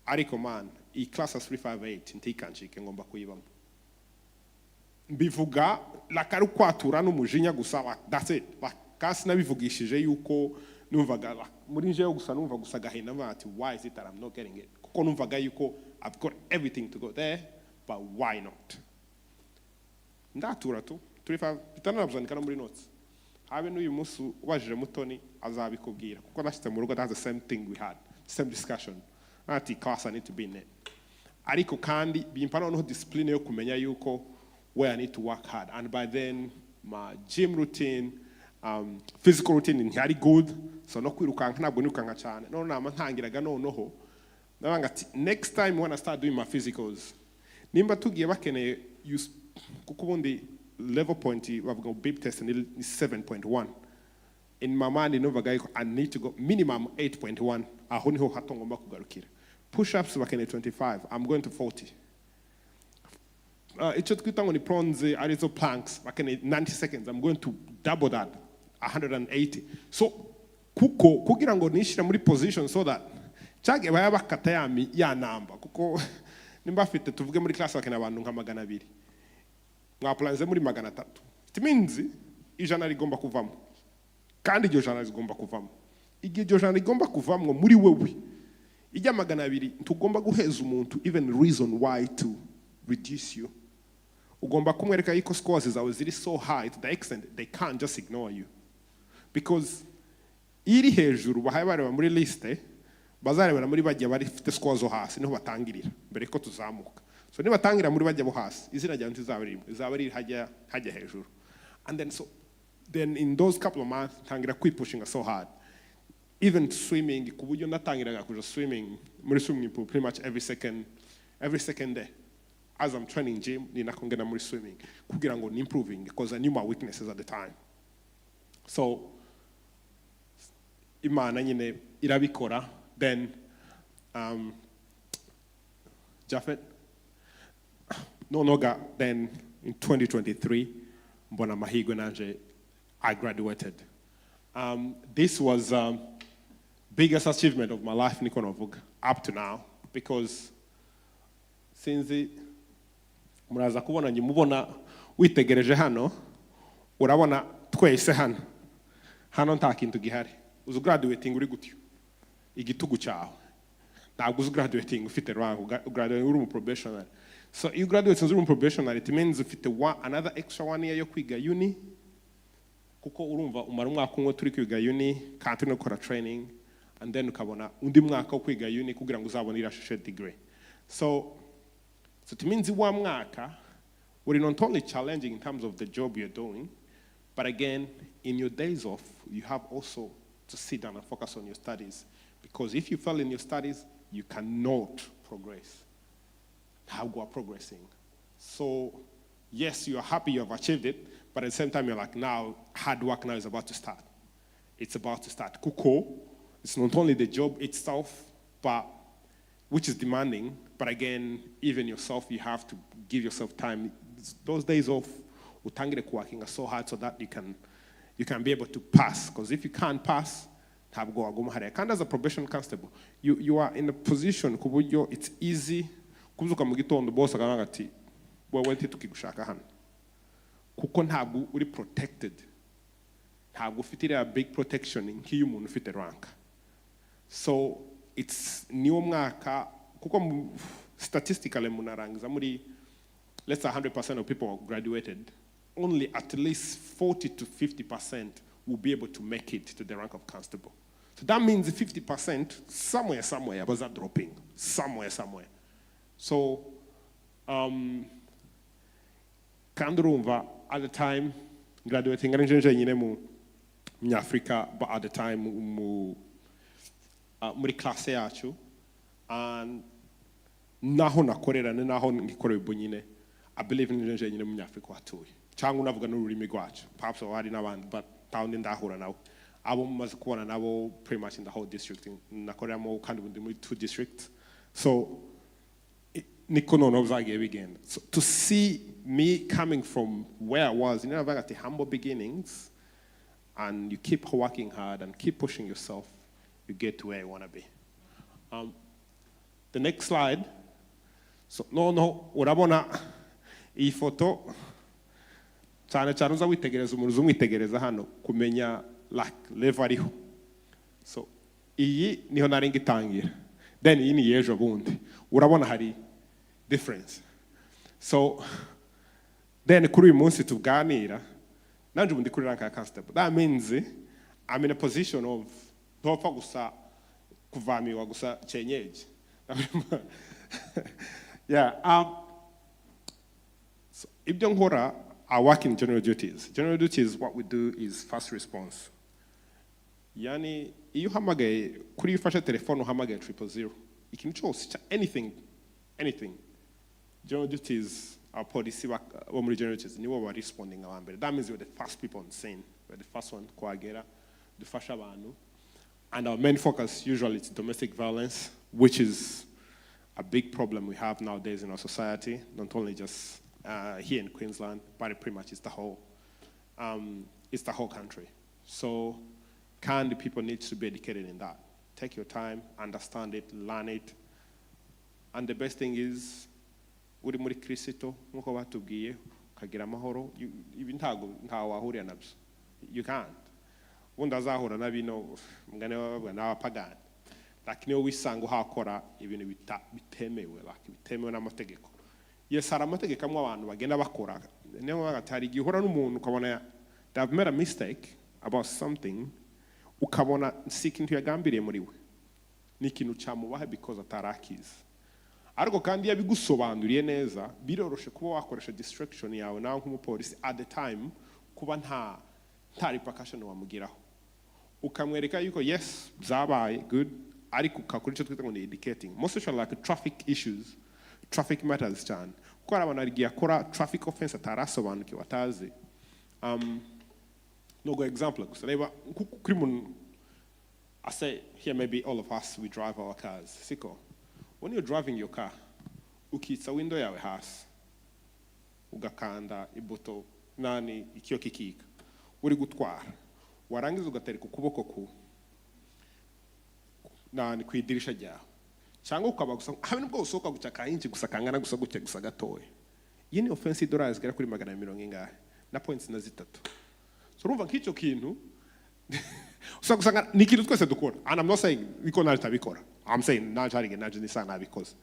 ariko man iyi class 358 ntikanshike ngomba kuyibamo mbivuga lakari kwatura n'umujinya gusa that's it kasi nabivugishije yuko numvaga muri nje gusa numva gusa gahina bati why is it that I'm not getting it kuko numvaga yuko I've got everything to go there but why not ndatura tu 35 bitanabuzanira muri notes habe n'uyu munsi ubajije mutoni azabikubwira kuko nashite mu rugo that's the same thing we had same discussion ati class I need to be in it ariko kandi bimpa noneho discipline yo kumenya yuko where I need to work hard and by then my gym routine physical routine ntiyari good so no kwirukanka ntabwo nirukanka cyane none nama ntangiraga noneho nabanga ati next time when I start doing my physicals nimba tugiye bakeneye kuko ubundi level point bavuga bip test ni 7.1 in my mind novaga I need to go minimum 8.1 aho niho hato ngomba kugarukira push ups bakeneye 25 I'm going to 40 icyo twita ngo ni prawns arizo planks bakeneye 90 seconds I'm going to double that 180 so kuko kugira ngo nishira muri position so that chage baya bakata ya namba kuko nimba afite tuvuge muri class bakeneye abantu nka 200 mwaplaze muri 300 it means ijana rigomba kuvamo kandi iryo jana rigomba kuvamo igihe iryo jana rigomba kuvamo muri wewe ijya 200 tugomba guheza umuntu even reason why to reduce you ugomba kumwereka yuko scores zawe ziri so high to the extent they can't just ignore you because iri hejuru bahaye bareba muri liste bazarebera muri bajya bari fite scores zo hasi niho batangirira mbere ko tuzamuka so niba batangira muri bajya bo hasi izina ryanjye izaba riri hajya hejuru and then in those couple of months tangira pushing so hard even swimming kuburyo natangiraga kuja swimming muri swimming pool pretty much every second day as I'm training gym ni nakongena muri swimming kugira ngo ni improving because I knew my weaknesses at the time so Imana nyine irabikora then Jafet nonoga then in 2023 mbona mahigwe nanje I graduated this was biggest achievement of my life niko novuga up to now because since muraza kubona nyimubona witegereje hano urabona twese hano nta kintu gihari uzu graduating uri gutyo igitugu cyawe ntabwo uzu graduating ufite rank graduating uri mu probationary so you graduate uri mu probationary it means ufite another extra 1 year yo kwiga uni kuko urumva umara umwaka umwe turi kwiga uni kandi no gukora training and then ukabona undi mwaka wo kwiga uni kugira ngo uzabone irashushe degree so it means wa mwaka we're not only challenging in terms of the job you're doing but again in your days off you have also to sit down and focus on your studies because if you fail in your studies you cannot progress how go progressing so yes you are happy you have achieved it but at the same time you're like now hard work now is about to start it's about to start kuko it's not only the job itself but which is demanding but again even yourself you have to give yourself time those days off utangire working so hard so that you can be able to pass because if you can't pass ntabwo waguma hariya kandi as a probation constable you are in a position kuburyo it's easy kuzuka mu gitondo boss akanga ati wewe tukigushaka hano kuko ntabwo uri protected ntabwo ufite a big protection nk'iyo umuntu ufite rank so it's niwo mwaka kuko statistically munarangiza muri let's say 100% of people graduated only at least 40 to 50% will be able to make it to the rank of constable so that means 50% somewhere was that dropping somewhere so kandurumva at the time graduating nje nyine mu Africa but at the time muri class yacu and naho nakorera naho ngikorera bunyine I believe nje nyine mu Africa watuye cyangwa unavuga n'ururimi rwacu perhaps wari n'abandi but town ndahura nawo abo mumaze kubona nabo pretty much in the whole district nakoreramo kandi muri 2 districts so niko nono uzagiye bigenda so to see me coming from where I was at the humble beginnings and you keep working hard and keep pushing yourself you get to where you want to be The next slide. So, no, urabona iyi foto cyane cyane uza witegereza umuntu uzumwitegereza hano kumenya level ariho. So iyi niho nari ngitangira, then iyi ni yejo bundi urabona hari difference. So then kuri uyu munsi tuganira nanje ubundi kuri rank ya constable, that means I'm in a position of ntopfa gusa kuvamiwa gusa cyenyeji. Yeah, so ibyo nkora, I work in general duties. General duties, what we do is first response. Yani, iyo uhamagaye, kuri ufashe telefone uhamagaye 000, ikintu cyose, anything. General duties, our policy, wo muri general duties, nibo bari responding abambere. That means we're the first people on scene. We're the first one kuhagera, dufasha abantu. And our main focus usually is domestic violence, which is a big problem we have nowadays in our society, not only just here in Queensland, but it pretty much is the whole country. So, the people need to be educated in that. Take your time, understand it, learn it. And the best thing is, uri muri Kristo, nkuko batubwiye, ukagira amahoro, ntago wahurira nabyo. You can't. Wunda azahura nabino, mugane wabwa n'abapagani. Lakini iyo wisanga uhakora ibintu bitemewe, bitemewe n'amategeko. Yes, hari amategeko amwe abantu bagenda bakora. Niyo bagatari igihe uhura n'umuntu ukabona they have made a mistake about something, ukabona si ikintu yagambiriye muri we. Ni ikintu cyamubahe because atarakize. Ariko kandi iyo bigusobanuriye neza, biroroshe kuba wakoresha distraction yawe nawe nk'umupolisi at the time kuba nta repercussion wamugiraho. Ukamwereka yuko yes, byabaye good, ariko ukakora icyo twita ngo ni educating. Most especially like traffic issues, traffic matters cyane. Kuko abantu arigiye akora traffic offense atarasobanukiwe atazi. No go example gusa reba kuri muntu, I say here maybe all of us we drive our cars. Siko. When you're driving your car, ukitsa window yawe hasi, ugakanda ibuto nani ikiyo kikika, uri gutwara, warangiza ugatereka ukuboko ku idirisha ryawe, cyangwa ukaba gusa habe nubwo usohoka guca kayinji gusa kangana gusa gutya gusa gatoya. Iyi ni offense $100 zigera kuri 140 ingahe na points na 3. So urumva nk'icyo kintu usanga ni ikintu twese dukora. And I'm not saying niko natabikora. I'm saying naje nisana because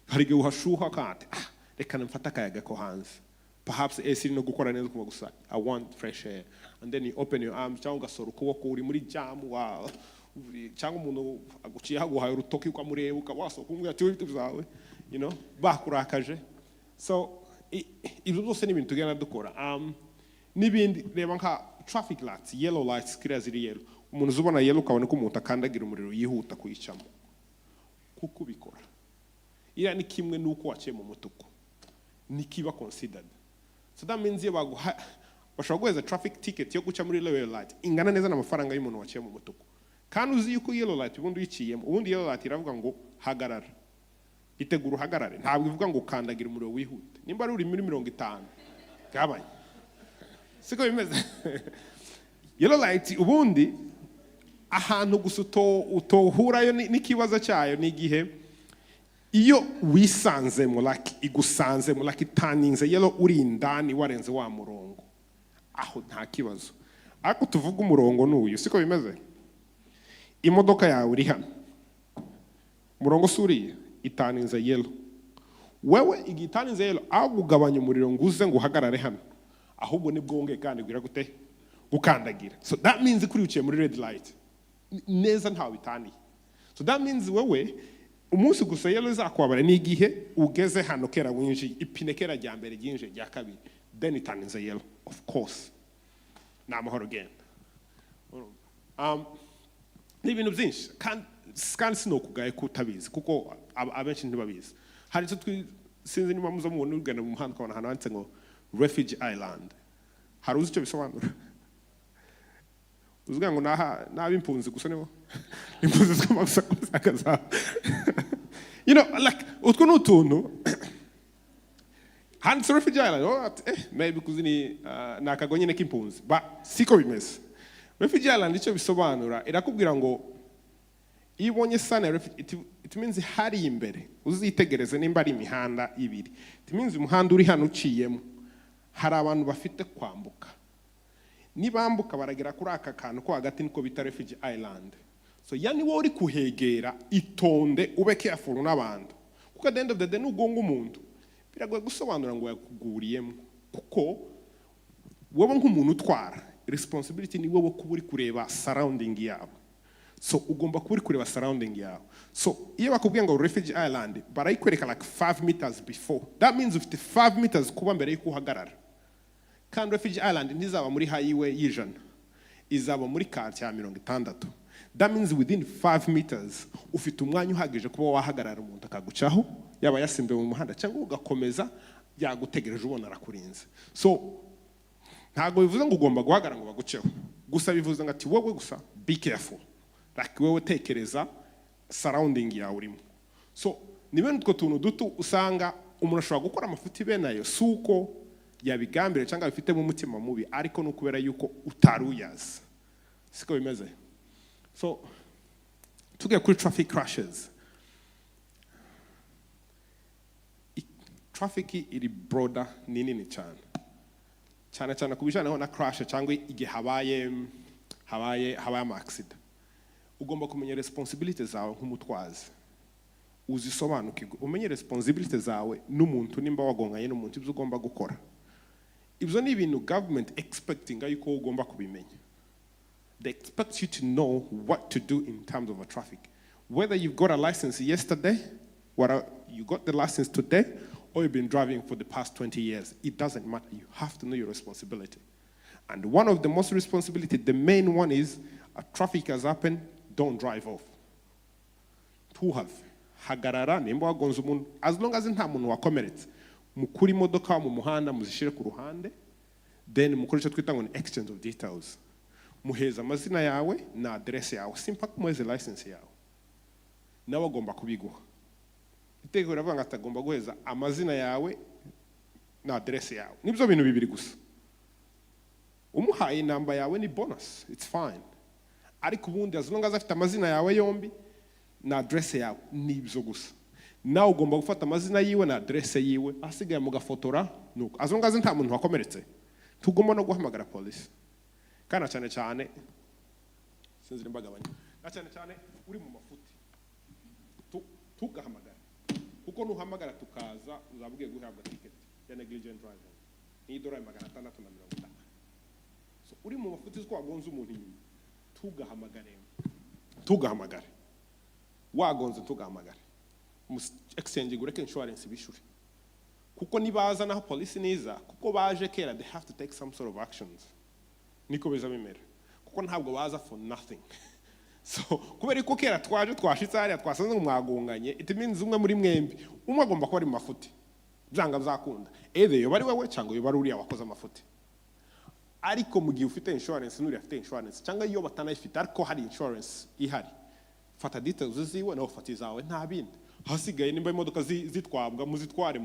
harige uhashuha kandi reka mfata akayaga ko hanze. Perhaps AC no gukora neza kuma gusa I want fresh air, and then you open your arms cyangwa ugasora ukuboko uri muri jam wow, cyangwa umuntu aguciye haguhaye urutoki ukamureba ukawasoka umwe ati ibintu byawe, you know, bakurakaje. So ibyo byose ni ibintu tugenda dukora. Nibindi reba nka traffic lights, yellow lights kira ziri yellow, umuntu uzubona yellow ukabona ko umuntu akandagira umuriro yihuta kuyicamo kuko bikora. Ira ni kimwe nuko waciye mu mutuku nikiba considered. So that means you bashobora guheza traffic ticket yo guca muri yellow light ingana neza n'amafaranga y'umuntu waciye mu mutuku. Kandi uzi yuko yellow light ubundi yiciyemo, ubundi yellow light iravuga ngo hagarara, itegura uhagarare, ntabwo ivuga ngo kandagira umuriro wihute. Nimba ari uri muri 50 gabanya, siko bimeze. Yellow light ubundi ahantu gusa utohurayo n'ikibazo cyayo ni igihe iyo wisanzemo like igusanzemo like itaninze yellow uri indani warenze wa murongo, aho nta kibazo. Ariko tuvuga umurongo n'uyu, siko bimeze. Imodoka yawe uri hano, murongo suriye itaninze yellow, wewe igitaninze yellow agugabanya umuriro nguze ngo uhagarare hano, ahubwo nibwo wongeye kandi gwira gute gukandagira. So that means kuri uciye muri red light neza ntawe bitaniye. So that means wewe umunsi gusa yellow izakwabara ni igihe ugeze hano kera winji ipine kera rya mbere ginje rya kabiri, then itaninze yellow, of course na amahoro again. Ni ibintu byinshi kandi sinokugaye kutabizi kuko abenshi ntibabizi. Hari icyo sinzi niba muzo mubona urugana mu muhanda ukabona ahantu handitse ngo Refugee Island. Hari uzi icyo bisobanura? Uzuga ngo n'abimpunzi gusa nibo impunzi z'amagusa akaza. You know, like utwo n'utuntu handitse Refugee Island, maybe kuzini nakagonyene k'impunzi, but siko bimeze. Refugee Island icyo bisobanura irakubwira ngo iyo ubonye sign ya refugee, it means hari imbere uzitegereze nimba ari imihanda ibiri, it means umuhanda uri hano uciyemo hari abantu bafite kwambuka, nibambuka baragera kuri aka kantu ko hagati niko bita refugee island. So yani wowe uri kuhegera itonde ube careful n'abantu, kuko at the end of the day nugonga umuntu biragoye gusobanura ngo yakuguriyemo, kuko wowe nk'umuntu utwara responsibility ni wowe kuba uri kureba surrounding yabo. So ugomba kuba uri kureba surrounding yawe. So iyo bakubwiye ngo refugee island barayikwereka like 5 meters before, that means ufite 5 meters kuba mbere yuko uhagarara. Kandi refugee island ntizaba muri highway y'ijana, izaba muri quartier ya 60. That means within 5 meters ufite umwanya uhagije kuba wahagarara umuntu akagucaho, yaba yasimbe mu muhanda cyangwa ugakomeza yagutegereje ubona arakurinze. So ntago bivuze ngo ugomba guhagarara ngo baguceho, gusa bivuze ngo ati wowe gusa be careful, like wowe tekereza surrounding yawe urimo. So ni bene utwo tuntu duto usanga umuntu ashobora gukora amafuti bene ayo suko yabigambire cyangwa bifite mu mutima mubi, ariko no kubera yuko utaruyaza. Siko bimeze. So tugiye kuri traffic crashes. Traffic iri broader ni nini cyane cyane kubijana na crash cyangwa igihe habaye ama accident. Ugomba kumenya responsibility zawe nk'umutwazi, uzisobanukirwe, umenye responsibility zawe n'umuntu nimba wagonganye n'umuntu ibyo ugomba gukora. Ibyo ni ibintu government expecting yuko ugomba kubimenya. They expect you to know what to do in terms of a traffic. Whether you've got a license yesterday, you got the license today, or you've been driving for the past 20 years, it doesn't matter. You have to know your responsibility. And one of the most responsibility, the main one is, a traffic has happened, don't drive off. Hagarara nimba wagonze umuntu, as long as nta muntu wakomeretse, mukuri imodoka mu muhanda muzishire ku ruhande, then mukuri icyo twita ngo exchange of details. Muheza amazina yawe na address yawe, simpa kumuheze license yawe, nawe agomba kubiguha. Iteko riravuga ngo atagomba guheza amazina yawe na address yawe, nibyo bintu bibiri gusa. Umuhaye inamba yawe ni bonus, it's fine. Ariko ubundi as long as afite amazina yawe yombi na address yawe nibyo gusa. Nawe ugomba gufata amazina yiwe na address yiwe, asigaye mugafotora nuko. As long as nta muntu wakomeretse, tugomba no guhamagara police. Kana cyane sinzi mbagabanya. Cyane uri mu mafuti. Tugahamagara. Kuko nuhamagara tukaza uzabwiye guhabwa ticket ya negligent driving. Ni $650. So uri mu mafuti ziko wagonze umuntu inyuma. Tugahamagare. Wagonze tugahamagare. Exchange gureke insurance bishure. Kuko nibaza naho police niza, kuko baje kera, they have to take some sort of actions. Niko bizabimera. Kuko ntabwo baza for nothing. So kubera ko kera twashitse hariya twasanze mwagonganye, it means umwe muri mwembi umwe agomba kuba ari mu mafuti. Byanga bizakunda. Either yo bari wewe cyangwa yo bari uriya wakoze amafuti. Ariko mu gihe ufite insurance n'uri afite insurance cyangwa iyo batanayifite ariko hari insurance ihari, fata details ziwe na ufata izawe nta bindi. Hasigaye nimba imodoka zitwabwa muzitware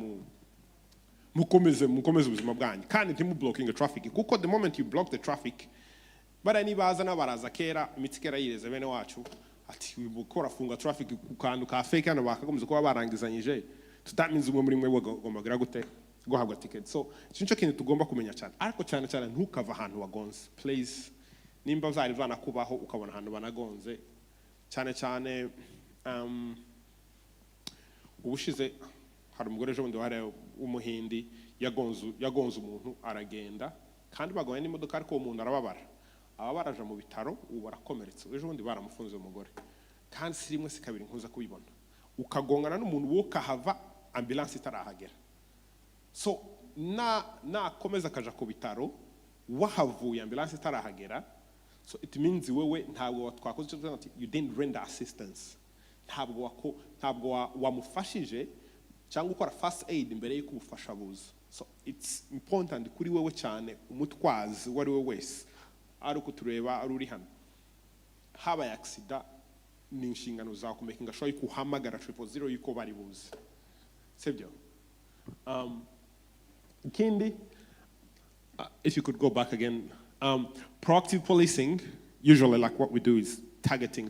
mukomeze ubuzima bwanyu kandi ntimu blocking the traffic, kuko the moment you block the traffic bara nibaza n'abaraza kera imitsikera yireze bene wacu ati ubukora funga traffic ku kantu ka fake hano bakagombye kuba barangizanyije, so that means umwe muri mwe bagomba gira gute guhabwa ticket. So cyo kintu tugomba kumenya cyane, ariko cyane ntukava ahantu wagonze please. Nimba uzari vana kubaho ukabona ahantu banagonze cyane ubushize hari umugore ejo bundi wari umuhindi yagonze umuntu aragenda kandi bagoye n'imodoka, ariko umuntu ababaraje mu bitaro ubu barakomeretse. Ejo bundi baramufunze umugore, kandi si rimwe si kabiri nkuza kubibona, ukagongana n'umuntu wo kahava ambulance itarahagera. So nakomeza kaja ku bitaro wahavuye ambulance itarahagera, so it means wewe ntabwo twakoze icyo ati you didn't render assistance, ntabwo wamufashije cyangwa ukora first aid imbere y'uko ubufasha buza. So it's important kuri wewe cyane umutwazi wari we wese, ari uko tureba ari uri hano habaye accident, ni inshingano zawe kumakinga sure yuko uhamagara 000 yuko bari buze, sibyo? Kindi, if you could go back again, proactive policing, usually like what we do is targeting.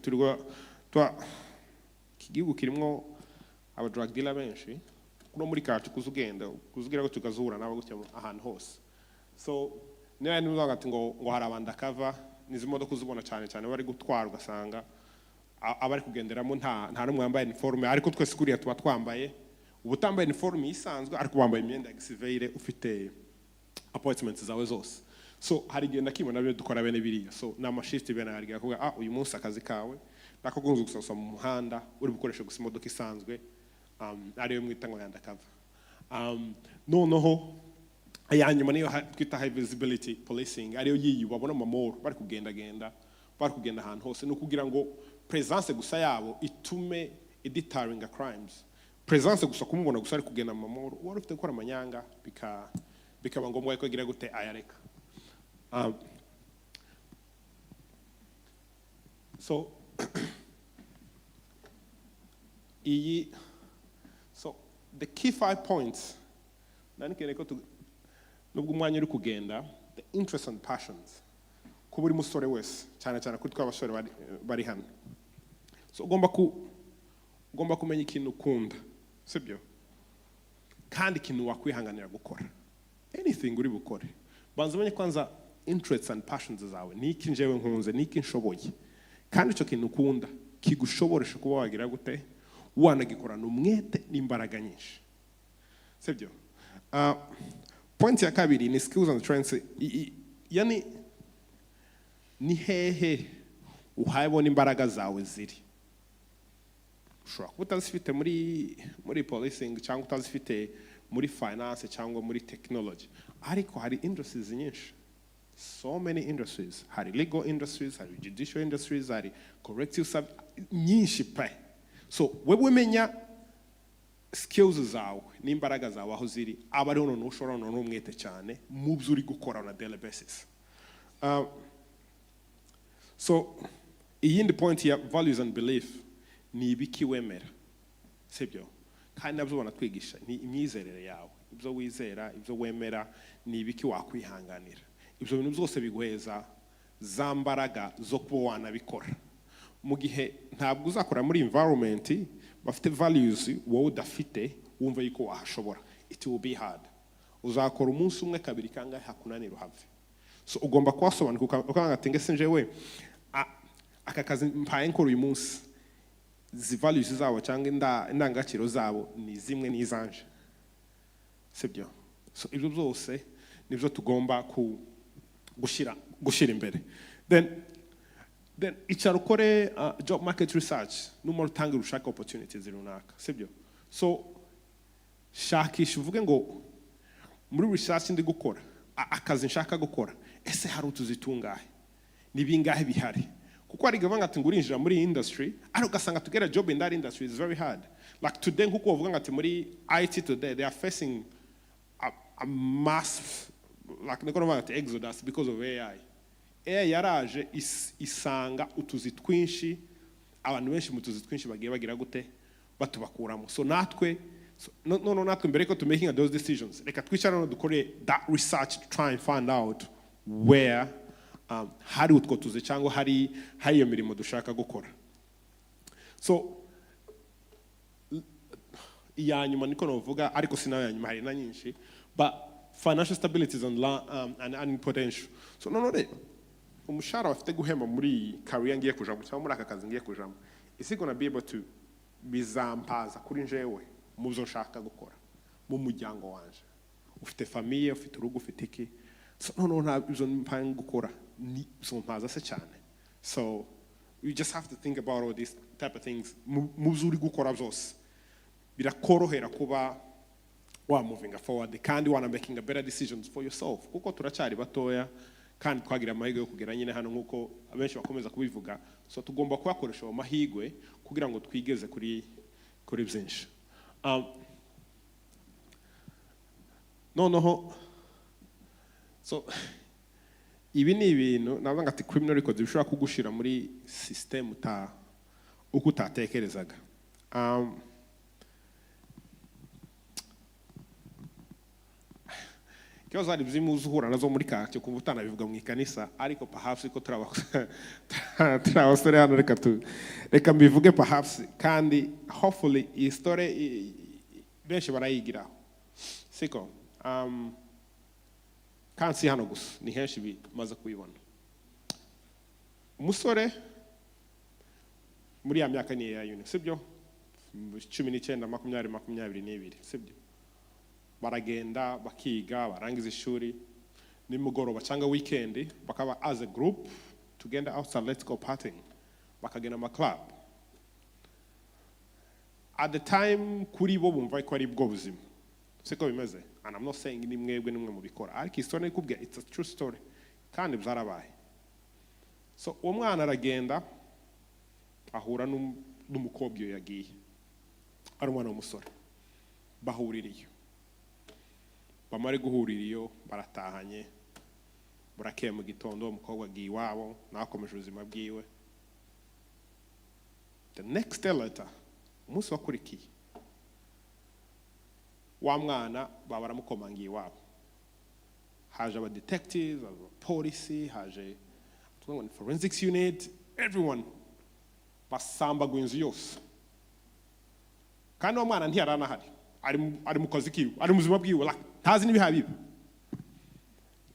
iki gihugu kirimo aba drug dealer benshi kuno muri kacu kuzugira ngo tukazura nabo gutya ahantu hose. So niba niba ngati ngo hari abanda cover nizo modoka uzubona cyane cyane bari gutwara ugasanga abari kugenderamo nta numwe wambaye uniforme, ariko twese kuriya tuba twambaye ubutambaye uniforme isanzwe ariko bambaye imyenda ya civile ufite appointments zawe zose. So hari genda kibona byo dukora bene biriya. So na shift bene harya kuvuga uyu munsi akazi kawe nako gunzu gusosa mu muhanda uri bukoresha gusa imodoka isanzwe ariyo mwita ngo yanda cover. Noneho ayanyuma niyo twita high visibility policing ariyo yiyi babona mamoro bari kugenda ahantu hose no kugira ngo presence gusa yabo itume deterring crimes. Presence gusa kumubona gusa ari kugenda mamoro wari ufite gukora amanyanga bikaba ngombwa ko agira gute ayareka. So the key 5 points nanikere ko nubwo umwanya uri kugenda, the interests and passions ku buri musore wese cyane cyane kuri tw'abasore bari hano. So ugomba kumenya ikintu ukunda, sibyo, kandi ikintu wakwihanganira gukora. Anything uri bukore banza umenye kwanza interests and passions zawe, niki njewe nkunze, niki nshoboye, kandi icyo kintu ukunda kigushoboresha kuba wagira gute wanagikorana umwete n'imbaraga nyinshi, sibyo. Point ya kabiri ni skills and strengths. Yani ni hehe uhabona imbaraga zawe ziri. Ushobora kuba utazifite muri policing cyangwa utazifite muri finance cyangwa muri technology, ariko hari industries nyinshi, so many industries. Hari legal industries, hari judicial industries, hari corrective nyinshi pe. So wewe menya skills zawe n'imbaraga zawe aho ziri, aba ari none ushobora none umwete cyane mu byo uri gukora on a daily basis. So iyindi point ya values and belief ni ibiki wemera, sibyo, kandi nabyo banatwigisha ni imyizerere yawe, ibyo wizera, ibyo wemera, ni ibiki wakwihanganira. Ibyo bintu byose biguheza za mbaraga zo kuba wanabikora. Mu gihe ntabwo uzakora muri environment bafite values wowe udafite wumva yuko wahashobora, it will be hard. Uzakora umunsi umwe kabiri kangahe hakunanira uhave. So ugomba kwasobanuka ukanga ati ngese njewe aka kazi mpaye nkora uyu munsi, zi values zabo cyangwa indangagaciro zabo ni zimwe n'izanje, sibyo. So ibyo byose nibyo tugomba gushira imbere. Then icara ukore job market research numara utangira ushaka opportunities runaka, sibyo. So shakisha uvuge ngo muri research ndi gukora akazi nshaka gukora, ese hari utuzitungahe, ni bingahe bihari. Kuko ari gavanga ati ngurinjira muri industry ariko gasanga to get a job in that industry is very hard. Like today nkuko uvuga ngati muri IT today they are facing a mass, like they're going to exodus because of AI. AI yaraje isanga utuzi twinshi, abantu benshi mu tuzi twinshi bagiye bagira gute batubakuramo. So natwe natwe mbere ko to making those decisions, reka twicara no dukore that research to try and find out where hari utwo tuzi cyangwa hari iyo mirimo dushaka gukora. So iya nyuma niko novuga, ariko sinayo ya nyuma hari na nyinshi, but financial stability and earning potential. So none umushahara wafite guhema muri career ngiye kujamo cyangwa muri aka kazi ngiye kujamo, is it going to be able to bizampaza kuri njewe mu byo nshaka gukora mu muryango wanje, ufite famille, ufite urugo, ufite iki. So nta ibyo mpanga gukora ni so mpaza se cyane. So you just have to think about all these type of things mu byo uri gukora byose, birakorohera kuba wa moving forward kandi wana making a better decisions for yourself. Kuko turacyari batoya kandi twagira amahirwe yo kugera nyine hano nkuko abenshi bakomeza kubivuga. So tugomba kuyakoresha mu mahirwe kugira ngo twigeze kuri byinshi. Noneho so ibi ni ibintu nabanga ati criminal records bishobora kugushira muri system uko utatekerezaga. kibazo hari byimuze uhura nazo muri kacyo kumva utanabivuga mu ikanisa ariko perhaps ko turabasore hano reka mbivuge perhaps kandi hopefully iyi story benshi barayigiraho siko kansi hano gusa ni henshi bimaze kubibona umusore muri ya myaka niye ya uni sibyo 19 22 sibyo baragenda bakiga barangiza ishuri nimugoroba cyangwa weekend bakaba as a group tugenda outside let's go partying bakagenda mu club at the time kuri bo bumva ko ari bwo buzima siko bimeze and I'm not saying ni mwebwe nimwe mu bikora ariko story ikubwiye it's a true story kandi byarabaye so uwo mwana aragenda ahura n'umukobwa iyo yagiye ari umwana w'umusore bahuririye bamare guhurira iyo baratahanye burakeye mu gitondo umukobwa agiye iwabo nakomeje ubuzima bwiwe the next day later umunsi wakurikiye wa mwana baramukomangiye iwabo haje aba detectives aba police haje forensics unit everyone basambaguye inzu yose kandi uwo mwana ntiyaranahari ari mu kazi kiwe ari mu buzima bwiwe ntazi n'ibihabiba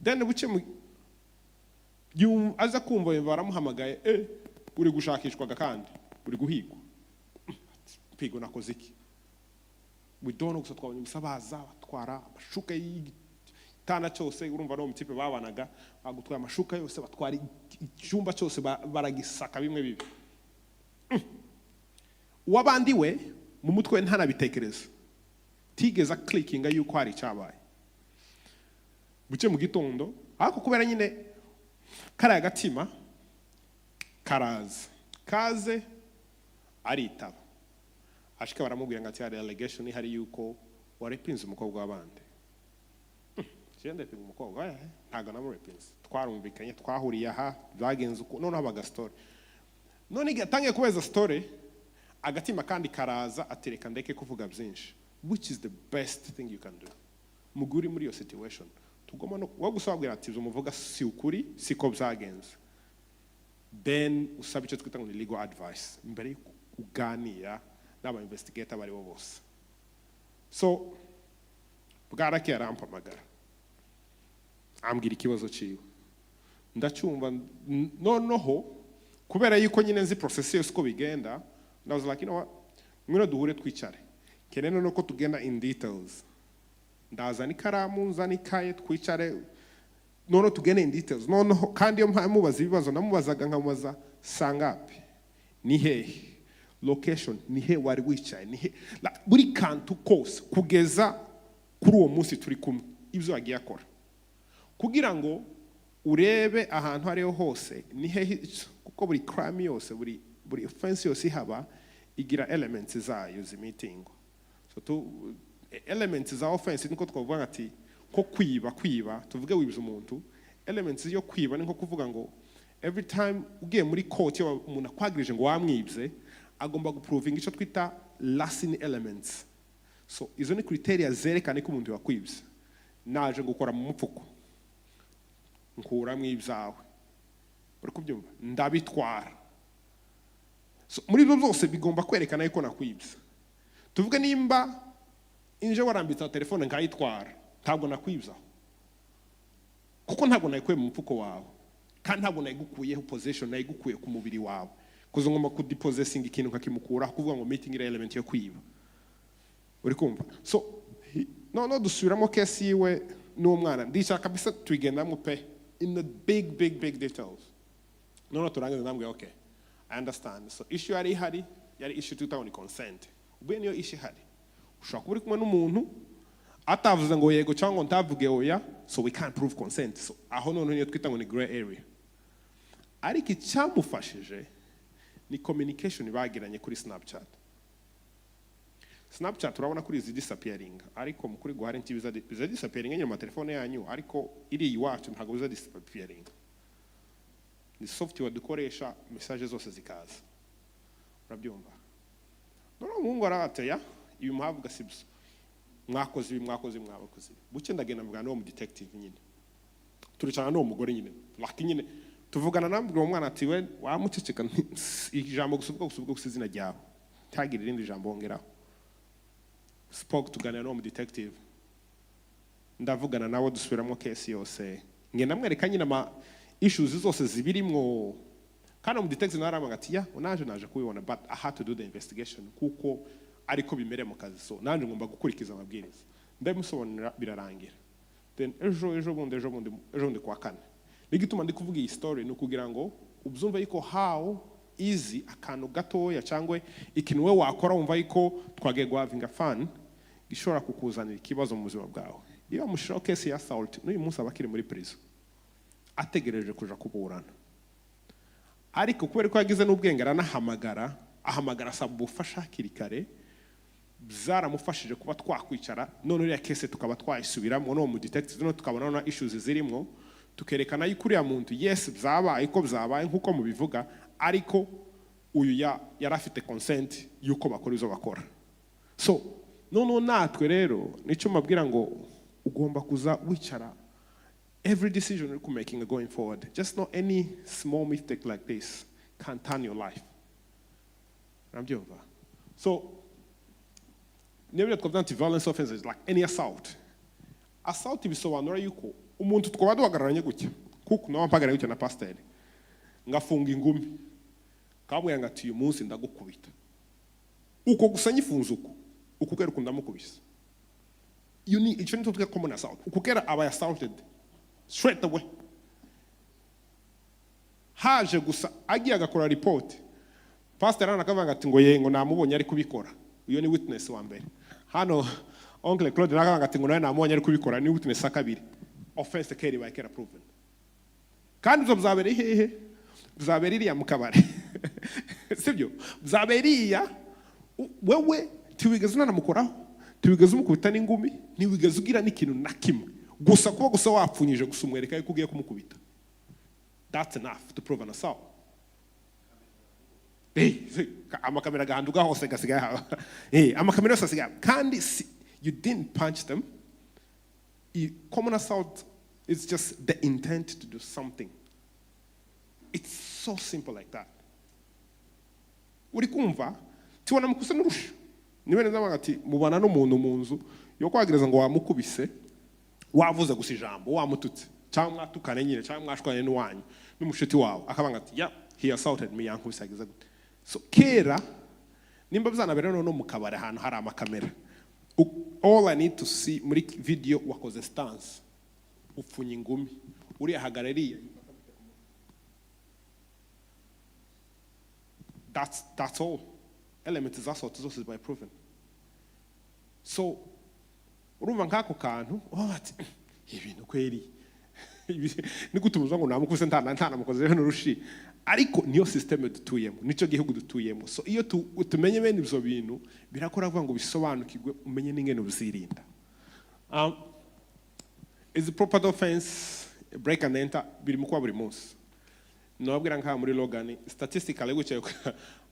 then buce aza kumva baramuhamagaye uri gushakishwaga kandi uri guhigwa pigo nakoze iki we don't know gusa twabonye gusa baza batwara amashuka y'igitanda cyose urumva no mutipe babanaga bagutwara amashuka yose batwara icyumba cyose baragisaka bimwe bibi uwabandi we mu mutwe ntanabitekereza tigeza clickinga yuko hari cyabaye buce mu gitondo ariko kubera nyine kari agatima kaze aritaba ashika baramubwira ngo ati hari allegation ihari yuko warepinze umukobwa w'abandi cyende pe umukobwa ntago namurepinze twarumvikanye twahuriye aha byagenze uko none habaga story none igatangiye kubeza story agatima kandi karaza atereka ndeke kuvuga byinshi which is the best thing you can do muguri muri iyo situation tugoma no wagusabwira ati umuvuga si ukuri siko byagenze then usaba icyo twita ngo ni legal advice mbere uganira n'aba investigator bari bo bose so bwarake arampamagara ambwira ikibazo ciwe ndacyumva noneho kubera yuko nyine nzi process yose uko bigenda ndavuze like mwino duhure twicare kenene nuko tugenda in details ndaza n'ikaramu nzana ikaye twicare none tugende in details noneho kandi iyo mubaza ibibazo namubazaga nkamubaza sangapi ni hehe location ni he wari wicaye ni he buri kantu kose kugeza kuri uwo munsi turi kumwe ibyo yagiye akora kugira ngo urebe ahantu hariho hose ni he kuko buri crime yose buri offense yose ihaba igira elements zayo zimitingo so elements za offense niko twavuga ati ko kwiba tuvuge wibiza umuntu elements yo kwiba niko kuvuga ngo every time ugiye muri court yo umuntu akwagirije ngo wamwibye agomba guproving icyo twita lasting elements so izo ni criteria zerekana ko umuntu yakwibye naje gukora mu mupfuko nkura mwibyawe uri kubyumva ndabitwara so muri byo byose bigomba kwerekana yuko nakwibye tuvuge nimba inje warambitse telefone nkayitwara ntabwo nakwibza kuko ntabwo nayikuye mu mfuko wawe kandi ntabwo nayigukuyeho position nayigukuye ku mubiri wawe kuzo ngomba kudepossessing ikintu nkakimukura kuvuga ngo meeting ira element yo kwiba uri kumva so no dusubiramo case yiwe n'umwana ndishaka kabisa twigendamo pe in the big details no turangiza namwe okay I understand so issue yari issue tutawuni consent ubwe niyo issue hari ushaka kuri kumwe n'umuntu atavuze ngo yego cyangwa ntavuge oya so we can't prove consent so aho none niyo twita ngo ni gray area ariko icyamufashije ni communication bagiranye kuri Snapchat urabona kuri izi disappearing ariko mukuri guhari ntibiza disappearing nyuma telefone yanyu ariko iri iwacu ntago biza disappearing ni software dukoresha message zose zikaza urabyumva none umungu arateya uyu muhavuga sibyo mwakoze ibi buke ndagenda mvugana n'uwo mu detective nyine turicana n'uwo mugore nyine like nyine tuvugana nambwira uwo mwana ati we wamuceceka ijambo gusubwa izina ryawe tagira irindi jambo wongeraho spoke tuganira n'uwo mu detective ndavugana nawe dusubiramo case yose ngenda mwereka nyine ama issues zose zibirimwo kandi uwo mu detective naramanga ati ya naje kubibona but I had to do the investigation kuko ariko bimere mu kazi so nanje ngomba gukurikiza amabwiriza ndamusobanurira birarangira then ejo bundi kwa kane nigituma ndi kuvuga iyi story no kugira ngo ubyumve yuko how easy akantu gatoya cyangwa ikintu we wakora wumva yuko twagiye guhavinga fun gishobora kukuzanira ikibazo mu buzima bwawe iyo mushira case ya assault n'uyu munsi abakiri muri prison ategereje kuja kuburana ariko kubera ko yagize n'ubwenge ahamagara asaba ubufasha hakiri kare byaramufashije kuba twakwicara none uriya case tukaba twayisubiramo no mu detective no tukabona na issues zirimo tukerekana yuko uriya muntu yes byabaye nkuko mubivuga ariko uyu yari afite consent yuko bakora izo bakora so none natwe rero nicyo mabwira ngo ugomba kuza wicara every decision you're making going forward just not any small mistake like this can turn your life rambyumva so never twavuga violence offenses like any assault bisobanura yuko umuntu twaba duhagararanye gutya kuko nawe mpagaranye gutya na pastor ngafunga ingumi kabwira ngati uyu munsi ndagukubita uko gusa nyifunze uko kera ndamukubisa you need it's not to common assault uko kera aba assaulted straight away haje gusa agiye agakora report pastor anakavuga ngati ngo yengo namubonye ari kubikora uyo ni witness wa mbere hano oncle Claude nakavuga ngati ngo nawe namubonye ari kubikora ni witness akabiri offense keri by kera proven kandi zo bzabere hehe bzabeririya mu kabare sibyo bzaberiya wewe tiwigeze nanamukoraho tiwigeze umukubita n'ingumi ntiwigeze ugira n'ikintu na kimwe gusa kuba gusa wapfunyije gusa umwereka yuko ugiye kumukubita that's enough to prove an assault amakamera gahanduka hose gasigaye amakamera yose asigaye kandi you didn't punch them. Common assault is just the intent to do something. It's so simple like that. Uri kumva tiwana mukuse n'urusha niwe neza bagati mubana n'umuntu mu nzu yo kwagereza ngo wamukubise wavuze gusa ijambo wamututse cyangwa mwatukane nyine cyangwa mwashwanye n'uwanyu n'umushiti wawe akabanga ati yeah he assaulted me yankubise ageza gute so kera nimba bizanabera no mu kabare ahantu hari amakamera all I need to see muri video wakoze stance upfunye ingumi uri ahagarariye that's all element is assault is by proven so urumva nkako kantu ati ibintu kweri nigutumuza ngo namukuse ntana mukoze n'urushi ariko niyo system dutuyemo nico gihugu dutuyemo so iyo tumenye bene ibyo bintu birakora vuga ngo bisobanukirwe umenye n'ingene uzirinda is the proper offense break and enter biri mu kwa buri munsi nobwira nka muri Logan statistically which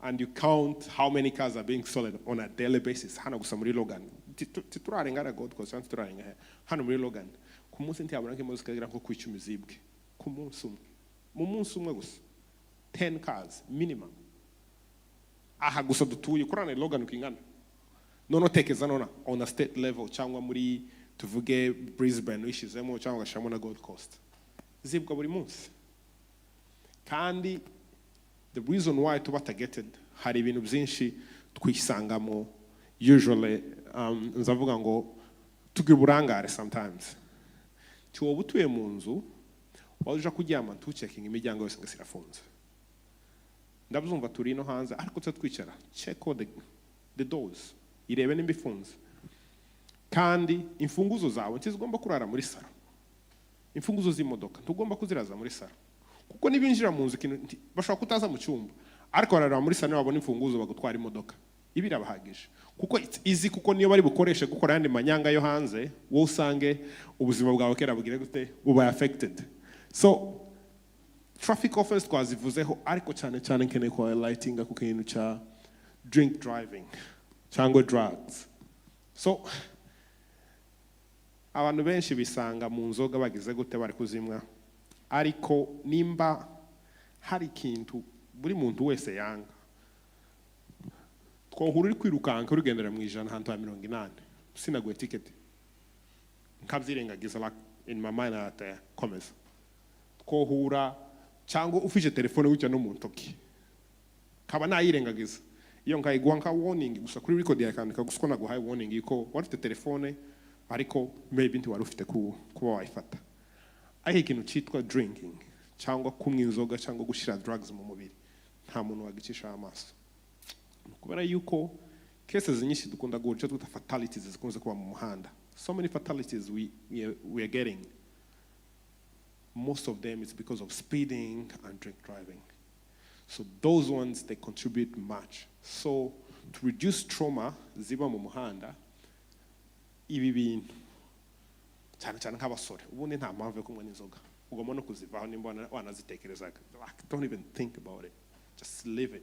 and you count how many cars are being sold on a daily basis hana gusa muri Logan titurarengana god because turarenga hano muri Logan ku munsi ntiyabona nke muzika gira nko ku 10 zibwe ku munsi umwe mu munsi umwe gusa 10 cars minimum aha gusa dutuye kurana Logan ukingana nono tekeza nona on a state level cyangwa muri tuvuge Brisbane wishizemo cyangwa gashamo na Gold Coast zibwa buri munsi kandi the reason why tuba targeted hari ibintu byinshi twisangamo usually nzavuga ngo tugira uburangare sometimes tuwo butuye mu nzu waje kuryama checking imiryango yose ngasirafunze ndabuzumva turi no hanze ariko twicara check all the doors irebe nimba ifunze kandi imfunguzo zawe ntizigomba kurara muri saro imfunguzo z'imodoka ntugomba kuziraza muri saro kuko nibinjira mu nzu ikintu bashaka kutaza mu cyumba ariko barara muri saro babona imfunguzo bagutwara imodoka ibirabahagije kuko it's easy kuko niyo bari bukoreshe gukora yandi manyanga yo hanze wo usange ubuzima bwawe kera bugire gute buba affected so traffic offense twazivuzeho ariko cyane cyane nkene ko highlighting ku kintu cha drink driving cyangwa drugs so abantu benshi bisanga mu nzoga bagize gute bari kuzimwa, ariko nimba hari ikintu buri muntu wese yanga, twohura uri kwirukanka urugendera mu ijana ahantu ha 80 sinaguye tiketi nkabyirengagiza like in my mind komeza, twohura cyangwa ufije telefone gutya no mu ntoki kaba nayirengagiza iyo nkayigwa nka warning gusa kuri record yakandika gusa ko naguhaye warning iko wari ufite telefone ariko maybe nti wari ufite kuba wayifata. Aho ikintu cyitwa drinking cyangwa kunywa inzoga cyangwa gushira drugs mu mubiri nta muntu wagicisha amaso, kubera yuko cases nyinshi dukunda guca twita fatalities zikunze kuba mu muhanda. So many fatalities we are getting, most of them is because of speeding and drink driving. So those ones, they contribute much. So to reduce trauma ziba mu muhanda, ibi bintu cyane cyane nk'abasore ubundi nta mpamvu yo kunywa n'inzoga, ugomba no kuzivaho nimba wanazitekerezaga. Don't even think about it, just live it.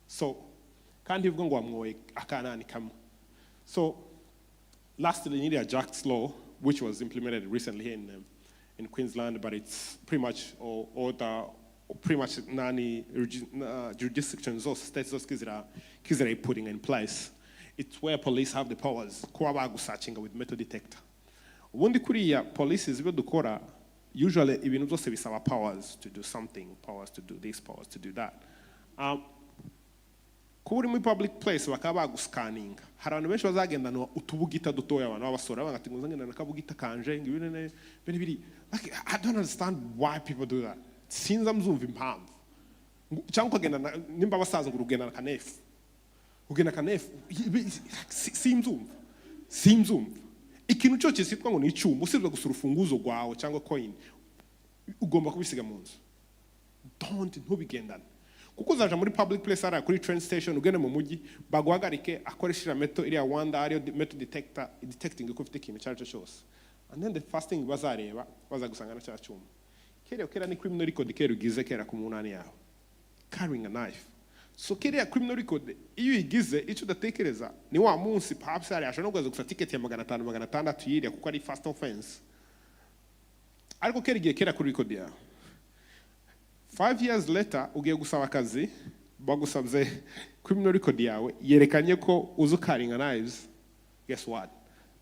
So kandi ivuga ngo wamwoye akanani kamwe. So lastly, you need a Jack's law, which was implemented recently here in Queensland, but it's pretty much pretty much nani jurisdictions or states kizira putting in place. It's where police have the powers kuba bagusachinga with metal detector. Ubundi kuriya police ibyo dukora usually ibintu byose bisaba powers to do something, powers to do this, powers to do that. Kuba muri public place bakaba baguscanninga, hari abantu benshi bazagendana utubugita dutoya, abantu b'abasore bagati ngo ngenda nakabugita kanje ngibine biri like I don't understand why people do that. Sinza mzumva impamvu cyangwa kugenda nimba basaza ngo urugenda na kanefu ugenda kanefu simzumva ikintu cyo cyitwa ngo ni icyuma usibye gusura urufunguzo rwawe cyangwa coin ugomba kubisiga mu nzu. Ntubigendana kuko uzaja muri public place ara kuri train station ugende mu mujyi baguhagarike akoresha meto iriya wanda ariyo metal detector detecting ko ufite ikintu cyaryo cyose, and then the first thing bazareba bazagusanga na cya cyuma kera ni criminal record kera ugize kera ku munani yawe carrying a knife. So kera criminal record iyo igize icyo datekereza ni wa munsi perhaps ari ashobora kugaza gusa ticket ya 500 yiriya kuko ari first offense, ariko kera igiye kera kuri record yawe 5 years later ugiye gusaba akazi bagusabye criminal record yawe yerekanye ko uzu carrying a knives. Guess what?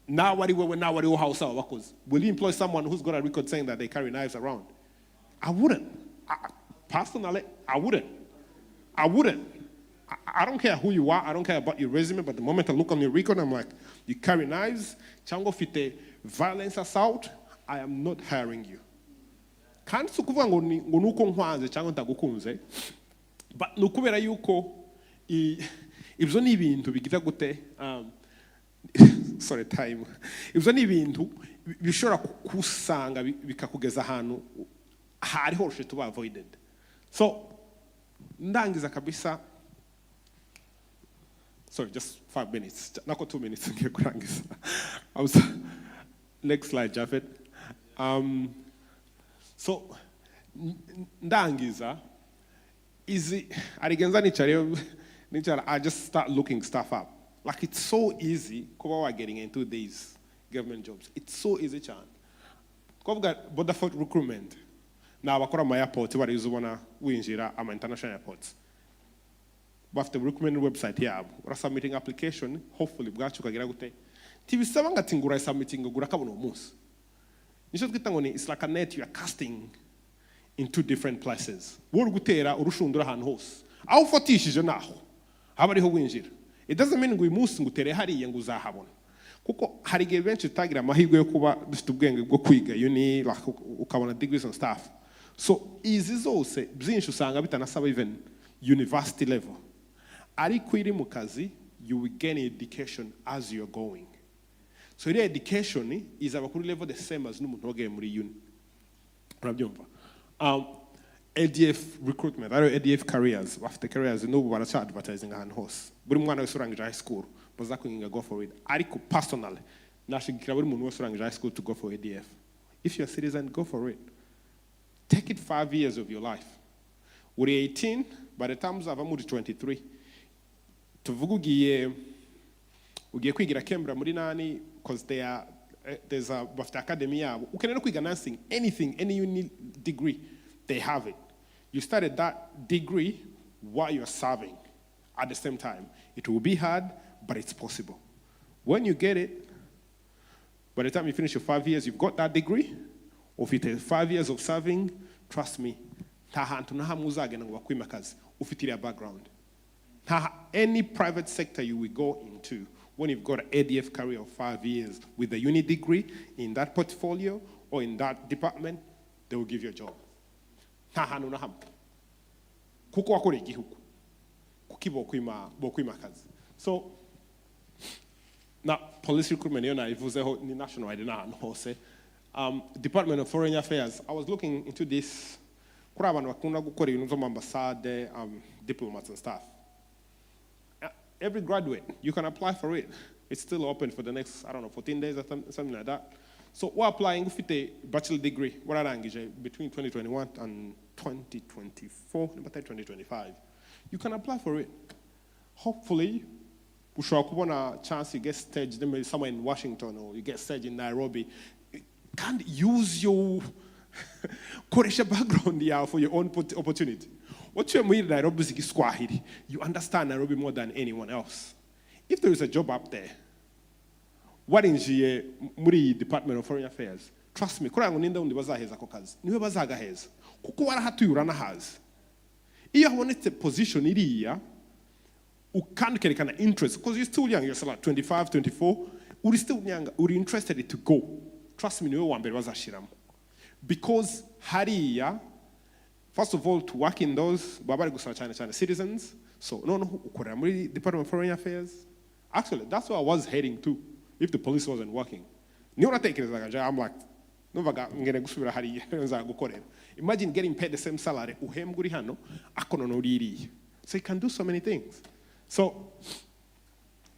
Now what are house bakoze? Will you employ someone who's got a record saying that they carry knives around? I wouldn't. Personally, I wouldn't. I don't care who you are. I don't care about your resume. But the moment I look on your record, I'm like, you carry knives, chango fite violence assault, I am not hiring you. Kandi sukuvuga ngo nuko nkwanze cyangwa ndagukunze, but nukubera yuko ibyo ni ibintu bigira gute sorry time. Ibyo ni ibintu bishobora kusanga bikakugeza ahantu hari hose to be avoided. So ndangiza kabisa, sorry, just 5 minutes, nako 2 minutes ngiye kurangiza. Next slide, Jafet. So ndangiza arigenza nichara I just start looking stuff up. Like it's so easy kuba wa getting into these government jobs. It's so easy chan. Kuba got border recruitment. Na abakora mu airport bari uzubona winjira ama international airports. Bafite recruitment website yabo. Ura submitting application, hopefully bwacu kagira gute. Tibisaba ngati ngura submitting ngura kabona umunsi. Nisho twita ngo ni it's like a net you are casting in 2 different places. Wori gutera urushundura ahantu hose. Aho ufatishije naho haba ariho winjira. It doesn't mean ngo uyu munsi ngutere hariya ngo uzahabona. Kuko hari igihe benshi utagira amahirwe yo kuba dufite ubwenge bwo kwiga uni ukabona degrees and stuff. So izi zose byinshi usanga bitanasaba even university level. Ariko iri mu kazi you will gain education as you are going. So the education is abakuri level the same as n'umuntu wogeye muri uni. Urabyumva? ADF recruitment, ADF careers, after careers n'ubu baracha advertising ahantu hose. Buri mwana wese urangije high school bazakwinga go for it. Ariko personally nashigikira buri muntu wese urangije high school to go for ADF. If you're a citizen, go for it. Take it 5 years of your life. Uri 18, by the time uzava muri 23, tuvuga ugiye kwigira Canberra muri nani, because they are there's a bafite academy yabo ukenera kwiga nursing, anything, any uni degree, they have it. You started that degree while you're serving at the same time. It will be hard, but it's possible. When you get it, by the time you finish your 5 years, you've got that degree, or if it is 5 years of serving, trust me, background. Any private sector you will go into, when you've got an ADF career of 5 years with a uni degree in that portfolio or in that department, they will give you a job. So, now, police recruitment, national, Department of Foreign Affairs. I was looking into this. Ambassador, diplomats and staff. Every graduate, you can apply for it. It's still open for the next, 14 days or something like that. So we're applying for a bachelor degree between 2021 and 2024, 2025. You can apply for it. Hopefully, we should have a chance you get staged maybe somewhere in Washington or you get staged in Nairobi. You can't use your Koresha background here for your own opportunity. What you mean Nairobi is Swahili. You understand Nairobi more than anyone else. If there is a job up there, what in the MURI Department of Foreign Affairs? Trust me, kura nguninda undi bazaheza ko kazi. Niwe bazagaheza. Kuko warahatuye hazi. Iyo habonetse position iriya, ukankerekana interest because you're still young, you're like 25, 24, uri still young, uri interested to go. Trust me, niwe wambere bazashiramo. Because hariya, first of all, to work in those, babari gusaba China citizens. So, no, ukora muri Department of Foreign Affairs. Actually, that's where I was heading to, if the police wasn't working. I'm like, imagine getting paid the same salary. So you can do so many things. So,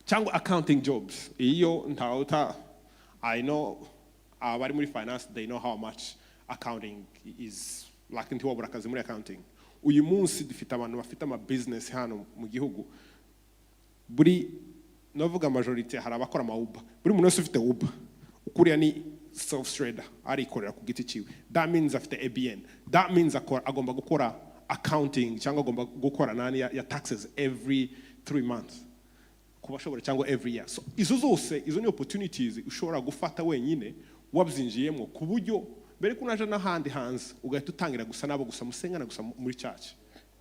chango accounting jobs. I know, finance, they know how much accounting is like into accounting. Uyu munsi dufite abantu bafite ama business hano mu gihugu. Buri novuga majority hari abakora ama Uber. Buri muntu wese ufite Uber. Ukuriya ni self trader arikorera ku giti ciwe. That means afite ABN. That means agomba gukora accounting cyangwa agomba gukora nani ya taxes every 3 months. Kubashobora cyangwa every year. So izo zose izo ni opportunities ushobora gufata wenyine wabyinjiyemo ku buryo bere kunaje n'ahandi hanze ugahita utangira gusa nabo gusa musengana gusa muri church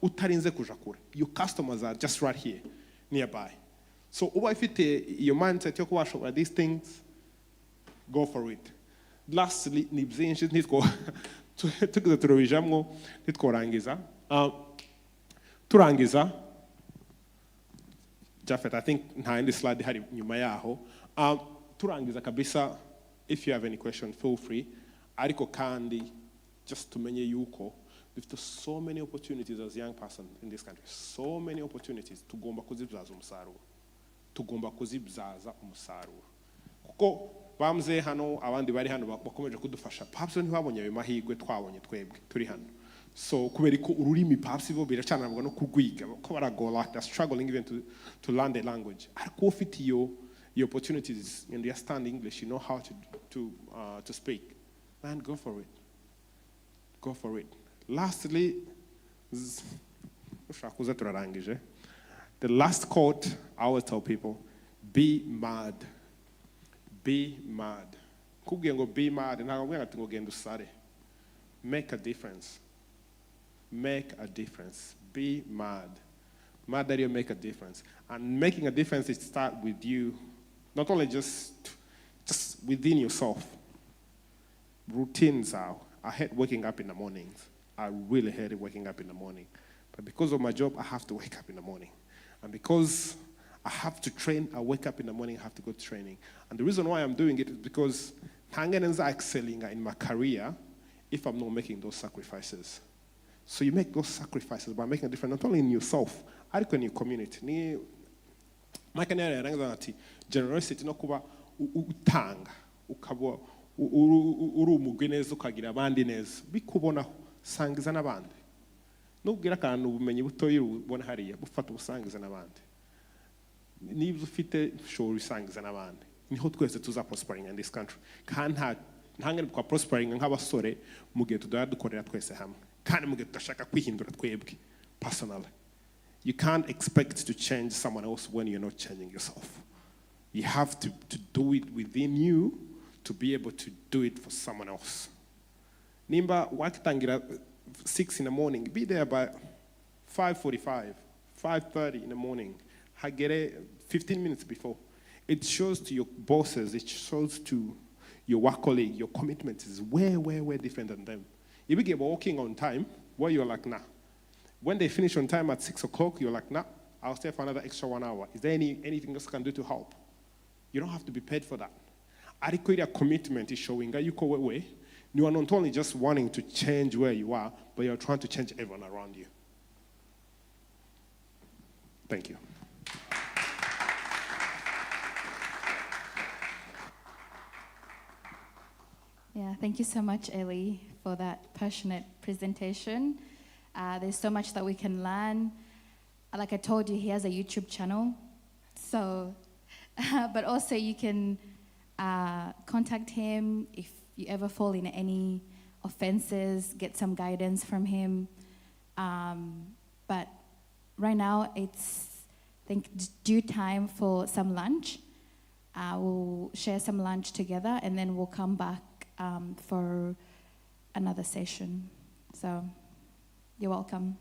utarinze kuja kure. Your customers are just right here nearby. So uba ifite your mindset yo kubashobora these things, go for it. Lastly, ni byinshi nitwo tugize turabijamwo nitworangiza turangiza Jafet, I think nta indi slide hari nyuma yaho turangiza kabisa. If you have any question, feel free. Ariko kandi, just to menye yuko, there's so many opportunities as a young person in this country. So many opportunities. Tugomba kuzibzaza umusaruro. Tugomba kuzibzaza umusaruro. Kuko bamze hano abandi bari hano bakomeje kudufasha. Perhaps ntibabonye ayo mahirwe twabonye twebwe turi hano. So kubera ko ururimi perhaps bo biracana nabwo no kurwiga. Ko barago like they're struggling even to learn the language. Ariko ufite your opportunities and you understand English, you know how to speak. Man, go for it. Go for it. Lastly, the last quote I always tell people, be mad. Be mad. Be mad. Make a difference. Make a difference. Be mad. Mad that you make a difference. And making a difference, it starts with you, not only just within yourself. Routines are, I hate waking up in the mornings. I really hate waking up in the morning. But because of my job, I have to wake up in the morning. And because I have to train, I wake up in the morning, I have to go to training. And the reason why I'm doing it is because I'm excelling in my career if I'm not making those sacrifices. So you make those sacrifices by making a difference, not only in yourself, but in your community. My generosity no kuba utanga ukabo uri umugeneza ukagira abandi neza bikubona sangiza nabandi nubwira kandi ubumenyi butoyi ubona hariya bufata ubusangiza nabandi niba ufite shoro usangiza nabandi niho twese tuza prospering in this country kandi ntangane kwa prospering nk'abasore mu gihe tudaya dukorera twese hamwe kandi mu gihe tudashaka kwihindura twebwe personally. You can't expect to change someone else when you're not changing yourself. You have to do it within you to be able to do it for someone else. Nimba wakitangira 6 in the morning, be there by 5:45, 5:30 in the morning. Hagere 15 minutes before. It shows to your bosses, it shows to your work colleague, your commitment is way different than them. If you get walking on time, well, you're like, nah. When they finish on time at 6 o'clock, you're like, nah, I'll stay for another extra 1 hour. Is there anything else I can do to help? You don't have to be paid for that. Adequate commitment is showing that you go away. You are not only just wanting to change where you are, but you're trying to change everyone around you. Thank you. Yeah, thank you so much, Eli, for that passionate presentation. There's so much that we can learn. Like I told you, he has a YouTube channel. So, but also you can contact him if you ever fall in any offenses, get some guidance from him. But right now, it's, I think, due time for some lunch. We'll share some lunch together, and then we'll come back for another session. So, you're welcome.